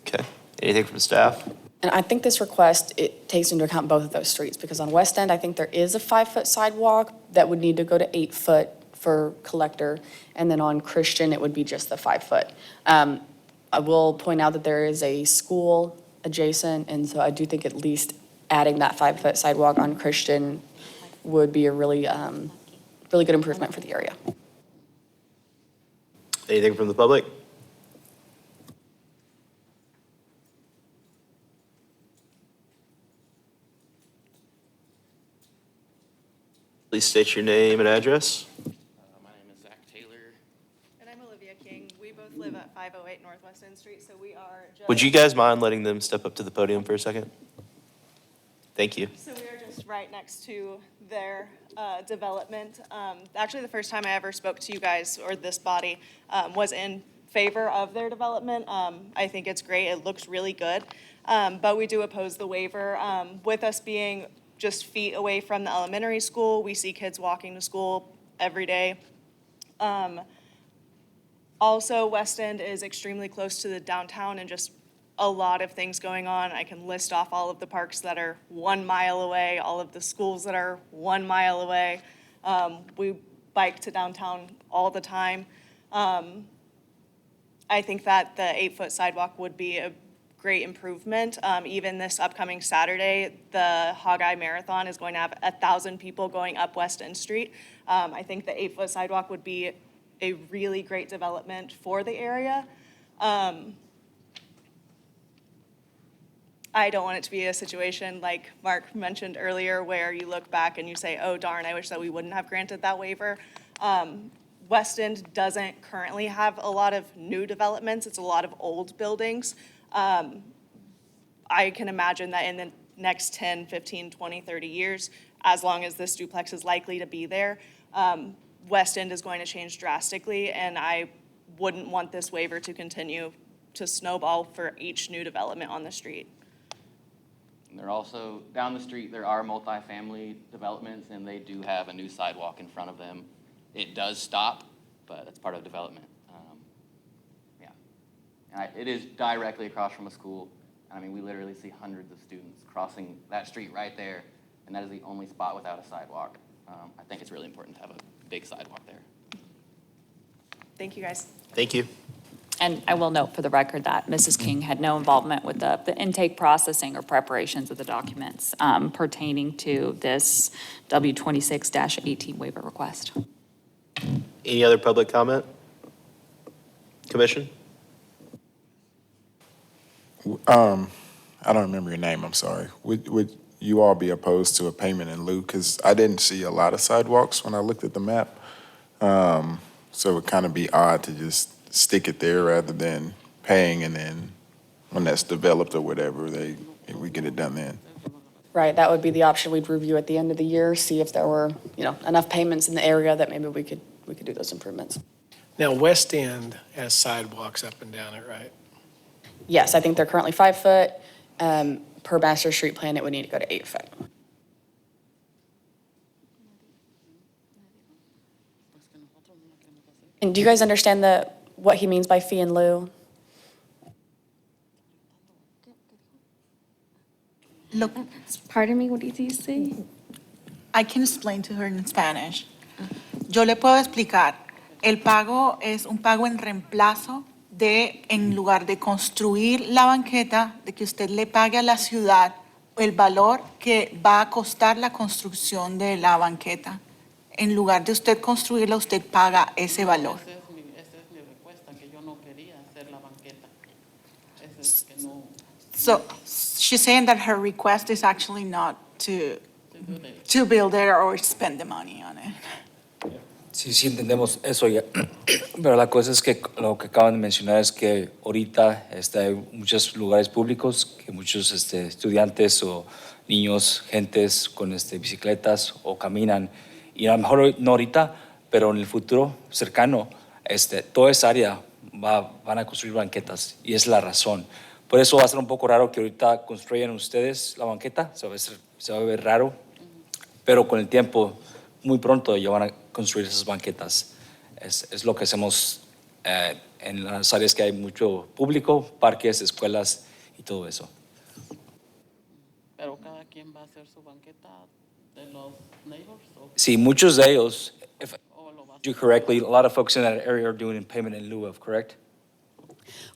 Speaker 1: Okay. Anything from staff?
Speaker 24: And I think this request, it takes into account both of those streets, because on West End, I think there is a 5-foot sidewalk that would need to go to 8 foot for collector, and then on Christian, it would be just the 5 foot. I will point out that there is a school adjacent, and so I do think at least adding that 5-foot sidewalk on Christian would be a really, really good improvement for the area.
Speaker 1: Anything from the public? Please state your name and address.
Speaker 19: My name is Zach Taylor.
Speaker 2: And I'm Olivia King. We both live at 508 North West End Street, so we are just.
Speaker 1: Would you guys mind letting them step up to the podium for a second? Thank you.
Speaker 2: So we are just right next to their development. Actually, the first time I ever spoke to you guys, or this body, was in favor of their development. I think it's great. It looks really good. But we do oppose the waiver. With us being just feet away from the elementary school, we see kids walking to school every day. Also, West End is extremely close to the downtown and just a lot of things going on. I can list off all of the parks that are 1 mile away, all of the schools that are 1 mile away. We bike to downtown all the time. I think that the 8-foot sidewalk would be a great improvement. Even this upcoming Saturday, the Hog-Eye Marathon is going to have 1,000 people going up West End Street. I think the 8-foot sidewalk would be a really great development for the area. I don't want it to be a situation like Mark mentioned earlier where you look back and you say, oh darn, I wish that we wouldn't have granted that waiver. West End doesn't currently have a lot of new developments. It's a lot of old buildings. I can imagine that in the next 10, 15, 20, 30 years, as long as this duplex is likely to be there, West End is going to change drastically, and I wouldn't want this waiver to continue to snowball for each new development on the street.
Speaker 16: And they're also, down the street, there are multifamily developments, and they do have a new sidewalk in front of them. It does stop, but that's part of development. Yeah. And it is directly across from a school. I mean, we literally see hundreds of students crossing that street right there, and that is the only spot without a sidewalk. I think it's really important to have a big sidewalk there.
Speaker 2: Thank you, guys.
Speaker 1: Thank you.
Speaker 5: And I will note for the record that Mrs. King had no involvement with the intake processing or preparations of the documents pertaining to this W26-18 waiver request.
Speaker 1: Any other public comment? Commission?
Speaker 17: I don't remember your name, I'm sorry. Would you all be opposed to a payment in lieu? Because I didn't see a lot of sidewalks when I looked at the map. So it would kind of be odd to just stick it there rather than paying, and then when that's developed or whatever, we get it done then.
Speaker 24: Right, that would be the option we'd review at the end of the year, see if there were, enough payments in the area that maybe we could do those improvements.
Speaker 11: Now, West End has sidewalks up and down it, right?
Speaker 24: Yes, I think they're currently 5 foot. Per master street plan, it would need to go to 8 foot. And do you guys understand what he means by fee in lieu?
Speaker 18: Look,
Speaker 15: Pardon me, what did you say?
Speaker 18: I can explain to her in Spanish. Yo le puedo explicar. El pago es un pago en reemplazo de, en lugar de construir la banqueta, de que usted le pague a la ciudad el valor que va a costar la construcción de la banqueta. En lugar de usted construirla, usted paga ese valor.
Speaker 13: Esa es mi respuesta, que yo no quería hacer la banqueta. Ese es que no.
Speaker 18: So she's saying that her request is actually not to build it or spend the money on it.
Speaker 25: Sí, sí entendemos eso ya, pero la cosa es que lo que acaban de mencionar es que ahorita hay muchos lugares públicos que muchos estudiantes o niños, gentes con bicicletas o caminan, y a lo mejor no ahorita, pero en el futuro cercano, toda esa área van a construir banquetas, y es la razón. Por eso va a ser un poco raro que ahorita construyan ustedes la banqueta, se va a ver raro, pero con el tiempo, muy pronto ya van a construir esas banquetas. Es lo que hacemos en las áreas que hay mucho público, parques, escuelas y todo eso.
Speaker 13: Pero cada quien va a hacer su banqueta de los neighbors.
Speaker 25: Sí, muchos de ellos, if I do correctly, a lot of folks in that area are doing payment in lieu of, correct?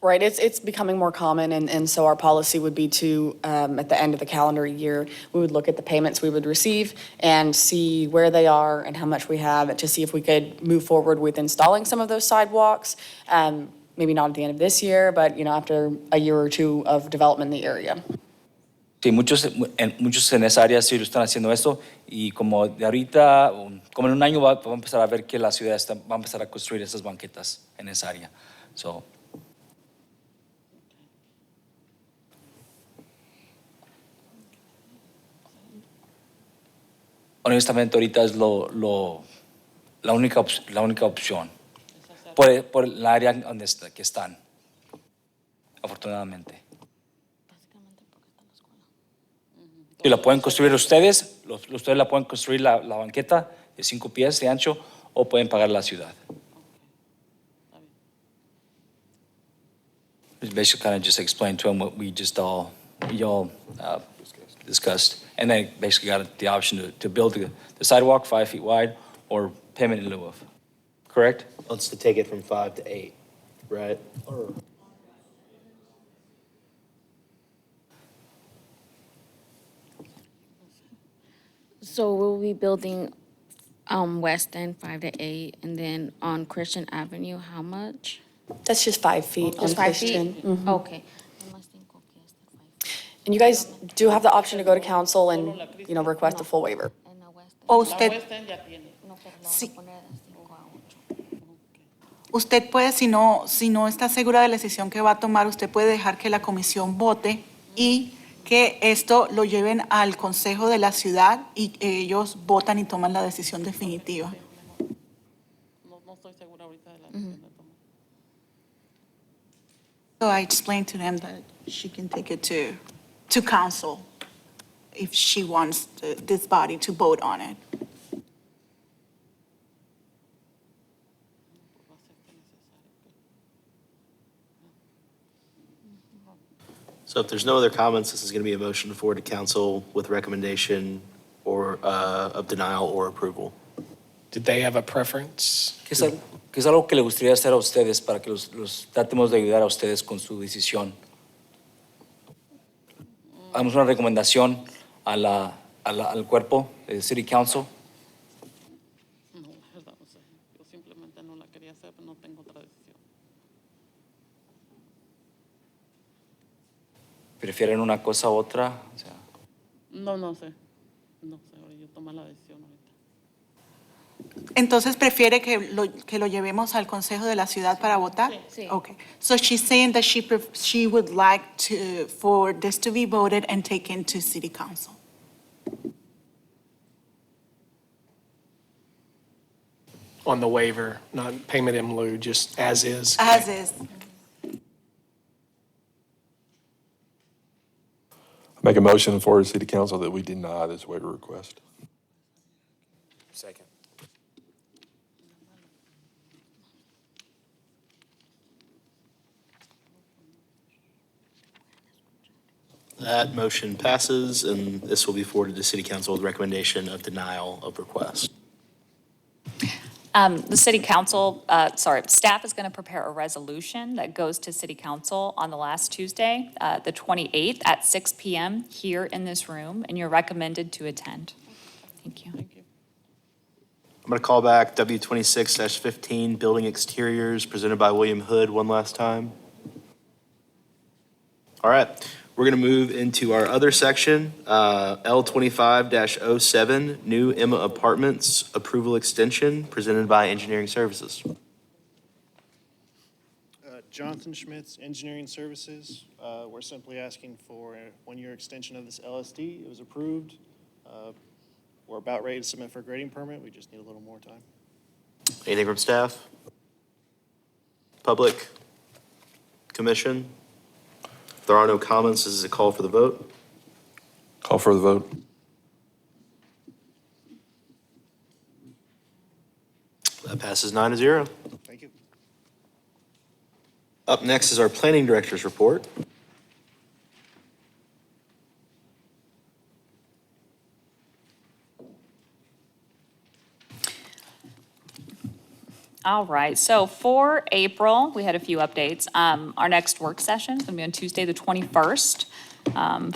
Speaker 24: Right, it's becoming more common, and so our policy would be to, at the end of the calendar year, we would look at the payments we would receive and see where they are and how much we have to see if we could move forward with installing some of those sidewalks. Maybe not at the end of this year, but, after a year or two of development in the area.
Speaker 25: Sí, muchos en esa área sí lo están haciendo esto y como de ahorita, como en un año va a empezar a ver que la ciudad va a empezar a construir esas banquetas en esa área. So, honestamente ahorita es la única opción por el área donde que están, afortunadamente. Y la pueden construir ustedes, ustedes la pueden construir la banqueta de 5 pies de ancho o pueden pagar la ciudad. It's basically kind of just explained to them what we all discussed. And they basically got the option to build the sidewalk 5 feet wide or payment in lieu of. Correct?
Speaker 1: Let's to take it from 5 to 8, right?
Speaker 15: So we'll be building West End 5 to 8, and then on Christian Avenue, how much?
Speaker 24: That's just 5 feet on
Speaker 15: Just 5 feet?
Speaker 24: Christian. Mhm.
Speaker 15: Okay.
Speaker 24: And you guys do have the option to go to council and, request a full waiver.
Speaker 18: O
Speaker 13: La
Speaker 18: usted,
Speaker 13: West End ya tiene.
Speaker 18: sí. Usted puede, si no está segura de la decisión que va a tomar, usted puede dejar que la comisión vote y que esto lo lleven al consejo de la ciudad y ellos votan y toman la decisión definitiva.
Speaker 13: No estoy segura ahorita de la decisión de tomar.
Speaker 18: So I explained to them that she can take it to council if she wants this body to vote on it.
Speaker 1: So if there's no other comments, this is going to be a motion to forward to council with recommendation or of denial or approval.
Speaker 11: Did they have a preference?
Speaker 25: Que es algo que le gustaría hacer a ustedes para que los tratemos de ayudar a ustedes con su decisión. Hagamos una recomendación al cuerpo del City Council.
Speaker 13: No, la verdad no sé. Yo simplemente no la quería hacer, pero no tengo otra decisión.
Speaker 25: ¿Prefieren una cosa u otra? O sea,
Speaker 13: No sé. No sé, ahora yo tomar la decisión ahorita.
Speaker 18: Entonces, ¿prefiere que lo llevemos al consejo de la ciudad para votar?
Speaker 15: Sí.
Speaker 18: Okay. So she's saying that she would like for this to be voted and taken to city council.
Speaker 11: On the waiver, not payment in lieu, just as is?
Speaker 18: As is.
Speaker 4: Make a motion for the city council that we deny this waiver request.
Speaker 11: Second.
Speaker 1: That motion passes, and this will be forwarded to city council with recommendation of denial of request.
Speaker 5: The city council, staff is going to prepare a resolution that goes to city council on the last Tuesday, the 28th at 6 PM here in this room, and you're recommended to attend. Thank you.
Speaker 1: I'm going to call back W 26-15, building exteriors, presented by William Hood one last time. All right, we're going to move into our other section, L 25-07, new Emma Apartments approval extension, presented by Engineering Services.
Speaker 3: Jonathan Schmitz, Engineering Services. We're simply asking for a one-year extension of this LSD. It was approved. We're about ready to submit for a grading permit. We just need a little more time.
Speaker 1: Anything from staff? Public? Commission? If there are no comments, this is a call for the vote.
Speaker 4: Call for the vote.
Speaker 1: That passes 9-0.
Speaker 3: Thank you.
Speaker 1: Up next is our planning director's report.
Speaker 5: All right, so for April, we had a few updates. Our next work session is going to be on Tuesday, the 21st,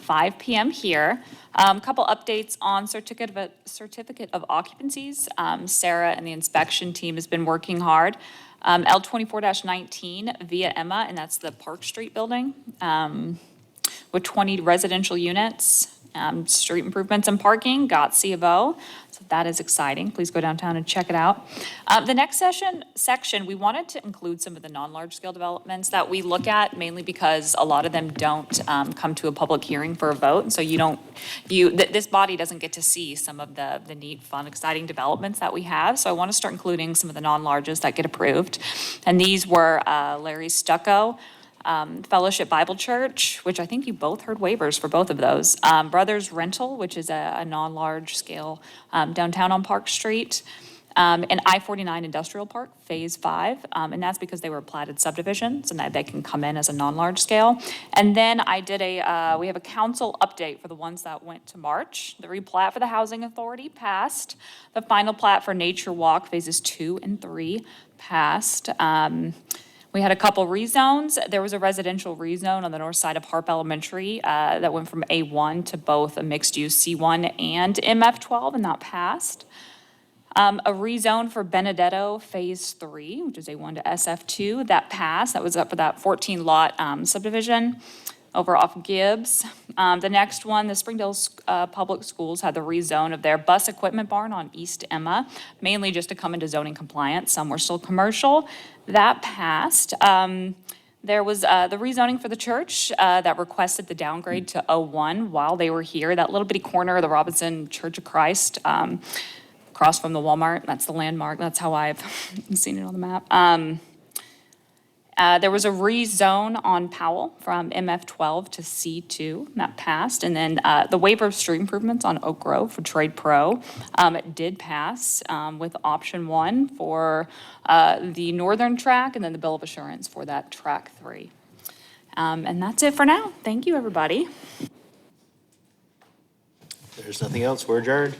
Speaker 5: 5 PM here. Couple updates on certificate of occupancies. Sarah and the inspection team has been working hard. L 24-19 via Emma, and that's the Park Street building. with 20 residential units. Street improvements and parking, got C of O. So that is exciting. Please go downtown and check it out. The next section, we wanted to include some of the non-large scale developments that we look at, mainly because a lot of them don't come to a public hearing for a vote. And so this body doesn't get to see some of the neat, fun, exciting developments that we have. So I want to start including some of the non-larges that get approved. And these were Larry's Stucco, Fellowship Bible Church, which I think you both heard waivers for both of those. Brothers Rental, which is a non-large scale downtown on Park Street. And I-49 Industrial Park, Phase 5. And that's because they were platted subdivisions and that they can come in as a non-large scale. And then I did we have a council update for the ones that went to March. The replat for the Housing Authority passed. The final plat for Nature Walk, Phases 2 and 3 passed. We had a couple rezones. There was a residential rezone on the north side of Harp Elementary that went from A1 to both a mixed-use C1 and MF12, and that passed. A rezone for Benedetto Phase 3, which is A1 to SF2, that passed. That was up for that 14-lot subdivision over off Gibbs. The next one, the Springdale Public Schools had the rezone of their bus equipment barn on East Emma, mainly just to come into zoning compliance. Some were still commercial. That passed. There was the rezoning for the church that requested the downgrade to O1 while they were here. That little bitty corner of the Robinson Church of Christ, across from the Walmart. That's the landmark. That's how I've seen it on the map. There was a rezone on Powell from MF12 to C2, that passed. And then the waiver of street improvements on Oak Grove for Trade Pro, it did pass with option 1 for the northern track and then the bill of assurance for that track 3. And that's it for now. Thank you, everybody.
Speaker 1: There's nothing else. We're adjourned.